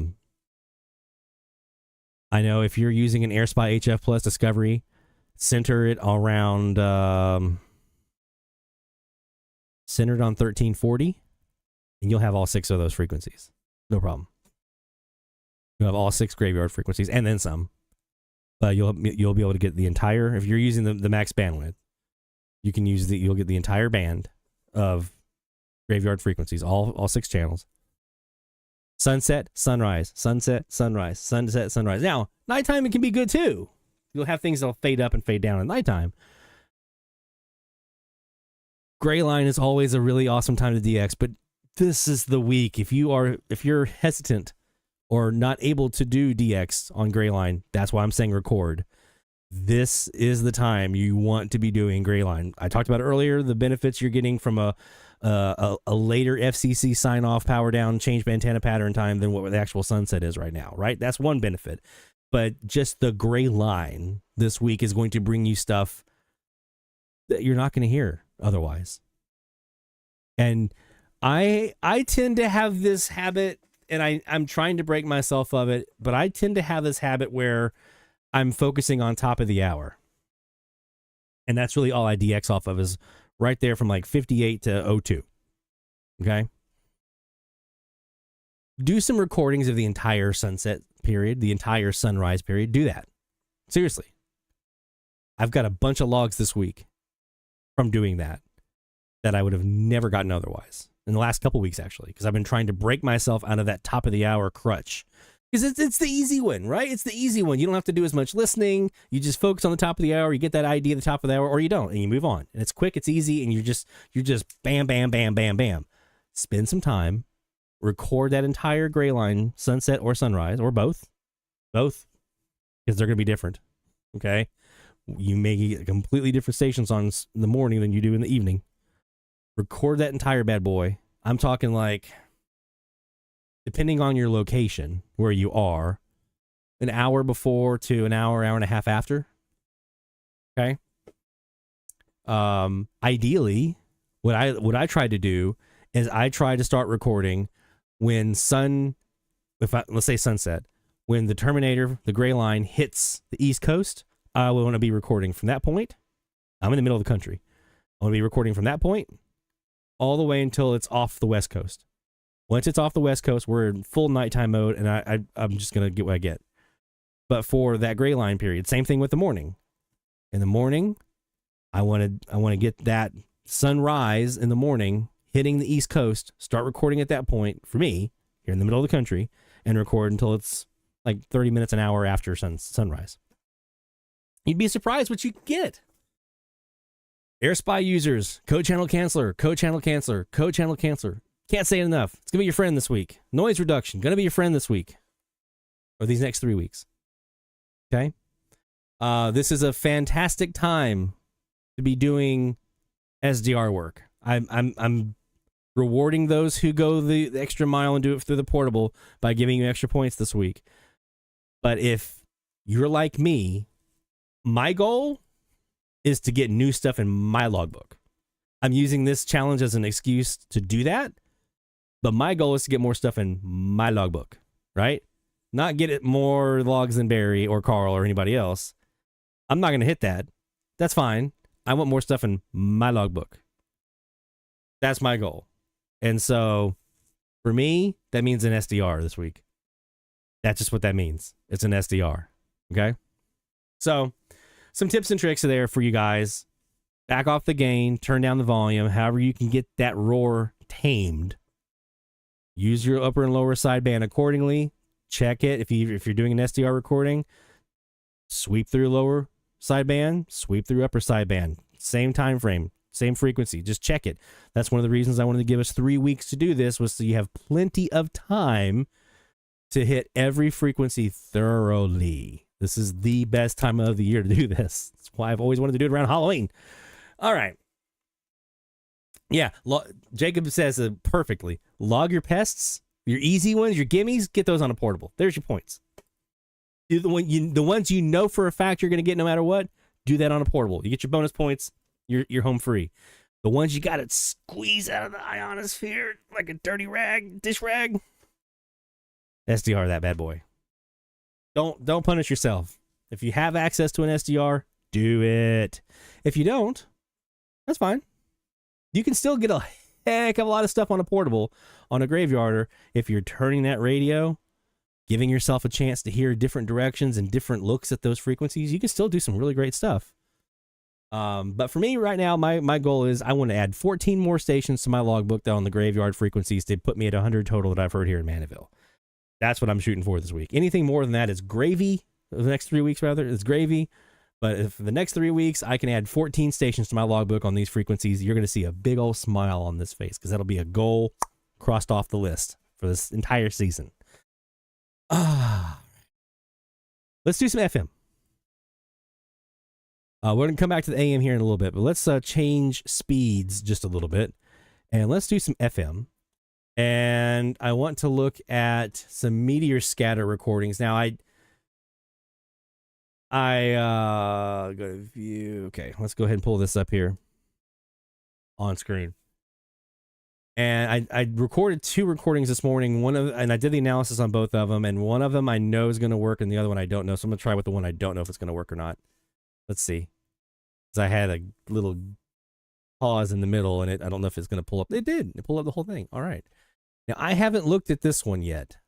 know if you're using an Airspy HF Plus Discovery, center it around, centered on 1340, and you'll have all 6 of those frequencies. No problem. You'll have all 6 graveyard frequencies and then some. But you'll be able to get the entire, if you're using the max bandwidth, you can use you'll get the entire band of graveyard frequencies, all 6 channels, Sunset, sunrise, sunset, sunrise, sunset, sunrise. Now, nighttime, it can be good too. You'll have things that'll fade up and fade down at nighttime. Gray line is always a really awesome time to DX, but this is the week. If you're hesitant or not able to do DX on gray line, that's why I'm saying record. This is the time you want to be doing gray line. I talked about earlier the benefits you're getting from a later FCC sign off, power down, change antenna pattern time than what the actual sunset is right now, right? That's one benefit. But just the gray line this week is going to bring you stuff that you're not going to hear otherwise. And I tend to have this habit, and I'm trying to break myself of it, but I tend to have this habit where I'm focusing on top of the hour. And that's really all I DX off of, is right there from like 58 to 02. Okay? Do some recordings of the entire sunset period, the entire sunrise period. Do that. Seriously. I've got a bunch of logs this week from doing that I would have never gotten otherwise. In the last couple weeks, actually, because I've been trying to break myself out of that top of the hour crutch. Because it's the easy one, right? It's the easy one. You don't have to do as much listening. You just focus on the top of the hour. You get that ID at the top of the hour, or you don't, and you move on. And it's quick, it's easy, and you're just bam, bam, bam, bam, bam. Spend some time, record that entire gray line, sunset or sunrise, or both, because they're going to be different. Okay, you may get completely different stations on in the morning than you do in the evening. Record that entire bad boy. I'm talking like, depending on your location, where you are, an hour before to an hour and a half after. Okay. Ideally, what I try to do is I try to start recording when let's say sunset, when the terminator, the gray line, hits the East Coast. I want to be recording from that point. I'm in the middle of the country. I want to be recording from that point all the way until it's off the West Coast. Once it's off the West Coast, we're in full nighttime mode, and I'm just going to get what I get. But for that gray line period, same thing with the morning. In the morning, I want to get that sunrise in the morning hitting the East Coast, start recording at that point for me here in the middle of the country, and record until it's like 30 minutes, an hour after sunrise. You'd be surprised what you get. Airspy users, code channel canceller, code channel canceller, code channel canceller. Can't say it enough. It's going to be your friend this week. Noise reduction, going to be your friend this week. Or these next 3 weeks. Okay? This is a fantastic time to be doing SDR work. I'm rewarding those who go the extra mile and do it through the portable by giving you extra points this week. But if you're like me, my goal is to get new stuff in my logbook. I'm using this challenge as an excuse to do that, but my goal is to get more stuff in my logbook, right? Not get it more logs than Barry or Carl or anybody else. I'm not going to hit that. That's fine. I want more stuff in my logbook. That's my goal. And so for me, that means an SDR this week. That's just what that means. It's an SDR. Okay? So some tips and tricks are there for you guys. Back off the gain, turn down the volume, however you can get that roar tamed. Use your upper and lower sideband accordingly. Check it. If you're doing an SDR recording, sweep through lower sideband, sweep through upper sideband. Same time frame, same frequency. Just check it. That's one of the reasons I wanted to give us 3 weeks to do this, was so you have plenty of time to hit every frequency thoroughly. This is the best time of the year to do this. That's why I've always wanted to do it around Halloween. All right. Yeah, Jacob says perfectly. Log your pests, your easy ones, your gimmies, get those on a portable. There's your points. The ones you know for a fact you're going to get no matter what, do that on a portable. You get your bonus points, you're home free. The ones you got to squeeze out of the ionosphere like a dirty rag, dish rag, SDR that bad boy. Don't punish yourself. If you have access to an SDR, do it. If you don't, that's fine. You can still get a heck of a lot of stuff on a portable, on a graveyarder, if you're turning that radio, giving yourself a chance to hear different directions and different looks at those frequencies. You can still do some really great stuff. But for me right now, my goal is I want to add 14 more stations to my logbook on the graveyard frequencies to put me at 100 total that I've heard here in Mandeville. That's what I'm shooting for this week. Anything more than that is gravy. The next 3 weeks, rather, is gravy. But if the next 3 weeks I can add 14 stations to my logbook on these frequencies, you're going to see a big old smile on this face, because that'll be a goal crossed off the list for this entire season. Let's do some FM. We're going to come back to the AM here in a little bit, but let's change speeds just a little bit, and let's do some FM. And I want to look at some meteor scatter recordings. Now, I go to view. Okay, let's go ahead and pull this up here on screen. And I recorded 2 recordings this morning. And I did the analysis on both of them. And one of them I know is going to work, and the other one I don't know. So I'm going to try with the one I don't know if it's going to work or not. Let's see. Because I had a little pause in the middle, and I don't know if it's going to pull up. It did. It pulled up the whole thing. All right. Now, I haven't looked at this one yet.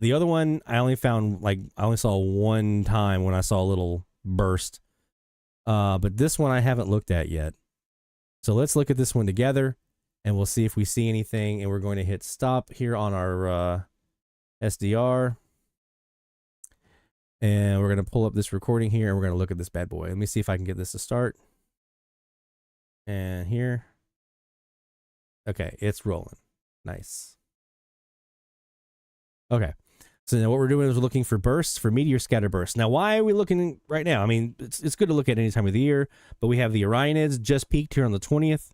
The other one, I only saw one time when I saw a little burst. But this one I haven't looked at yet. So let's look at this one together, and we'll see if we see anything. And we're going to hit stop here on our SDR. And we're going to pull up this recording here, and we're going to look at this bad boy. Let me see if I can get this to start. And here. Okay, it's rolling. Nice. Okay. So now what we're doing is we're looking for bursts, for meteor scatter bursts. Now, why are we looking right now? I mean, it's good to look at any time of the year, but we have the Orionids just peaked here on the 20th.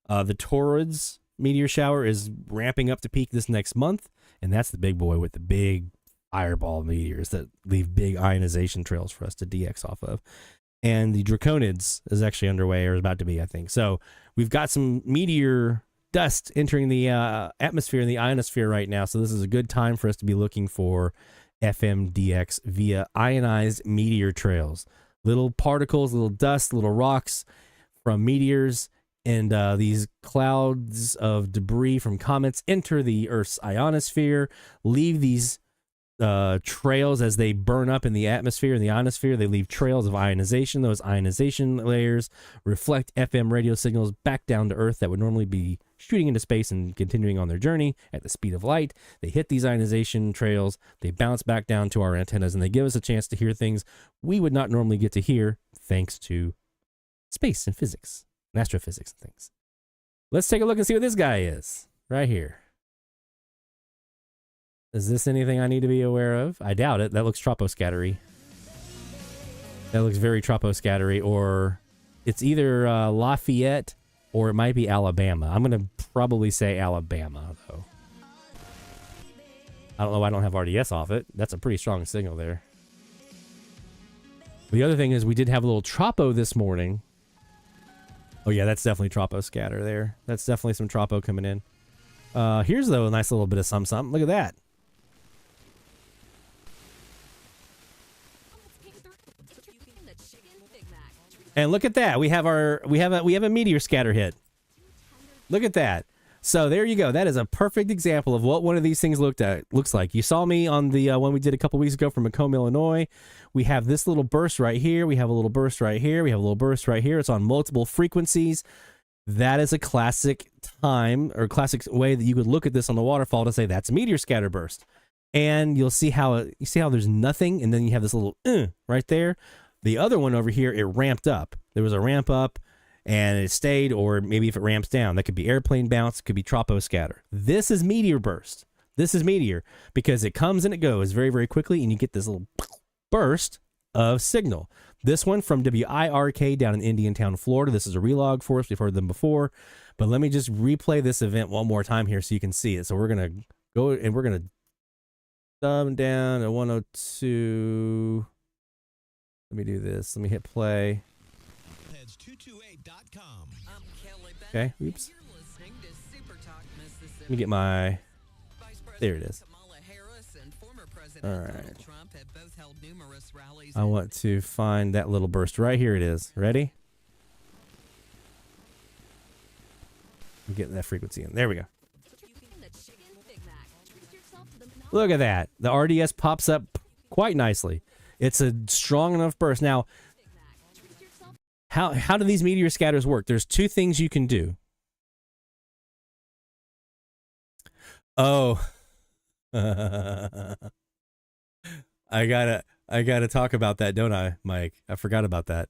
The Taurids meteor shower is ramping up to peak this next month, and that's the big boy with the big fireball meteors that leave big ionization trails for us to DX off of. And the Draconids is actually underway, or is about to be, I think. So we've got some meteor dust entering the atmosphere and the ionosphere right now, so this is a good time for us to be looking for FMDX via ionized meteor trails. Little particles, little dust, little rocks from meteors, and these clouds of debris from comets enter the Earth's ionosphere, leave these trails as they burn up in the atmosphere and the ionosphere. They leave trails of ionization. Those ionization layers reflect FM radio signals back down to Earth that would normally be shooting into space and continuing on their journey at the speed of light. They hit these ionization trails, they bounce back down to our antennas, and they give us a chance to hear things we would not normally get to hear thanks to space and physics and astrophysics and things. Let's take a look and see what this guy is right here. Is this anything I need to be aware of? I doubt it. That looks troposcattery. That looks very troposcattery, or it's either Lafayette or it might be Alabama. I'm going to probably say Alabama, though. I don't know why I don't have RDS off it. That's a pretty strong signal there. The other thing is we did have a little tropo this morning. Oh, yeah, that's definitely troposcatter there. That's definitely some tropo coming in. Here's, though, a nice little bit of something. Look at that. And look at that. We have a meteor scatter hit. Look at that. So there you go. That is a perfect example of what one of these things looks like. You saw me on the one we did a couple weeks ago from Macomb, Illinois. We have this little burst right here. We have a little burst right here. We have a little burst right here. It's on multiple frequencies. That is a classic time or classic way that you could look at this on the waterfall to say that's a meteor scatter burst. And you'll see how there's nothing, and then you have this little right there. The other one over here, it ramped up. There was a ramp up, and it stayed, or maybe if it ramps down, that could be airplane bounce, it could be troposcatter. This is meteor burst. This is meteor because it comes and it goes very, very quickly, and you get this little burst of signal. This one from WIRK down in Indiantown, Florida. This is a relog for us. We've heard them before, but let me just replay this event one more time here so you can see it. So we're going to go, and we're going to dumb down to 102. Let me do this. Let me hit play. Okay, oops. Let me get my... There it is. All right. I want to find that little burst. Right here it is. Ready? I'm getting that frequency in. There we go. Look at that. The RDS pops up quite nicely. It's a strong enough burst. Now, how do these meteor scatters work? There's two things you can do. Oh, I gotta talk about that, don't I, Mike? I forgot about that.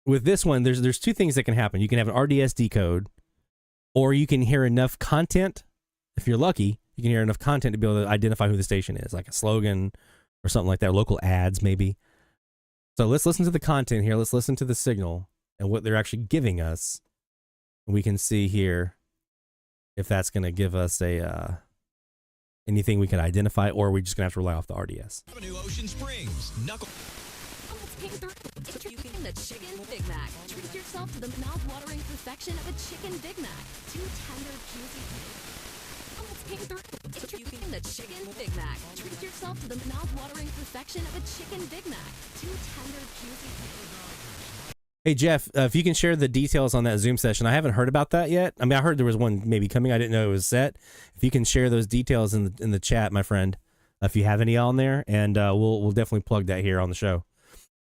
With this one, there's two things that can happen. You can have an RDS decode, or you can hear enough content. If you're lucky, you can hear enough content to be able to identify who the station is, like a slogan or something like that, local ads maybe. So let's listen to the content here. Let's listen to the signal and what they're actually giving us. We can see here if that's going to give us a anything we can identify, or are we just going to have to rely off the RDS. New Ocean Springs, Knuckle. Introducing the Chicken Big Mac. Treat yourself to the mouth-watering perfection of a Chicken Big Mac. Two tender, juicy. Introducing the Chicken Big Mac. Treat yourself to the mouth-watering perfection of a Chicken Big Mac. Two tender, juicy. Hey Jeff, if you can share the details on that Zoom session. I haven't heard about that yet. I mean, I heard there was one maybe coming. I didn't know it was set. If you can share those details in the chat, my friend, if you have any on there, and we'll definitely plug that here on the show.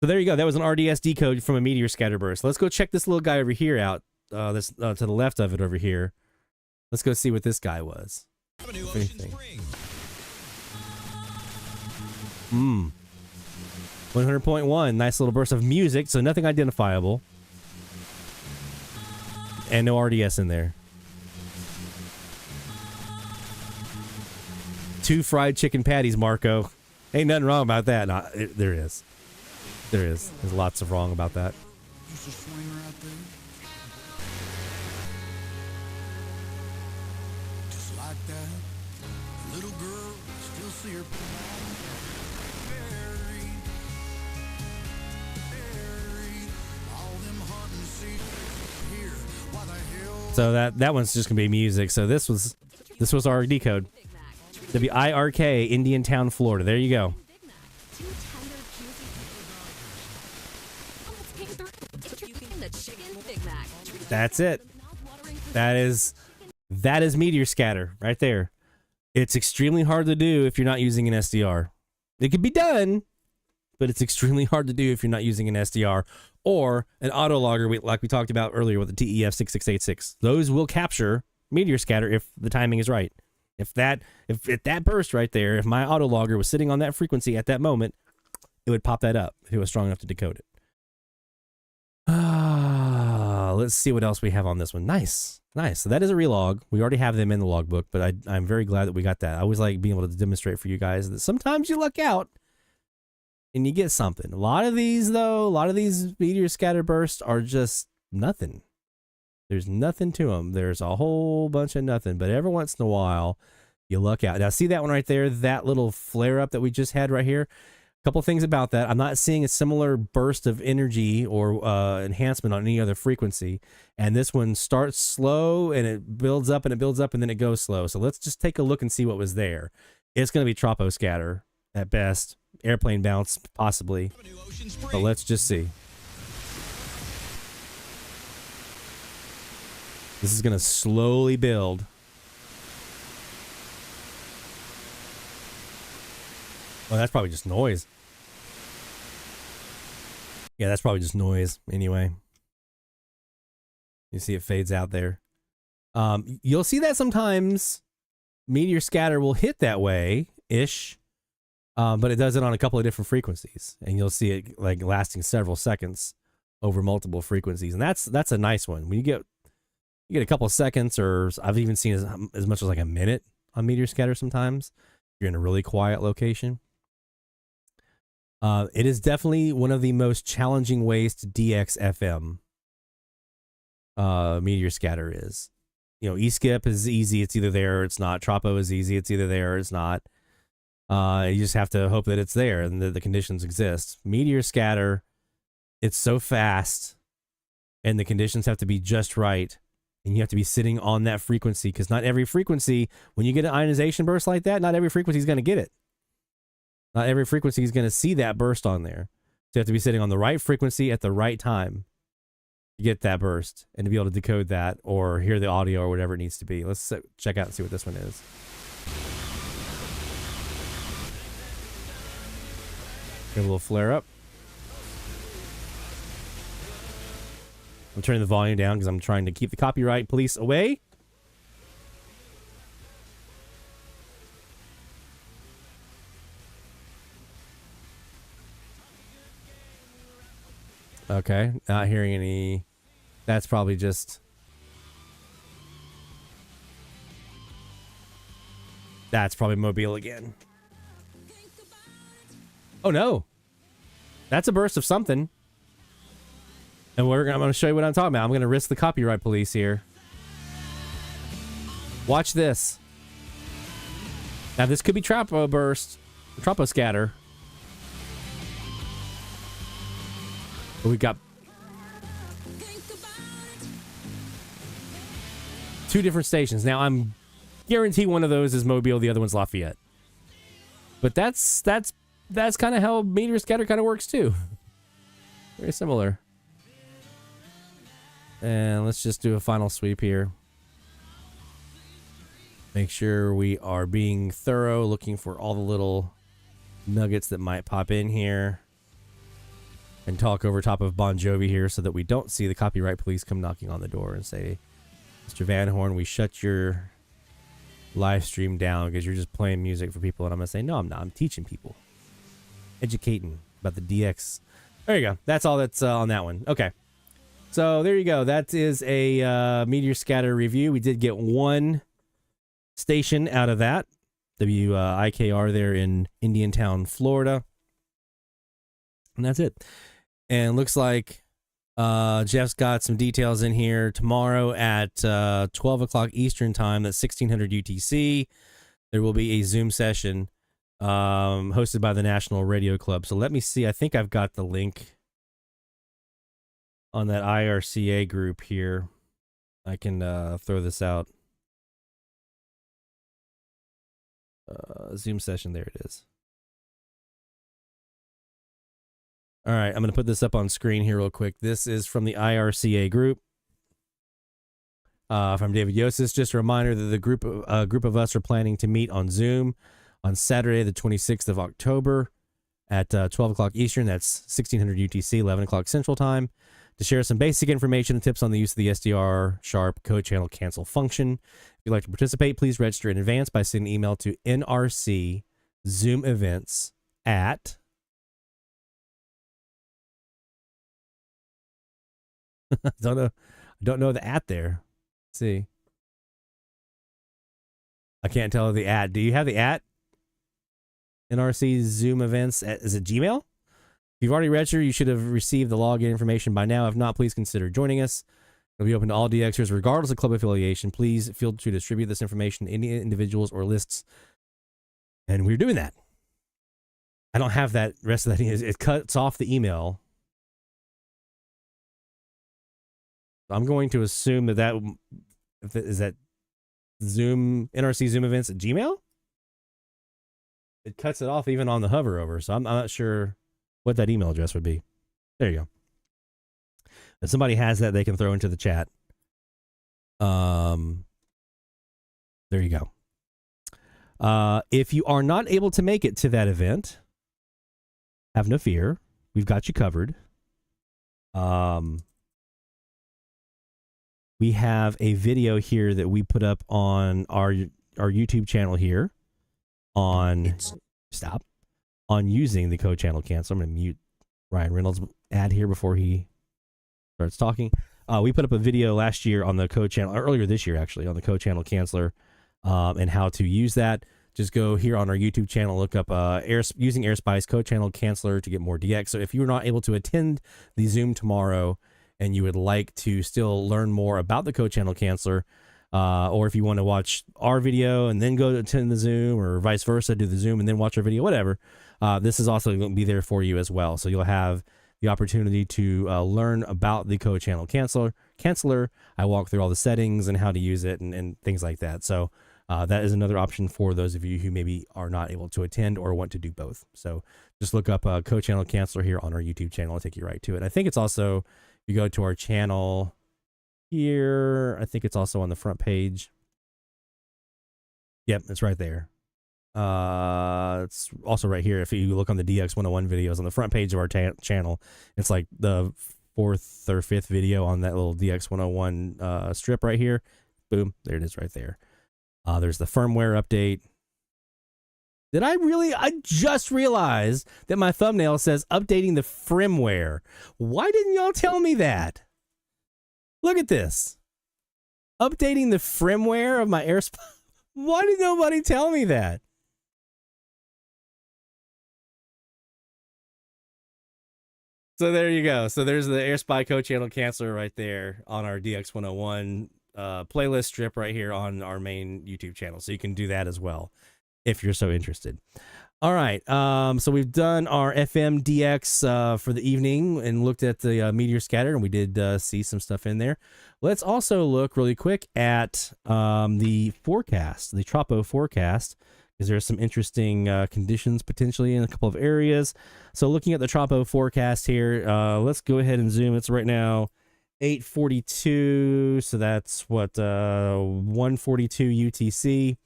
So there you go. That was an RDS decode from a meteor scatter burst. Let's go check this little guy over here out. This to the left of it over here. Let's go see what this guy was. If anything. 100.1. Nice little burst of music, so nothing identifiable. And no RDS in there. 2 fried chicken patties, Marco. Ain't nothing wrong about that. No, there is. There is. There's lots of wrong about that. Used to swing her out there. Just like that. The little girl, still see her. Buried. All them hunting secrets here. Why the hell? So that one's just gonna be music. So this was our decode. WIRK, Indian Town, Florida. There you go. That's it. That is meteor scatter right there. It's extremely hard to do if you're not using an SDR. It could be done, but it's extremely hard to do if you're not using an SDR or an autologger like we talked about earlier with the TEF 6686. Those will capture meteor scatter if the timing is right. If that burst right there, if my autologger was sitting on that frequency at that moment, it would pop that up if it was strong enough to decode it. Let's see what else we have on this one. Nice. So that is a relog. We already have them in the logbook, but I'm very glad that we got that. I always like being able to demonstrate for you guys that sometimes you luck out and you get something. A lot of these meteor scatter bursts are just nothing. There's nothing to them. There's a whole bunch of nothing, but every once in a while you luck out. Now see that one right there, that little flare up that we just had right here? Couple things about that. I'm not seeing a similar burst of energy or enhancement on any other frequency. And this one starts slow and it builds up and it builds up and then it goes slow. So let's just take a look and see what was there. It's going to be tropo scatter at best. Airplane bounce, possibly. But let's just see. This is going to slowly build. Well, that's probably just noise. Yeah, that's probably just noise anyway. You see it fades out there. You'll see that sometimes meteor scatter will hit that way-ish, but it does it on a couple of different frequencies. And you'll see it like lasting several seconds over multiple frequencies. And that's a nice one. When you get a couple of seconds, or I've even seen as much as like a minute on meteor scatter sometimes. You're in a really quiet location. It is definitely one of the most challenging ways to DX FM. Meteor scatter is. E-skip is easy. It's either there or it's not. Tropo is easy. It's either there or it's not. You just have to hope that it's there and that the conditions exist. Meteor scatter, it's so fast and the conditions have to be just right. And you have to be sitting on that frequency because not every frequency, when you get an ionization burst like that, not every frequency is going to get it. Not every frequency is going to see that burst on there. So you have to be sitting on the right frequency at the right time to get that burst and to be able to decode that or hear the audio or whatever it needs to be. Let's check out and see what this one is. Get a little flare up. I'm turning the volume down because I'm trying to keep the copyright police away. Okay, not hearing any. That's probably just. That's probably Mobile again. Oh no. That's a burst of something. And I'm going to show you what I'm talking about. I'm going to risk the copyright police here. Watch this. Now this could be Tropo burst, Tropo scatter. But we've got two different stations. Now I'm guarantee one of those is Mobile, the other one's Lafayette. But that's kind of how meteor scatter kind of works too. Very similar. And let's just do a final sweep here. Make sure we are being thorough, looking for all the little nuggets that might pop in here. And talk over top of Bon Jovi here so that we don't see the copyright police come knocking on the door and say, Mr. Van Horn, we shut your live stream down because you're just playing music for people. And I'm going to say, no, I'm not. I'm teaching people. Educating about the DX. There you go. That's all that's on that one. Okay. So there you go. That is a meteor scatter review. We did get one station out of that. WIKR there in Indiantown, Florida. And that's it. And looks like Jeff's got some details in here. Tomorrow at 12 o'clock Eastern time, that's 1600 UTC, there will be a Zoom session hosted by the National Radio Club. So let me see. I think I've got the link on that IRCA group here. I can throw this out. Zoom session. There it is. All right, I'm going to put this up on screen here real quick. This is from the IRCA group. From David Yosis. Just a reminder that the group of us are planning to meet on Zoom on Saturday, the 26th of October at 12 o'clock Eastern. That's 1600 UTC, 11 o'clock Central Time, to share some basic information and tips on the use of the SDR Sharp code channel cancel function. If you'd like to participate, please register in advance by sending an email to NRC Zoom Events at don't know the at there. Let's see. I can't tell the at. Do you have the at? NRC Zoom Events at, is it Gmail? If you've already registered, you should have received the login information by now. If not, please consider joining us. It'll be open to all DXers regardless of club affiliation. Please feel free to distribute this information to any individuals or lists. And we're doing that. I don't have that rest of that. It cuts off the email. I'm going to assume that is that Zoom, NRC Zoom Events at Gmail? It cuts it off even on the hover over, so I'm not sure what that email address would be. There you go. If somebody has that, they can throw into the chat. There you go. If you are not able to make it to that event, have no fear. We've got you covered. We have a video here that we put up on our YouTube channel here on using the code channel cancel. I'm going to mute Ryan Reynolds' ad here before he starts talking. We put up a video last year on the code channel, or earlier this year actually, on the code channel canceller and how to use that. Just go here on our YouTube channel, look up using Airspy's code channel canceller to get more DX. So if you're not able to attend the Zoom tomorrow, and you would like to still learn more about the code channel canceller, or if you want to watch our video and then go to attend the Zoom, or vice versa, do the Zoom and then watch our video, whatever, this is also going to be there for you as well. So you'll have the opportunity to learn about the code channel canceller. I walk through all the settings and how to use it and things like that. So that is another option for those of you who maybe are not able to attend or want to do both. So just look up code channel canceller here on our YouTube channel. I'll take you right to it. I think it's also, you go to our channel here, I think it's also on the front page. Yep, it's right there. It's also right here. If you look on the DX101 videos on the front page of our channel, it's like the 4th or 5th video on that little DX101 strip right here. Boom, there it is right there. There's the firmware update. I just realized that my thumbnail says updating the firmware. Why didn't y'all tell me that? Look at this. Updating the firmware of my Airspy. Why did nobody tell me that? So there you go. So there's the Airspy code channel canceller right there on our DX101 playlist strip right here on our main YouTube channel. So you can do that as well if you're so interested. All right. So we've done our FM DX for the evening and looked at the meteor scatter, and we did see some stuff in there. Let's also look really quick at the forecast, the Tropo forecast, because there's some interesting conditions potentially in a couple of areas. So looking at the Tropo forecast here, let's go ahead and zoom. It's right now 8:42, so that's what 1:42 UTC.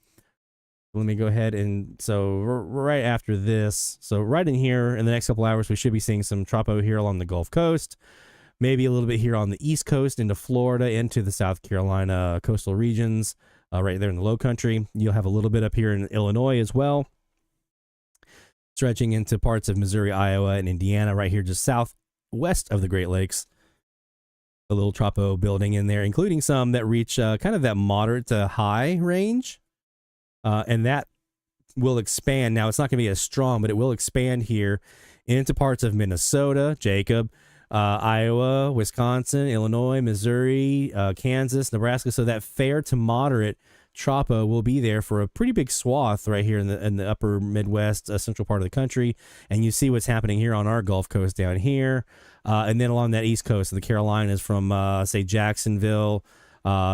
Let me go ahead and so right after this, so right in here in the next couple hours, we should be seeing some Tropo here along the Gulf Coast, maybe a little bit here on the East Coast into Florida, into the South Carolina coastal regions, right there in the Low Country. You'll have a little bit up here in Illinois as well, stretching into parts of Missouri, Iowa, and Indiana, right here just southwest of the Great Lakes. A little Tropo building in there, including some that reach kind of that moderate to high range. And that will expand. Now, it's not going to be as strong, but it will expand here into parts of Minnesota, Jacob, Iowa, Wisconsin, Illinois, Missouri, Kansas, Nebraska. So that fair to moderate Tropo will be there for a pretty big swath right here in the upper Midwest, central part of the country. And you see what's happening here on our Gulf Coast down here. And then along that East Coast of the Carolinas from, say, Jacksonville,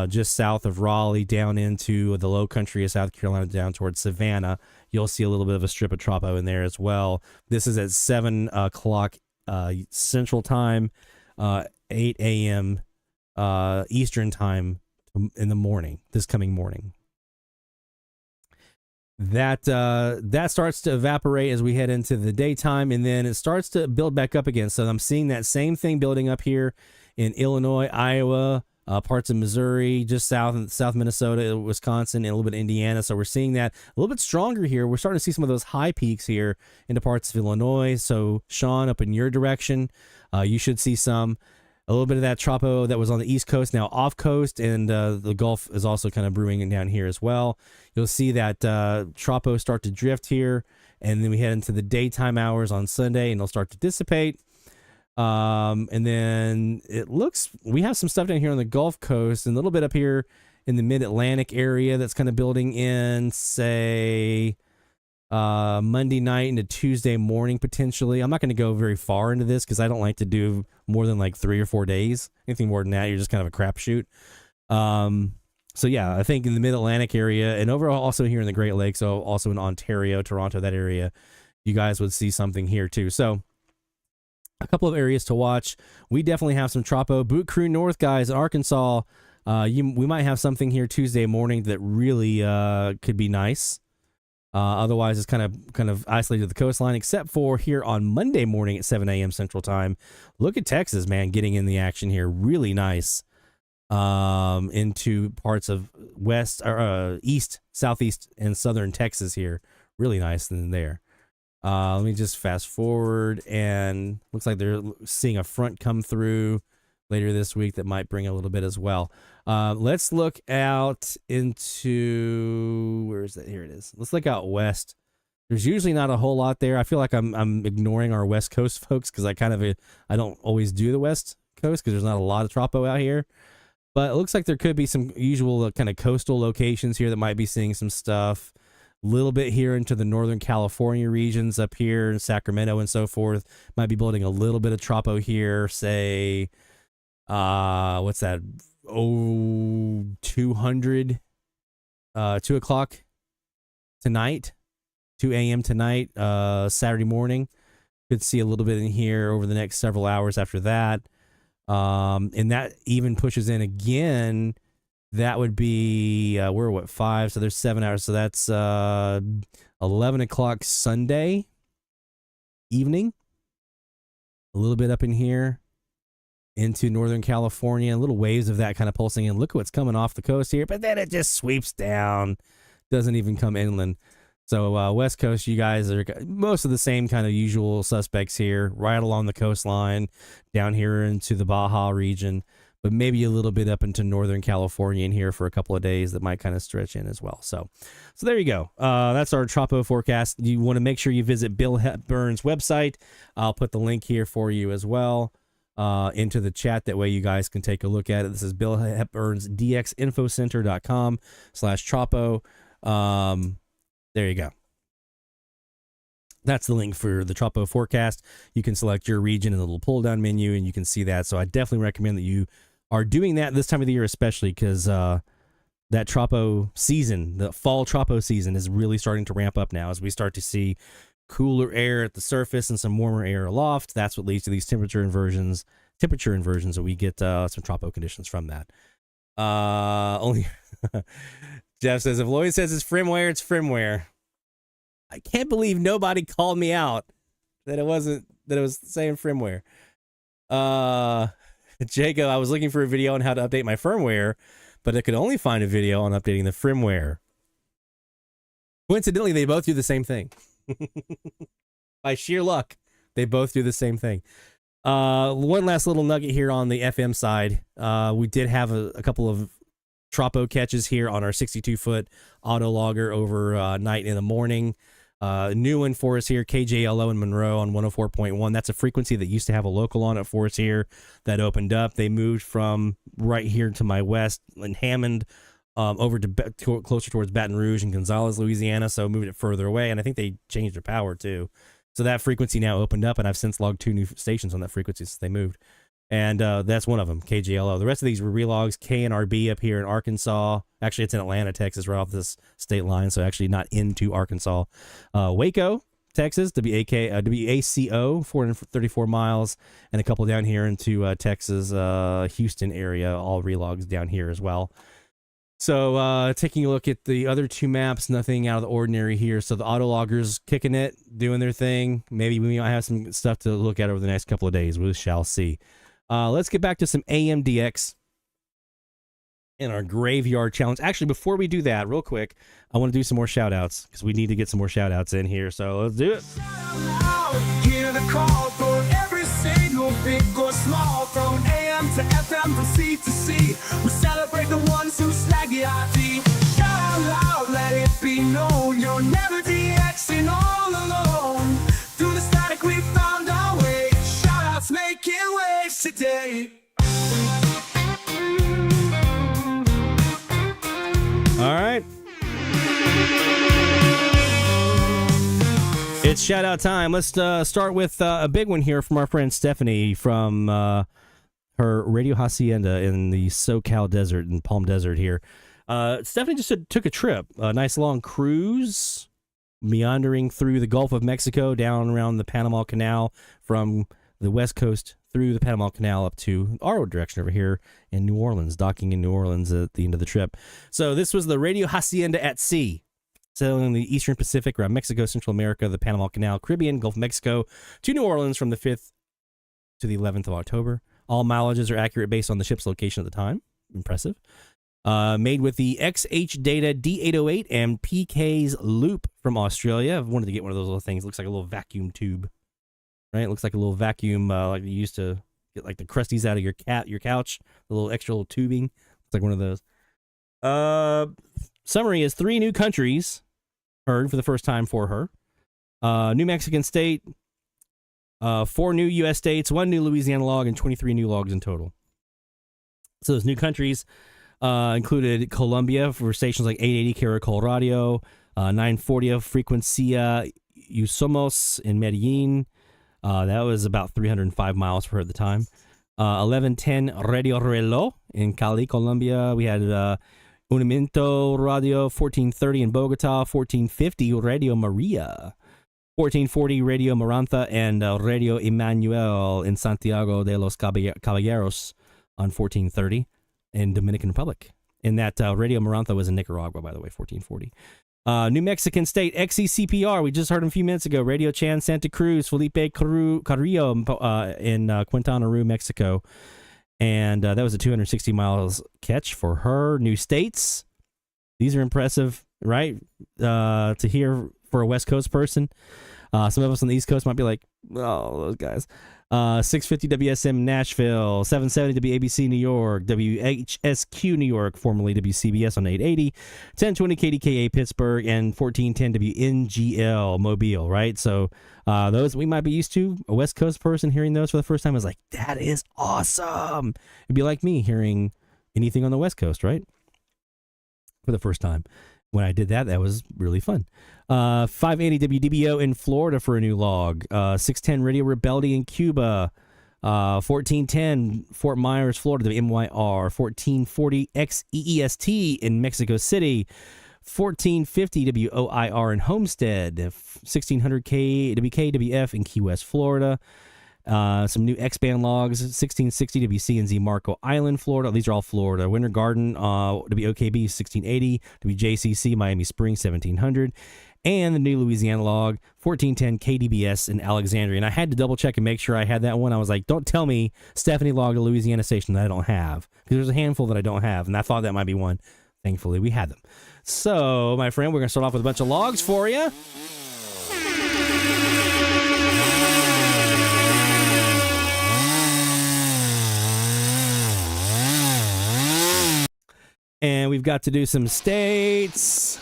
just south of Raleigh down into the Low Country of South Carolina down towards Savannah. You'll see a little bit of a strip of Tropo in there as well. This is at 7 o'clock Central Time, 8 a.m. Eastern Time in the morning, this coming morning. That starts to evaporate as we head into the daytime, and then it starts to build back up again. So I'm seeing that same thing building up here in Illinois, Iowa, parts of Missouri, just south Minnesota, Wisconsin, and a little bit of Indiana. So we're seeing that a little bit stronger here. We're starting to see some of those high peaks here into parts of Illinois. So Sean, up in your direction, you should see a little bit of that Tropo that was on the East Coast, now off coast, and the Gulf is also kind of brewing down here as well. You'll see that Tropo start to drift here, and then we head into the daytime hours on Sunday, and they'll start to dissipate. And then it looks, we have some stuff down here on the Gulf Coast and a little bit up here in the mid-Atlantic area that's kind of building in, say, Monday night into Tuesday morning, potentially. I'm not going to go very far into this because I don't like to do more than like 3 or 4 days. Anything more than that, you're just kind of a crapshoot. So yeah, I think in the mid-Atlantic area and overall also here in the Great Lakes, so also in Ontario, Toronto, that area, you guys would see something here too. So a couple of areas to watch. We definitely have some Tropo. Boot Crew North, guys, in Arkansas. We might have something here Tuesday morning that really could be nice. Otherwise, it's kind of isolated to the coastline, except for here on Monday morning at 7 a.m. Central Time. Look at Texas, man, getting in the action here. Really nice into parts of west or east, southeast, and southern Texas here. Really nice in there. Let me just fast forward, and looks like they're seeing a front come through later this week that might bring a little bit as well. Let's look out into, where is that? Here it is. Let's look out west. There's usually not a whole lot there. I feel like I'm ignoring our West Coast folks because I don't always do the West Coast because there's not a lot of Tropo out here. But it looks like there could be some usual kind of coastal locations here that might be seeing some stuff. Little bit here into the Northern California regions up here in Sacramento and so forth. Might be building a little bit of Tropo here, say, what's that? 200, 2 o'clock tonight, 2 a.m. tonight, Saturday morning. Could see a little bit in here over the next several hours after that. And that even pushes in again. That would be, we're what, 5, so there's 7 hours. So that's 11 o'clock Sunday evening. A little bit up in here. into Northern California, little waves of that kind of pulsing in. Look what's coming off the coast here, but then it just sweeps down, doesn't even come inland. So West Coast, you guys are most of the same kind of usual suspects here, right along the coastline, down here into the Baja region, but maybe a little bit up into Northern California in here for a couple of days that might kind of stretch in as well. So there you go. That's our Tropo forecast. You want to make sure you visit Bill Hepburn's website. I'll put the link here for you as well into the chat. That way you guys can take a look at it. This is Bill Hepburn's dxinfocenter.com/Tropo. There you go. That's the link for the Tropo forecast. You can select your region in the little pull-down menu, and you can see that. So I definitely recommend that you are doing that this time of the year, especially because that Tropo season, the fall Tropo season, is really starting to ramp up now as we start to see cooler air at the surface and some warmer air aloft. That's what leads to these temperature inversions, so we get some Tropo conditions from that. Only Jeff says, if Lloyd says it's firmware, it's firmware. I can't believe nobody called me out that it was the same firmware. Jacob, I was looking for a video on how to update my firmware, but I could only find a video on updating the firmware. Coincidentally, they both do the same thing. By sheer luck, they both do the same thing. One last little nugget here on the FM side. We did have a couple of Tropo catches here on our 62-foot auto logger over night in the morning. New one for us here, KJLO in Monroe on 104.1. That's a frequency that used to have a local on it for us here that opened up. They moved from right here to my west in Hammond over to closer towards Baton Rouge and Gonzales, Louisiana, so moved it further away, and I think they changed their power too. So that frequency now opened up, and I've since logged 2 new stations on that frequency since they moved. And that's one of them, KJLO. The rest of these were relogs, KNRB up here in Arkansas. Actually, it's in Atlanta, Texas, right off this state line, so actually not into Arkansas. Waco, Texas, WACO, 434 miles, and a couple down here into Texas, Houston area, all relogs down here as well. So taking a look at the other 2 maps, nothing out of the ordinary here. So the autologgers kicking it, doing their thing. Maybe we might have some stuff to look at over the next couple of days. We shall see. Let's get back to some AMDX in our graveyard challenge. Actually, before we do that, real quick, I want to do some more shout-outs because we need to get some more shout-outs in here. So let's do it. Hear the call for every single big or small, from AM to FM, from C to C. We celebrate the ones who snag the IT. Shout out loud, let it be known, you're never DXing all alone. Through the static we found our way. Shout-outs making waves today. All right. It's shout out time. Let's start with a big one here from our friend Stephanie from her Radio Hacienda in the SoCal desert, in Palm Desert here. Stephanie just took a trip, a nice long cruise, meandering through the Gulf of Mexico, down around the Panama Canal, from the West Coast through the Panama Canal up to our direction over here in New Orleans, docking in New Orleans at the end of the trip. So this was the Radio Hacienda at sea, sailing in the Eastern Pacific around Mexico, Central America, the Panama Canal, Caribbean, Gulf of Mexico to New Orleans from the 5th to the 11th of October. All mileages are accurate based on the ship's location at the time. Impressive. Made with the XH Data D808 and PK's Loop from Australia. I've wanted to get one of those little things. It looks like a little vacuum tube. Right, it looks like a little vacuum, like you used to get like the crusties out of your couch, the little extra little tubing. It's like one of those. Summary is 3 new countries heard for the first time for her. New Mexican state, 4 new U.S. states, 1 new Louisiana log, and 23 new logs in total. So those new countries included Colombia for stations like 880 Caracol Radio, 940 Frecuencia Usomos in Medellin. That was about 305 miles for her at the time. 1110 Radio Reloj in Cali, Colombia. We had Unimento Radio 1430 in Bogota, 1450 Radio Maria, 1440 Radio Marantha, and Radio Emmanuel in Santiago de los Caballeros on 1430 in Dominican Republic. And that Radio Marantha was in Nicaragua, by the way, 1440. New Mexican State, XECPR, we just heard him a few minutes ago. Radio Chan Santa Cruz, Felipe Carrillo in Quintana Roo, Mexico. And that was a 260 miles catch for her. New states. These are impressive, right? To hear for a West Coast person. Some of us on the East Coast might be like, oh, those guys. 650 WSM Nashville, 770 WABC New York, WHSQ New York, formerly WCBS on 880, 1020 KDKA Pittsburgh, and 1410 WNGL Mobile, right? So those we might be used to. A West Coast person hearing those for the first time is like, that is awesome. It'd be like me hearing anything on the West Coast, right? For the first time. When I did that, that was really fun. 580 WDBO in Florida for a new log. 610 Radio Rebellion in Cuba. 1410 Fort Myers, Florida, WMYR. 1440 XEEST in Mexico City. 1450 WOIR in Homestead. 1600 WKWF in Key West, Florida. Some new X-band logs, 1660 WCNZ Marco Island, Florida. These are all Florida. Winter Garden, WOKB 1680, WJCC Miami Springs 1700, and the new Louisiana log, 1410 KDBS in Alexandria. And I had to double check and make sure I had that one. I was like, don't tell me Stephanie logged a Louisiana station that I don't have, because there's a handful that I don't have, and I thought that might be one. Thankfully, we had them. So, my friend, we're going to start off with a bunch of logs for you. And we've got to do some states.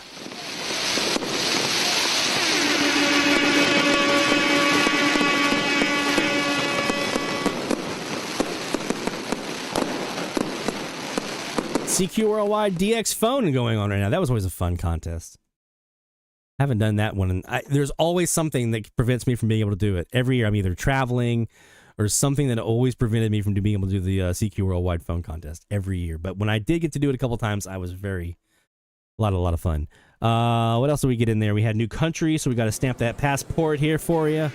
CQ Worldwide DX phone going on right now. That was always a fun contest. I haven't done that one. And there's always something that prevents me from being able to do it. Every year I'm either traveling or something that always prevented me from being able to do the CQ Worldwide phone contest every year. But when I did get to do it a couple times, I was a lot of fun. What else did we get in there? We had new country, so we got to stamp that passport here for you.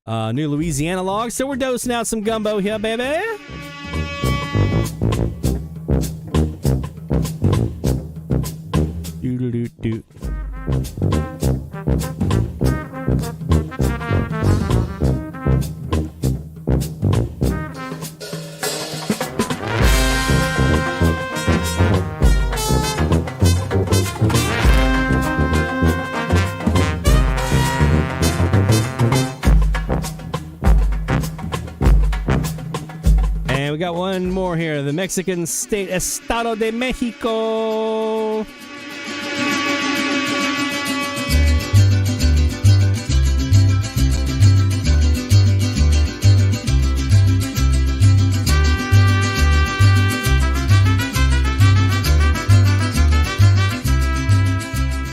New Louisiana log, so we're dosing out some gumbo here, baby. Do. And we got one more here. The Mexican state, Estado de Mexico.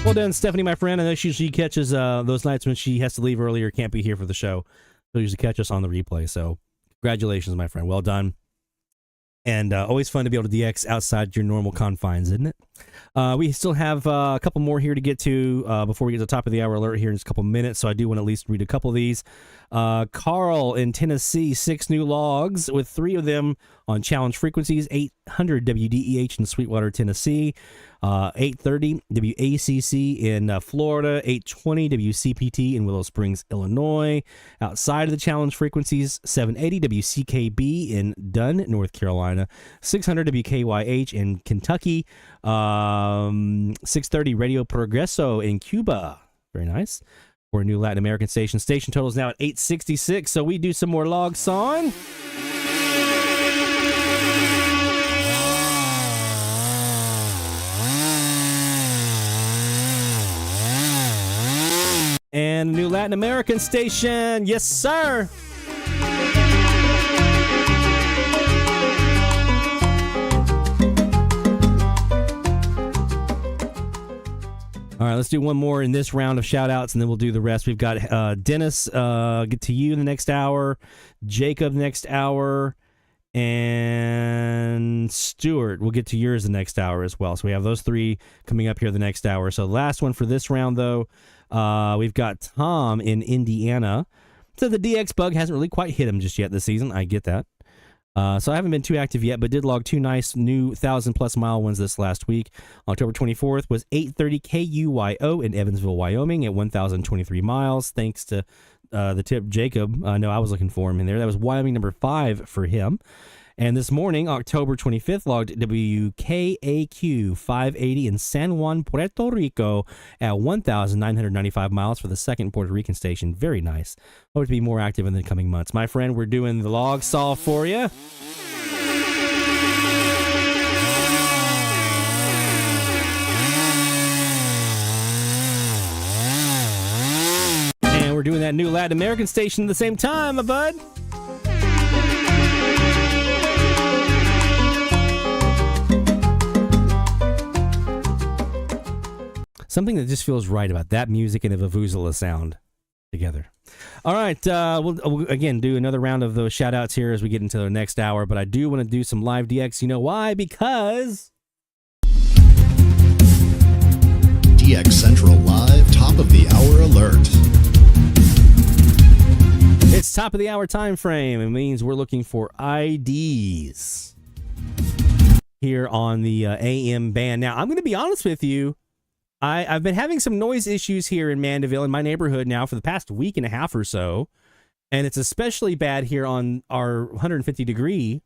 Well done, Stephanie, my friend. I know she catches those nights when she has to leave early or can't be here for the show. She'll usually catch us on the replay. So congratulations, my friend. Well done. And always fun to be able to DX outside your normal confines, isn't it? We still have a couple more here to get to before we get to the top of the hour alert here in just a couple minutes. So I do want to at least read a couple of these. Carl in Tennessee, 6 new logs with 3 of them on challenge frequencies. 800 WDEH in Sweetwater, Tennessee. 830 WACC in Florida, 820 WCPT in Willow Springs, Illinois. Outside of the challenge frequencies, 780 WCKB in Dunn, North Carolina, 600 WKYH in Kentucky, 630 Radio Progreso in Cuba. Very nice. For a new Latin American station. Station total is now at 866, so we do some more log song. And a new Latin American station. Yes, sir. All right, let's do one more in this round of shout-outs, and then we'll do the rest. We've got Dennis, get to you in the next hour, Jacob next hour, and Stuart, we'll get to yours the next hour as well. So we have those 3 coming up here the next hour. So the last one for this round, though, we've got Tom in Indiana. So the DX bug hasn't really quite hit him just yet this season. I get that. So I haven't been too active yet, but did log 2 nice new 1,000+ mile ones this last week. October 24th was 830 KUYO in Evansville, Wyoming at 1,023 miles. Thanks to the tip Jacob. I know I was looking for him in there. That was Wyoming number 5 for him. And this morning, October 25th, logged WKAQ 580 in San Juan, Puerto Rico at 1,995 miles for the second Puerto Rican station. Very nice. Hope to be more active in the coming months. My friend, we're doing the log solve for you. And we're doing that new Latin American station at the same time, my bud. Something that just feels right about that music and the Vuvuzela sound together. All right, we'll again do another round of those shout-outs here as we get into the next hour, but I do want to do some live DX. You know why? Because... DX Central Live Top of the Hour Alert. It's top of the hour time frame. It means we're looking for IDs here on the AM band. Now, I'm going to be honest with you. I've been having some noise issues here in Mandeville in my neighborhood now for the past week and a half or so. And it's especially bad here on our 150 degree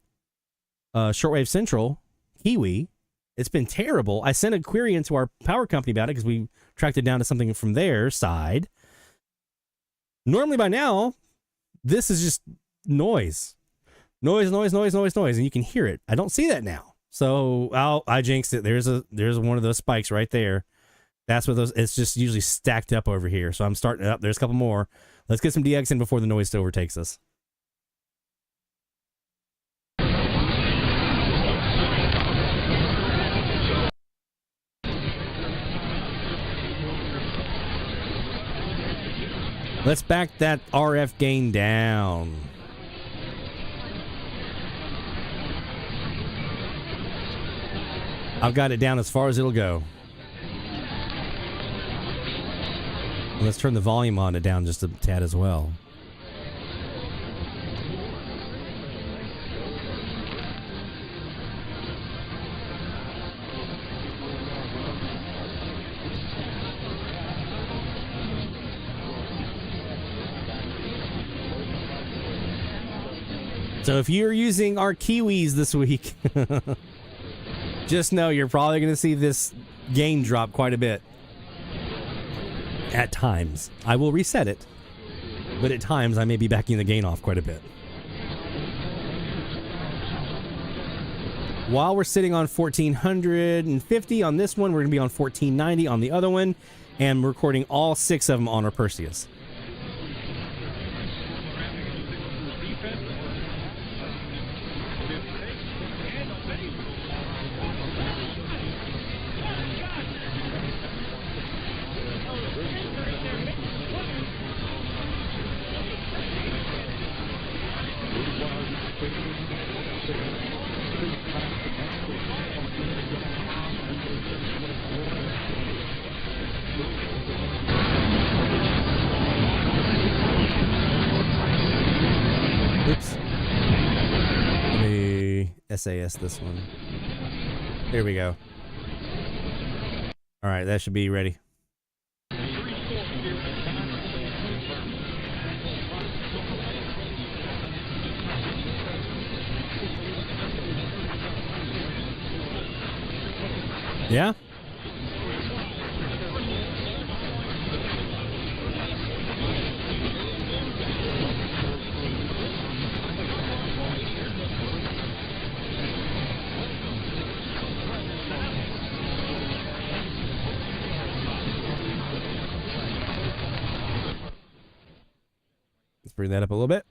shortwave central, Kiwi. It's been terrible. I sent a query into our power company about it because we tracked it down to something from their side. Normally by now, this is just noise. Noise, and you can hear it. I don't see that now. So I jinxed it. There's one of those spikes right there. That's what those, it's just usually stacked up over here. So I'm starting up. There's a couple more. Let's get some DX in before the noise overtakes us. Let's back that RF gain down. I've got it down as far as it'll go. Let's turn the volume on it down just a tad as well. So if you're using our Kiwis this week, just know you're probably going to see this gain drop quite a bit. At times. I will reset it, but at times I may be backing the gain off quite a bit. While we're sitting on 1450 on this one, we're going to be on 1490 on the other one, and we're recording all 6 of them on our Perseus. SAS this one. Here we go. All right, that should be ready. Yeah? Bring that up a little bit.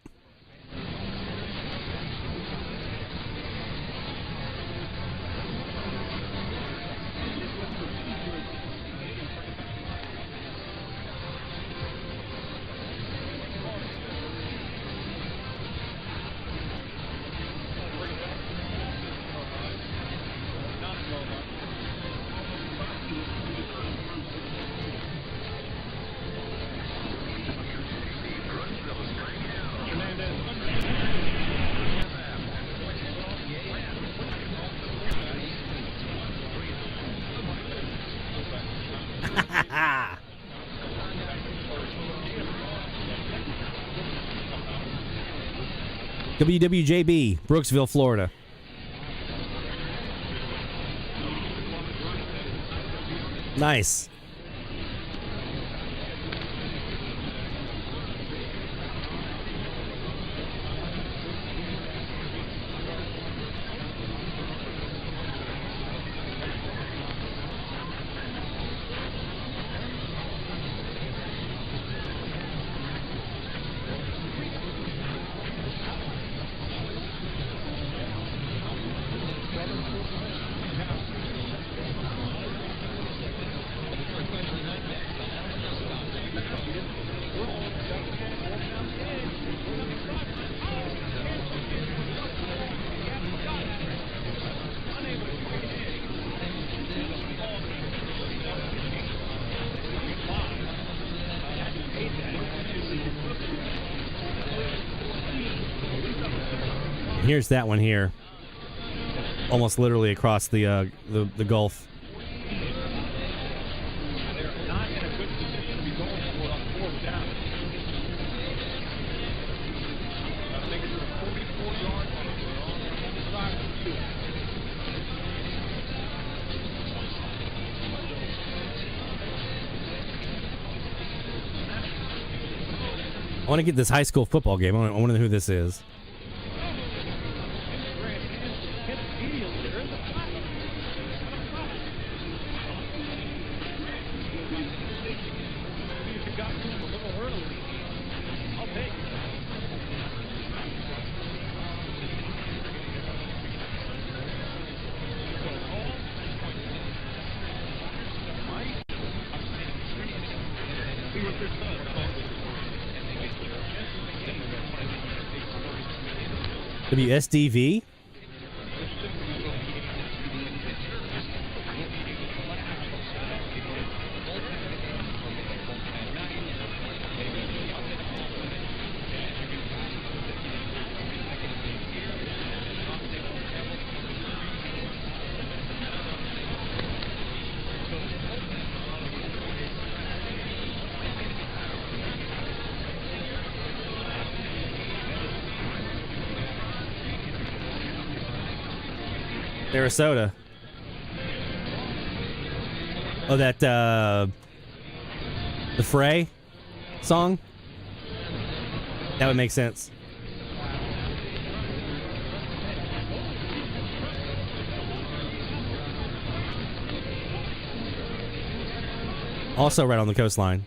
WWJB, Brooksville, Florida. Nice. Here's that one here, almost literally across the Gulf. I want to get this high school football game. I want to know who this is. WSDV? Sarasota. Oh, that the Fray song? That would make sense. Also right on the coastline.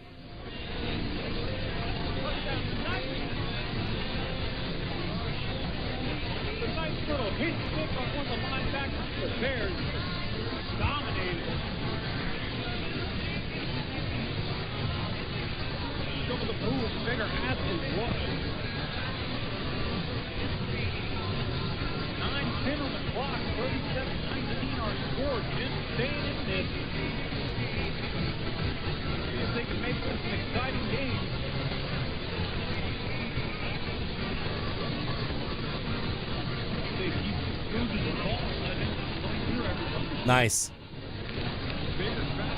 Nice.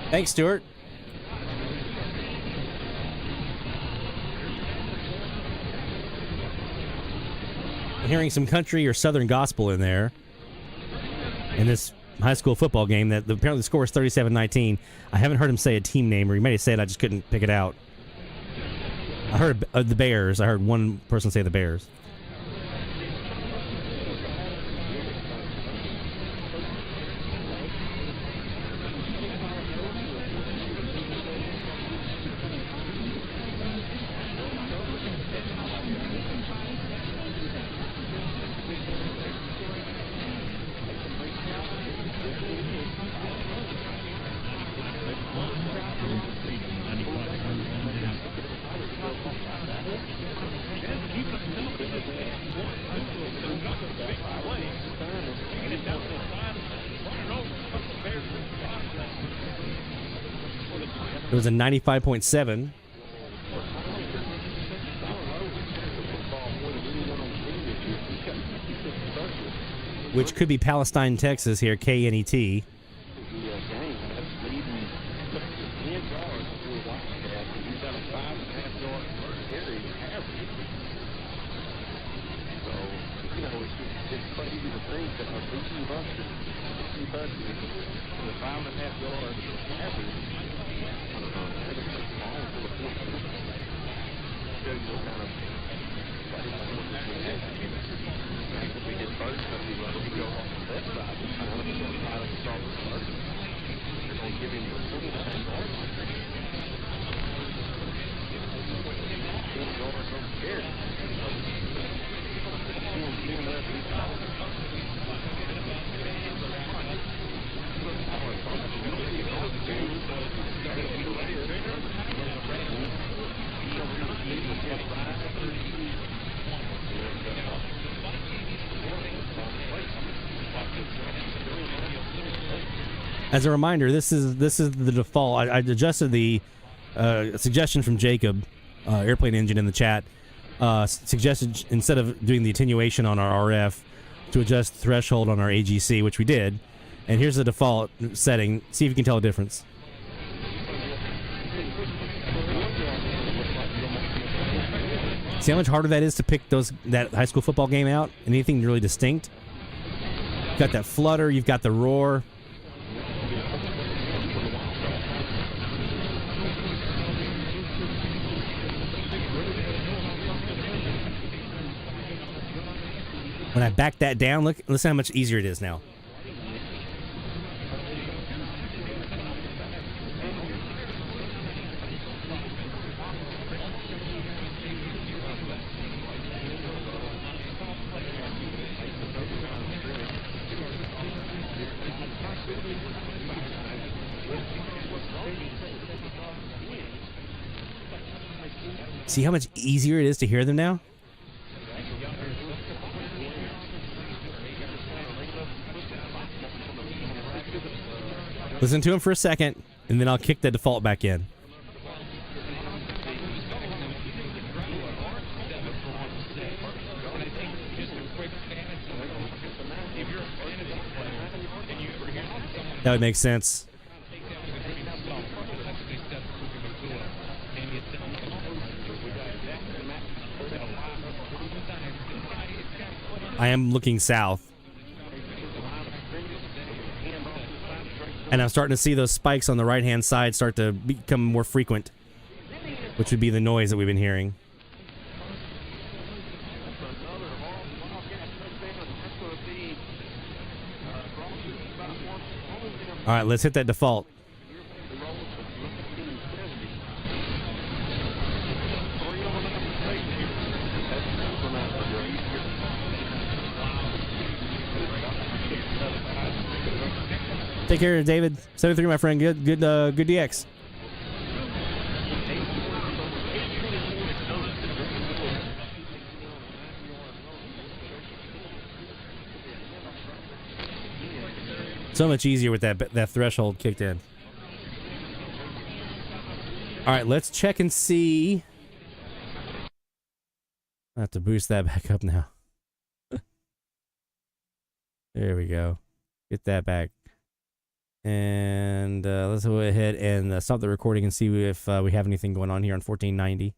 Thanks, Stuart. I'm hearing some country or southern gospel in there in this high school football game. That apparently the score is 37-19. I haven't heard him say a team name, or he may have said, I just couldn't pick it out. I heard the Bears. I heard one person say the Bears. It was a 95.7. Which could be Palestine, Texas here, KNET. easy to think that a DC buses in the 5.5 yard average, show you what kind of what we did first, we go off the left side this time, and we go right of the solid first. They're going to give him the 20.5 yard line. 20 yards on the carry. As a reminder, this is the default. I adjusted the suggestion from Jacob, Airplane Engine, in the chat. Suggested instead of doing the attenuation on our RF, to adjust threshold on our AGC, which we did. And here's the default setting. See if you can tell a difference. See how much harder that is to pick that high school football game out? And anything really distinct? You've got that flutter, you've got the roar. When I back that down, listen how much easier it is now. See how much easier it is to hear them now? Listen to him for a second, and then I'll kick the default back in. That would make sense. I am looking south. And I'm starting to see those spikes on the right-hand side start to become more frequent, which would be the noise that we've been hearing. All right, let's hit that default. Take care, David. 73, my friend. Good DX. So much easier with that threshold kicked in. All right, let's check and see. I have to boost that back up now. There we go. Get that back. And let's go ahead and stop the recording and see if we have anything going on here on 1490.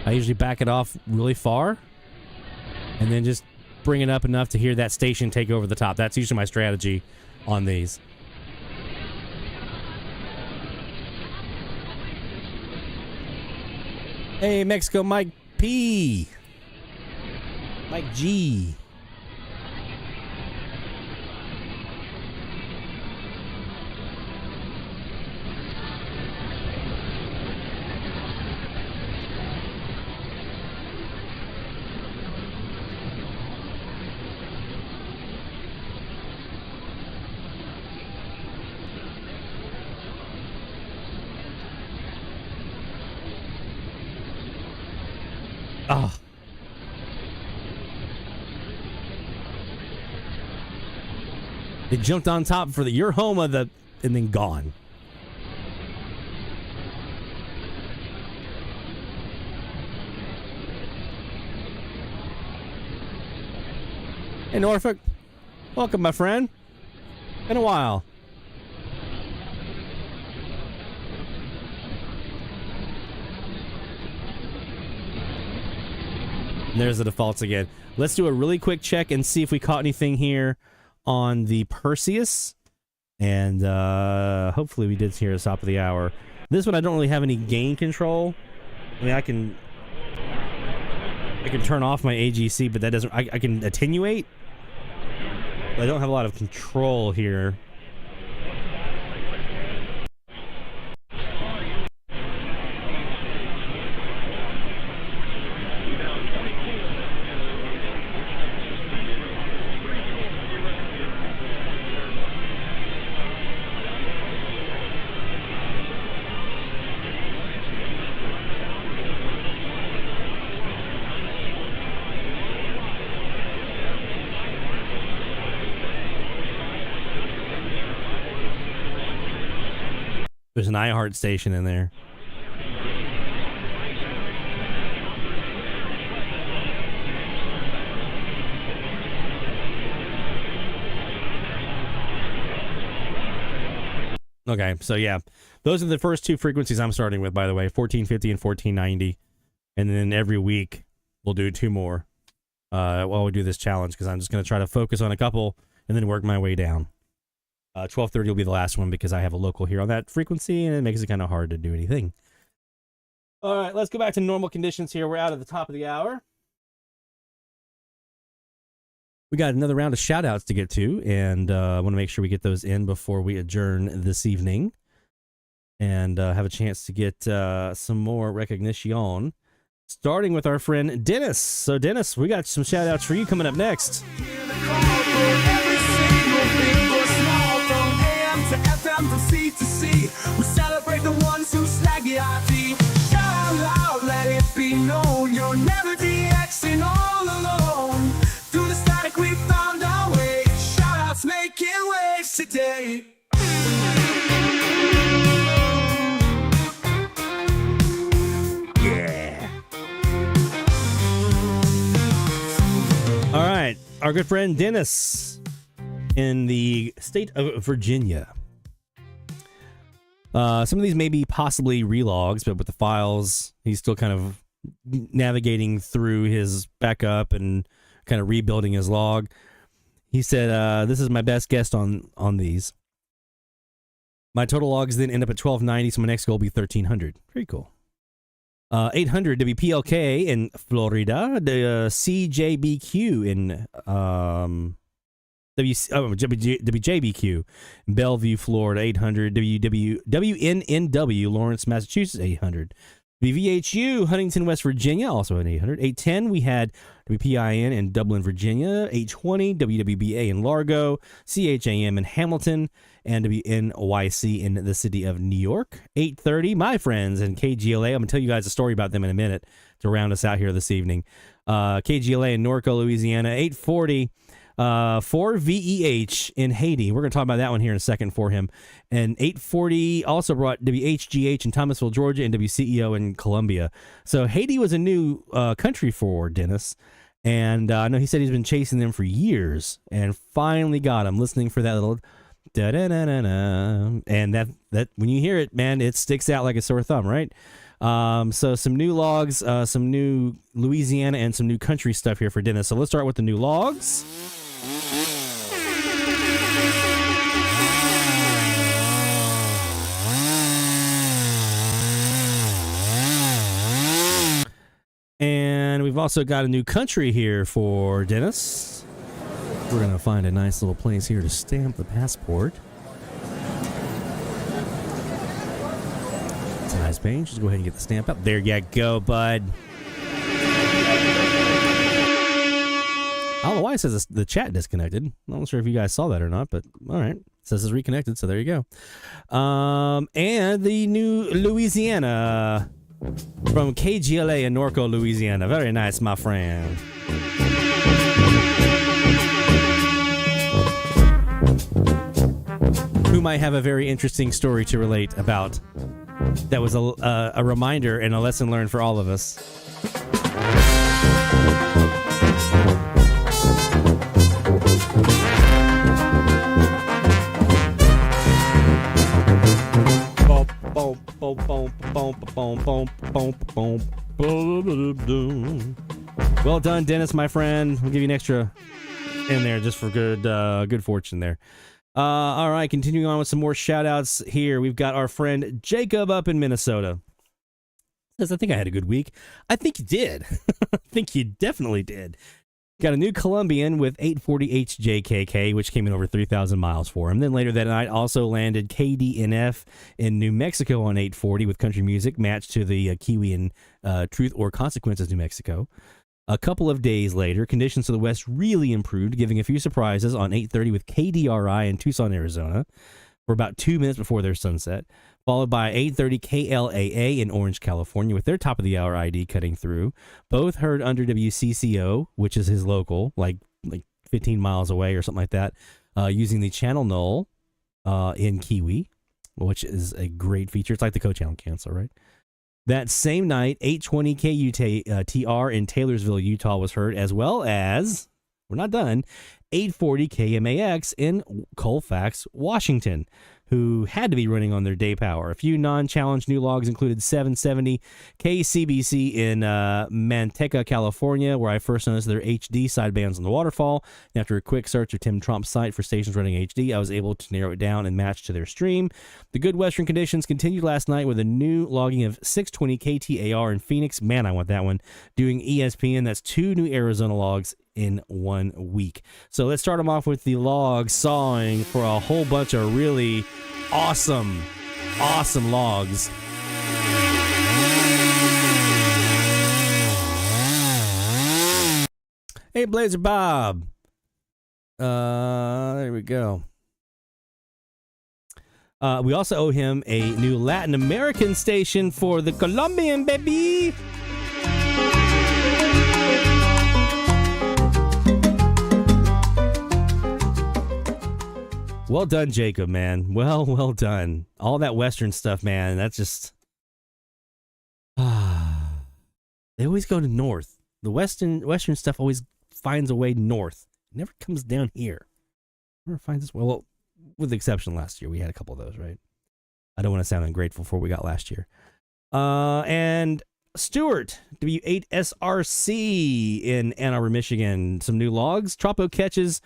I usually back it off really far and then just bring it up enough to hear that station take over the top. That's usually my strategy on these. Hey, Mexico Mike P. Mike G. They jumped on top for your home of the, and then gone. Hey, Norfolk. Welcome, my friend. Been a while. And there's the defaults again. Let's do a really quick check and see if we caught anything here on the Perseus. And hopefully we did here at the top of the hour. This one I don't really have any gain control. I mean, I can turn off my AGC, but that doesn't... I can attenuate. But I don't have a lot of control here. There's an iHeart station in there. Okay, so yeah, those are the first two frequencies I'm starting with, by the way, 1450 and 1490. And then every week we'll do two more while we do this challenge, because I'm just going to try to focus on a couple and then work my way down. 1230 will be the last one because I have a local here on that frequency, and it makes it kind of hard to do anything. All right, let's go back to normal conditions here. We're out at the top of the hour. We got another round of shout-outs to get to, and I want to make sure we get those in before we adjourn this evening and have a chance to get some more recognition, starting with our friend Dennis. So, Dennis, we got some shout-outs for you coming up next. To FM to C to C, we celebrate the ones who slag the IT. Shout out, let it be known, you're never DXing all alone. Through the static we found our way, shout outs making waves today. Yeah. All right, our good friend Dennis in the state of Virginia. Some of these may be possibly relogs, but with the files, he's still kind of navigating through his backup and kind of rebuilding his log. He said, this is my best guess on these. My total logs then end up at 1290, so my next goal will be 1300. Very cool. 800 WPLK in Florida, the CJBQ in WJBQ in Bellevue, Florida, 800. WNNW, Lawrence, Massachusetts, 800. WVHU, Huntington, West Virginia, also an 800. 810, we had WPIN in Dublin, Virginia. 820, WWBA in Largo. CHAM in Hamilton. And WNYC in the city of New York. 830, my friends in KGLA. I'm going to tell you guys a story about them in a minute to round us out here this evening. KGLA in Norco, Louisiana. 840. For VEH in Haiti. We're going to talk about that one here in a second for him. And 840 also brought WHGH in Thomasville, Georgia, and WCEO in Columbia. So Haiti was a new country for Dennis. And I know he said he's been chasing them for years and finally got him, listening for that little da-da-da-da-da. And that when you hear it, man, it sticks out like a sore thumb, right? So some new logs, some new Louisiana, and some new country stuff here for Dennis. So let's start with the new logs. And we've also got a new country here for Dennis. We're going to find a nice little place here to stamp the passport. It's a nice page. Just go ahead and get the stamp up. There you go, bud. I don't know why it says the chat disconnected. I'm not sure if you guys saw that or not, but all right. It says it's reconnected, so there you go. And the new Louisiana from KGLA in Norco, Louisiana. Very nice, my friend. who might have a very interesting story to relate about. That was a reminder and a lesson learned for all of us. Well done, Dennis, my friend. We'll give you an extra in there just for good fortune there. All right, continuing on with some more shout-outs here. We've got our friend Jacob up in Minnesota. Says, I think I had a good week. I think you did. I think you definitely did. Got a new Colombian with 840 HJKK, which came in over 3,000 miles for him. Then later that night, also landed KDNF in New Mexico on 840 with country music, matched to the Kiwi and Truth or Consequences, New Mexico. A couple of days later, conditions to the west really improved, giving a few surprises on 8:30 with KDRI in Tucson, Arizona, for about 2 minutes before their sunset, followed by 8:30 KLAA in Orange, California, with their top-of-the-hour ID cutting through. Both heard under WCCO, which is his local, like 15 miles away or something like that, using the channel null in Kiwi, which is a great feature. It's like the co-channel cancel, right? That same night, 820 KUTR in Taylorsville, Utah was heard, as well as, we're not done, 840 KMAX in Colfax, Washington, who had to be running on their day power. A few non-challenged new logs included 770 KCBC in Manteca, California, where I first noticed their HD sidebands on the waterfall. And after a quick search of Tim Trump's site for stations running HD, I was able to narrow it down and match to their stream. The good western conditions continued last night with a new logging of 620 KTAR in Phoenix. Man, I want that one. Doing ESPN, that's 2 new Arizona logs in 1 week. So let's start them off with the log sawing for a whole bunch of really awesome logs. Hey, Blazer Bob. There we go. We also owe him a new Latin American station for the Colombian, baby. Well done, Jacob, man. Well done. All that Western stuff, man. That's just... They always go to north. The Western stuff always finds a way north. It never comes down here. Never finds its... Well, with the exception last year. We had a couple of those, right? I don't want to sound ungrateful for what we got last year. And Stuart, W8SRC in Ann Arbor, Michigan. Some new logs. Tropo catches...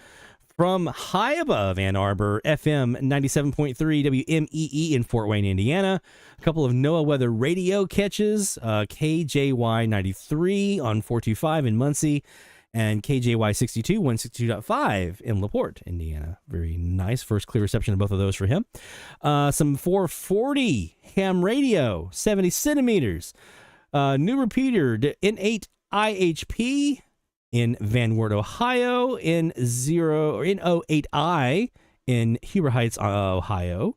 from high above Ann Arbor, FM 97.3 WMEE in Fort Wayne, Indiana. A couple of NOAA weather radio catches, KJY 93 on 425 in Muncie, and KJY 62 162.5 in LaPorte, Indiana. Very nice. First clear reception of both of those for him. Some 440 ham radio, 70 centimeters. New repeater, N8 IHP. In Van Wert, Ohio, in 08I in Huber Heights, Ohio,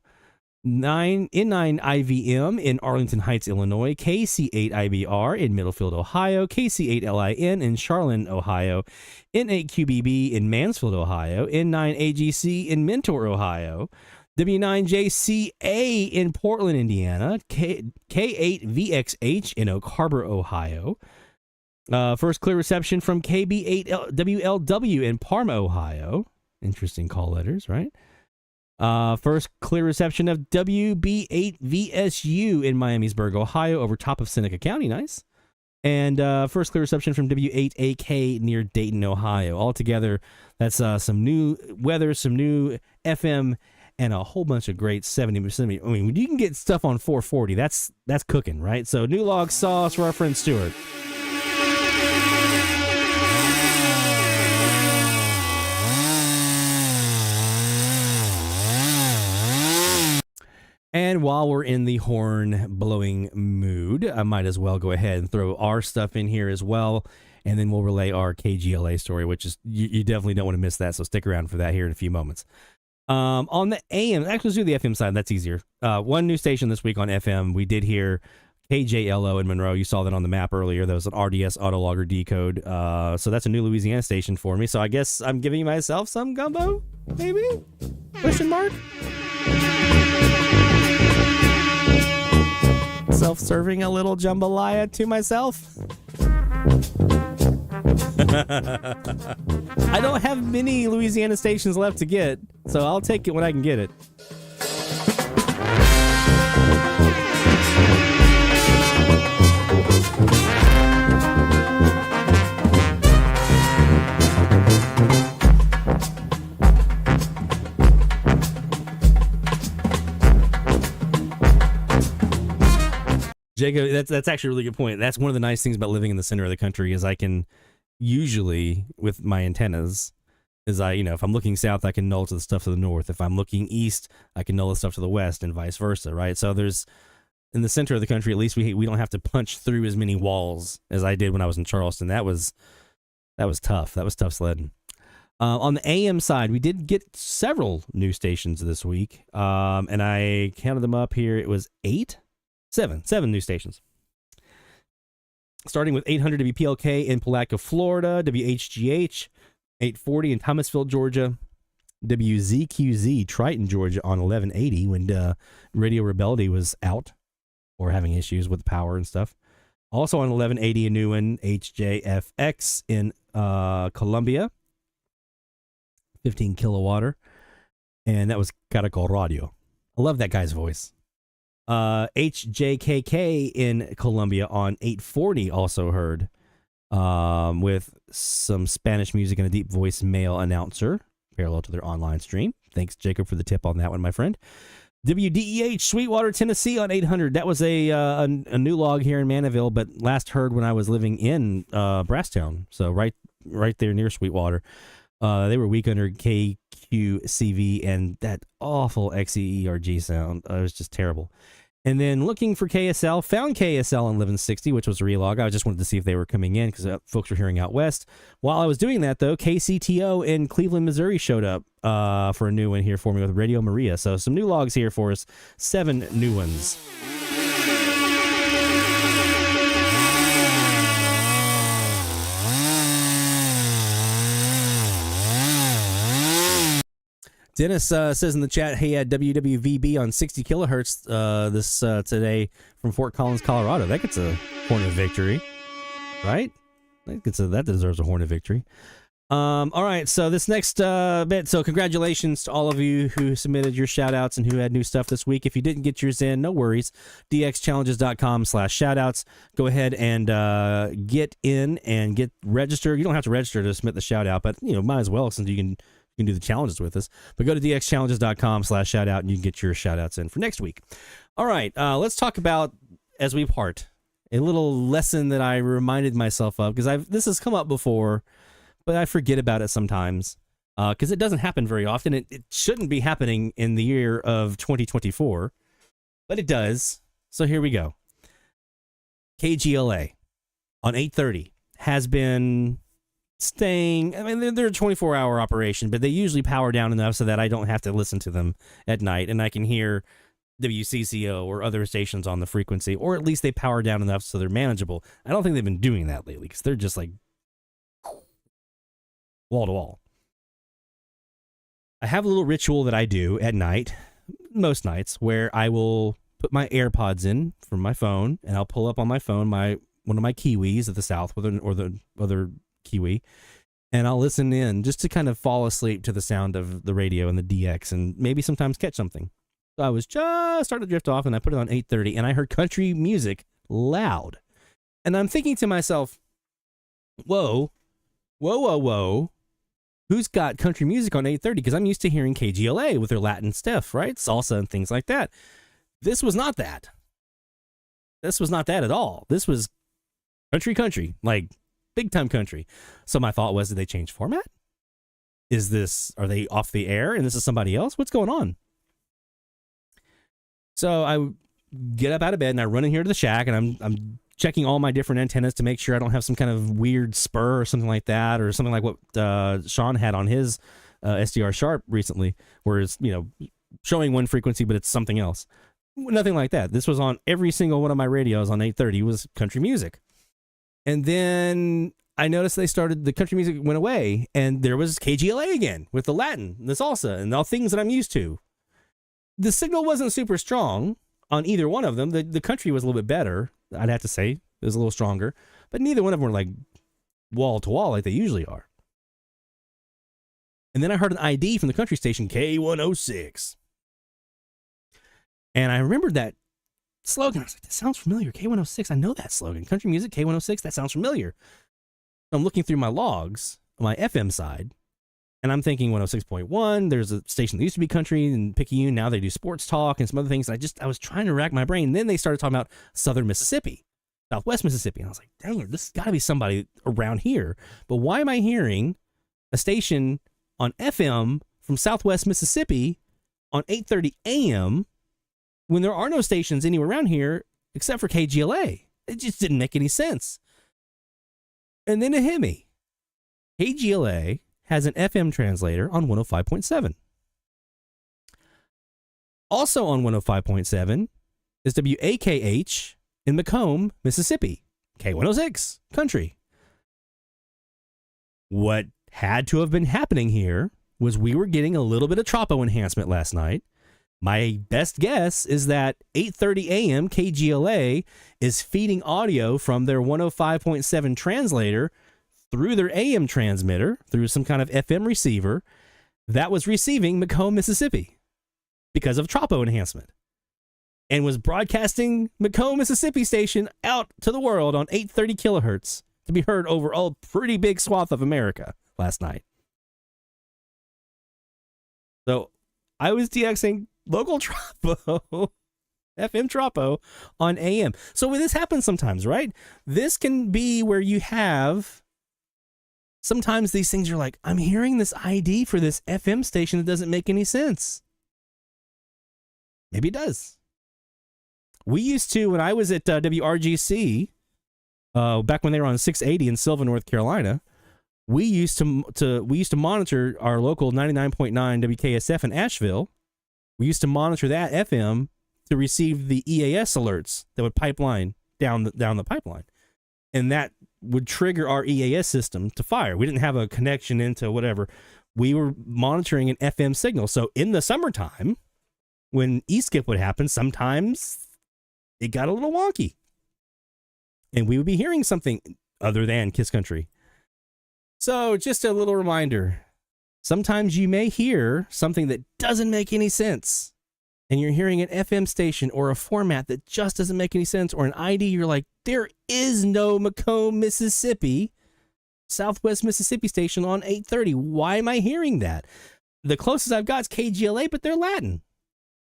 9 IVM in Arlington Heights, Illinois, KC8IBR in Middlefield, Ohio, KC8LIN in Charlotte, Ohio, N8QBB in Mansfield, Ohio, N9AGC in Mentor, Ohio, W9JCA in Portland, Indiana, K8VXH in Oak Harbor, Ohio. First clear reception from KB8WLW in Parma, Ohio. Interesting call letters, right? First clear reception of WB8VSU in Miamisburg, Ohio, over top of Seneca County. Nice. And first clear reception from W8AK near Dayton, Ohio. Altogether, that's some new weather, some new FM, and a whole bunch of great 70. I mean, when you can get stuff on 440, that's cooking, right? So new log sauce for our friend Stuart. And while we're in the horn blowing mood, I might as well go ahead and throw our stuff in here as well. And then we'll relay our KGLA story, which is, you definitely don't want to miss that. So stick around for that here in a few moments. On the AM, actually let's do the FM side. That's easier. One new station this week on FM. We did hear KJLO in Monroe. You saw that on the map earlier. That was an RDS autologger decode. So that's a new Louisiana station for me. So I guess I'm giving myself some gumbo, maybe? Question mark? Self-serving a little jambalaya to myself. I don't have many Louisiana stations left to get, so I'll take it when I can get it. Jacob, that's actually a really good point. That's one of the nice things about living in the center of the country is I can usually, with my antennas, is if I'm looking south, I can null to the stuff to the north. If I'm looking east, I can null the stuff to the west and vice versa, right? So there's, in the center of the country, at least we don't have to punch through as many walls as I did when I was in Charleston. That was tough. That was tough sledding. On the AM side, we did get several new stations this week, and I counted them up here. It was seven new stations. Starting with 800 WPLK in Palatka, Florida, WHGH 840 in Thomasville, Georgia, WZQZ Triton, Georgia on 1180 when Radio Rebellion was out or having issues with power and stuff. Also on 1180, a new one, HJFX in Columbia, 15 kilowatt, and that was Caracol Radio. I love that guy's voice. HJKK in Colombia on 840 also heard, with some Spanish music and a deep voice male announcer parallel to their online stream. Thanks, Jacob, for the tip on that one, my friend. WDEH Sweetwater, Tennessee on 800. That was a new log here in Manaville, but last heard when I was living in Brasstown, so right there near Sweetwater. They were weak under KQCV and that awful XEERG sound. It was just terrible. And then looking for KSL, found KSL on 1160, which was a relog. I just wanted to see if they were coming in because folks were hearing out west. While I was doing that, though, KCTO in Cleveland, Missouri showed up for a new one here for me with Radio Maria. So some new logs here for us, 7 new ones. Dennis says in the chat, hey, WWVB on 60 kilohertz this today from Fort Collins, Colorado. That gets a horn of victory, right? That deserves a horn of victory. All right, so this next bit, so congratulations to all of you who submitted your shout-outs and who had new stuff this week. If you didn't get yours in, no worries. dxchallenges.com/shoutouts. Go ahead and get in and get registered. You don't have to register to submit the shout-out, but might as well since you can do the challenges with us. But go to dxchallenges.com/shoutout and you can get your shout-outs in for next week. All right, let's talk about, as we part, a little lesson that I reminded myself of, because this has come up before, but I forget about it sometimes, because it doesn't happen very often. It shouldn't be happening in the year of 2024, but it does. So here we go. KGLA on 830 has been staying, I mean, they're a 24-hour operation, but they usually power down enough so that I don't have to listen to them at night, and I can hear WCCO or other stations on the frequency, or at least they power down enough so they're manageable. I don't think they've been doing that lately, because they're just like wall to wall. I have a little ritual that I do at night, most nights, where I will put my AirPods in from my phone, and I'll pull up on my phone one of my Kiwis at the south, or the other Kiwi, and I'll listen in just to kind of fall asleep to the sound of the radio and the DX, and maybe sometimes catch something. So I was just starting to drift off, and I put it on 830, and I heard country music loud, and I'm thinking to myself, whoa, who's got country music on 830? Because I'm used to hearing KGLA with their Latin stuff, right? Salsa and things like that. This was not that. This was not that at all. This was country, like big time country. So my thought was, did they change format? Are they off the air and this is somebody else? What's going on? So I get up out of bed and I run in here to the shack, and I'm checking all my different antennas to make sure I don't have some kind of weird spur or something like that, or something like what Sean had on his SDR Sharp recently, where it's showing one frequency but it's something else. Nothing like that. This was on every single one of my radios on 830 was country music. And then I noticed the country music went away, and there was KGLA again with the Latin, the salsa, and all things that I'm used to. The signal wasn't super strong on either one of them. The country was a little bit better, I'd have to say. It was a little stronger. But neither one of them were like wall to wall like they usually are. And then I heard an ID from the country station, K106. And I remembered that slogan. I was like, that sounds familiar. K106, I know that slogan. Country music, K106, that sounds familiar. I'm looking through my logs on my FM side, and I'm thinking 106.1. There's a station that used to be country in Picayune. Now they do sports talk and some other things. And I was trying to rack my brain. And then they started talking about southern Mississippi, southwest Mississippi. And I was like, dang it, this has got to be somebody around here. But why am I hearing a station on FM from southwest Mississippi on 8:30 a.m. when there are no stations anywhere around here except for KGLA? It just didn't make any sense. And then it hit me. KGLA has an FM translator on 105.7. Also on 105.7 is WAKH in Macomb, Mississippi. K106, country. What had to have been happening here was we were getting a little bit of tropo enhancement last night. My best guess is that 8:30 a.m. KGLA is feeding audio from their 105.7 translator through their AM transmitter, through some kind of FM receiver that was receiving Macomb, Mississippi because of tropo enhancement, and was broadcasting Macomb, Mississippi station out to the world on 830 kilohertz to be heard over a pretty big swath of America last night. So I was DXing local tropo, FM tropo on AM. So when this happens sometimes, right? This can be where you have, sometimes these things are like, I'm hearing this ID for this FM station that doesn't make any sense. Maybe it does. We used to, when I was at WRGC, back when they were on 680 in Sylva, North Carolina, we used to monitor our local 99.9 WKSF in Asheville. We used to monitor that FM to receive the EAS alerts that would pipeline down the pipeline, and that would trigger our EAS system to fire. We didn't have a connection into whatever. We were monitoring an FM signal. So in the summertime, when E-skip would happen, sometimes it got a little wonky, and we would be hearing something other than Kiss Country. So just a little reminder, sometimes you may hear something that doesn't make any sense, and you're hearing an FM station or a format that just doesn't make any sense, or an ID, you're like, there is no Macomb, Mississippi, Southwest Mississippi station on 830. Why am I hearing that? The closest I've got is KGLA, but they're Latin.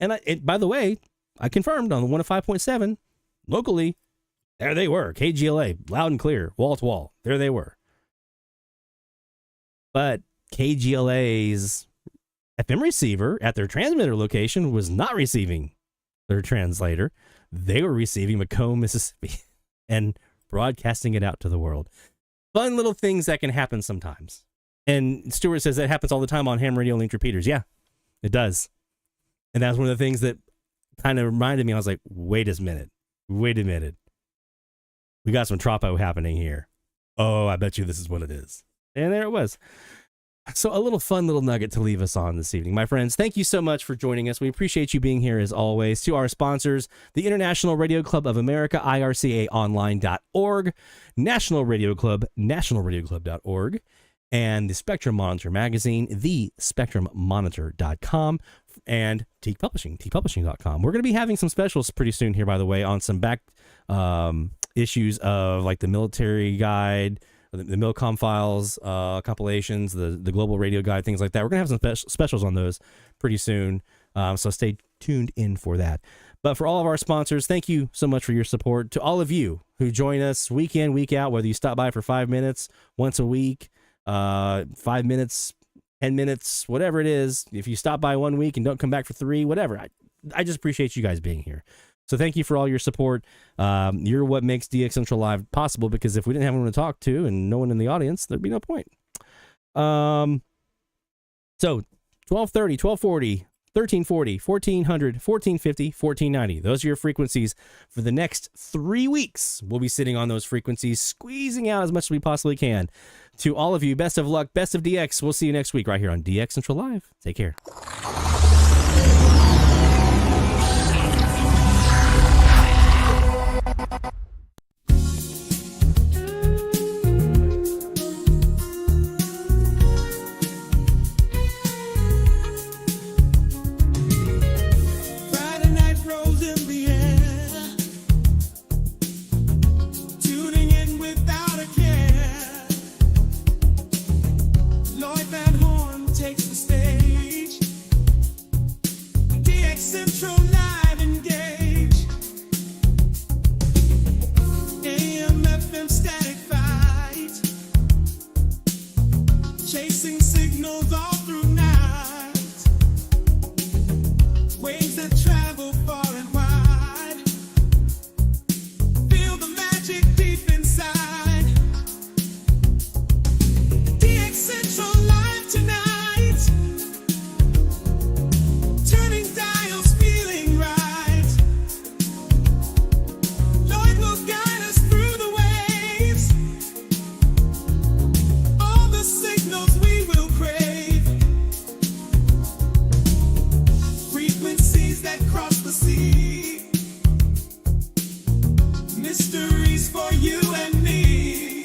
And by the way, I confirmed on the 105.7 locally, there they were, KGLA, loud and clear, wall to wall. There they were. But KGLA's FM receiver at their transmitter location was not receiving their translator. They were receiving Macomb, Mississippi, and broadcasting it out to the world. Fun little things that can happen sometimes. And Stuart says that happens all the time on ham radio linked repeaters. Yeah, it does. And that's one of the things that kind of reminded me. I was like, wait a minute. We got some tropo happening here. Oh, I bet you this is what it is. And there it was. So a fun little nugget to leave us on this evening. My friends, thank you so much for joining us. We appreciate you being here as always. To our sponsors, the International Radio Club of America, ircaonline.org, National Radio Club, nationalradioclub.org, and the Spectrum Monitor magazine, thespectrummonitor.com, and Teak Publishing, teakpublishing.com. We're going to be having some specials pretty soon here, by the way, on some back issues of like the military guide, the Milcom files, compilations, the global radio guide, things like that. We're going to have some specials on those pretty soon. So stay tuned in for that. But for all of our sponsors, thank you so much for your support. To all of you who join us week in, week out, whether you stop by for 5 minutes once a week, 5 minutes, 10 minutes, whatever it is. If you stop by 1 week and don't come back for 3, whatever. I just appreciate you guys being here. So thank you for all your support. You're what makes DX Central Live possible, because if we didn't have anyone to talk to and no one in the audience, there'd be no point. So 1230, 1240, 1340, 1400, 1450, 1490. Those are your frequencies for the next 3 weeks. We'll be sitting on those frequencies, squeezing out as much as we possibly can. To all of you, best of luck, best of DX. We'll see you next week right here on DX Central Live. Take care. signals all through night. Waves that travel far and wide. Feel the magic deep inside. DX Central live tonight. Turning dials, feeling right. Lloyd will guide us through the waves. All the signals we will crave. Frequencies that cross the sea. Mysteries for you and me.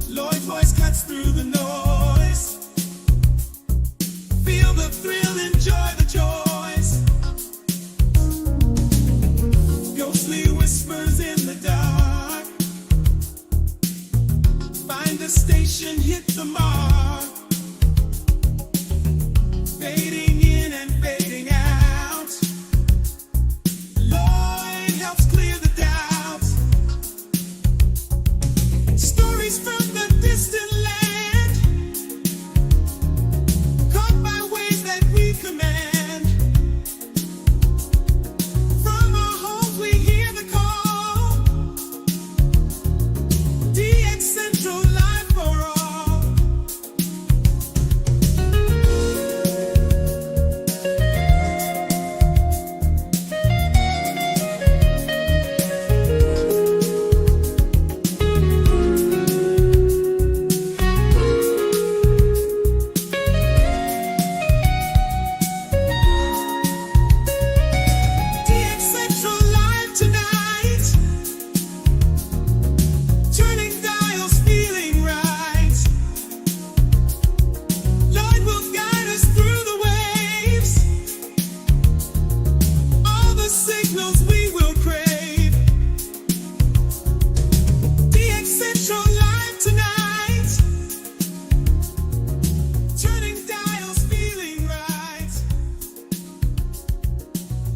Lloyd's voice cuts through the noise. Feel the thrill, enjoy the joys. Ghostly whispers in the dark. Find a station, hit the mark. Fading in and fading out. Lloyd helps clear the doubts. Stories from the distant land. Caught by waves that we command. From our homes we hear the call. DX Central live for all. DX Central live tonight. Turning dials, feeling right. Lloyd will guide us through the waves. All the signals we will crave. DX Central live tonight. Turning dials, feeling right.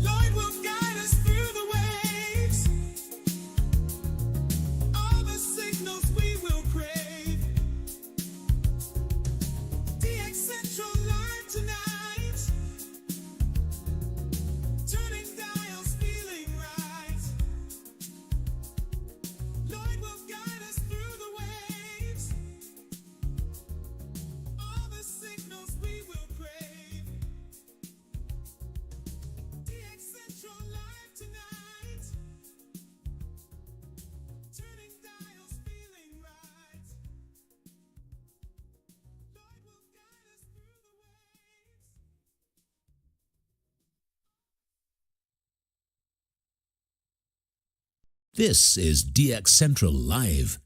Lloyd will guide us through the waves. All the signals we will crave. DX Central live tonight. Turning dials, feeling right. Lloyd will guide us through the waves. All the signals we will crave. DX Central live tonight. Turning dials, feeling right. Lloyd will guide us through the waves. This is DX Central Live.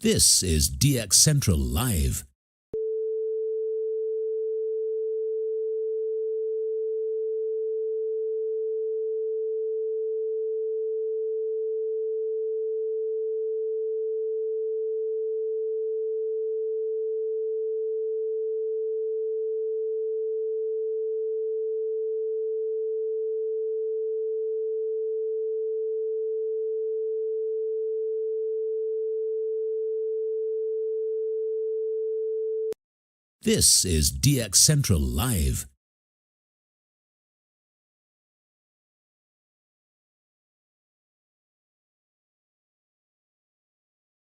This is DX Central Live. This is DX Central Live.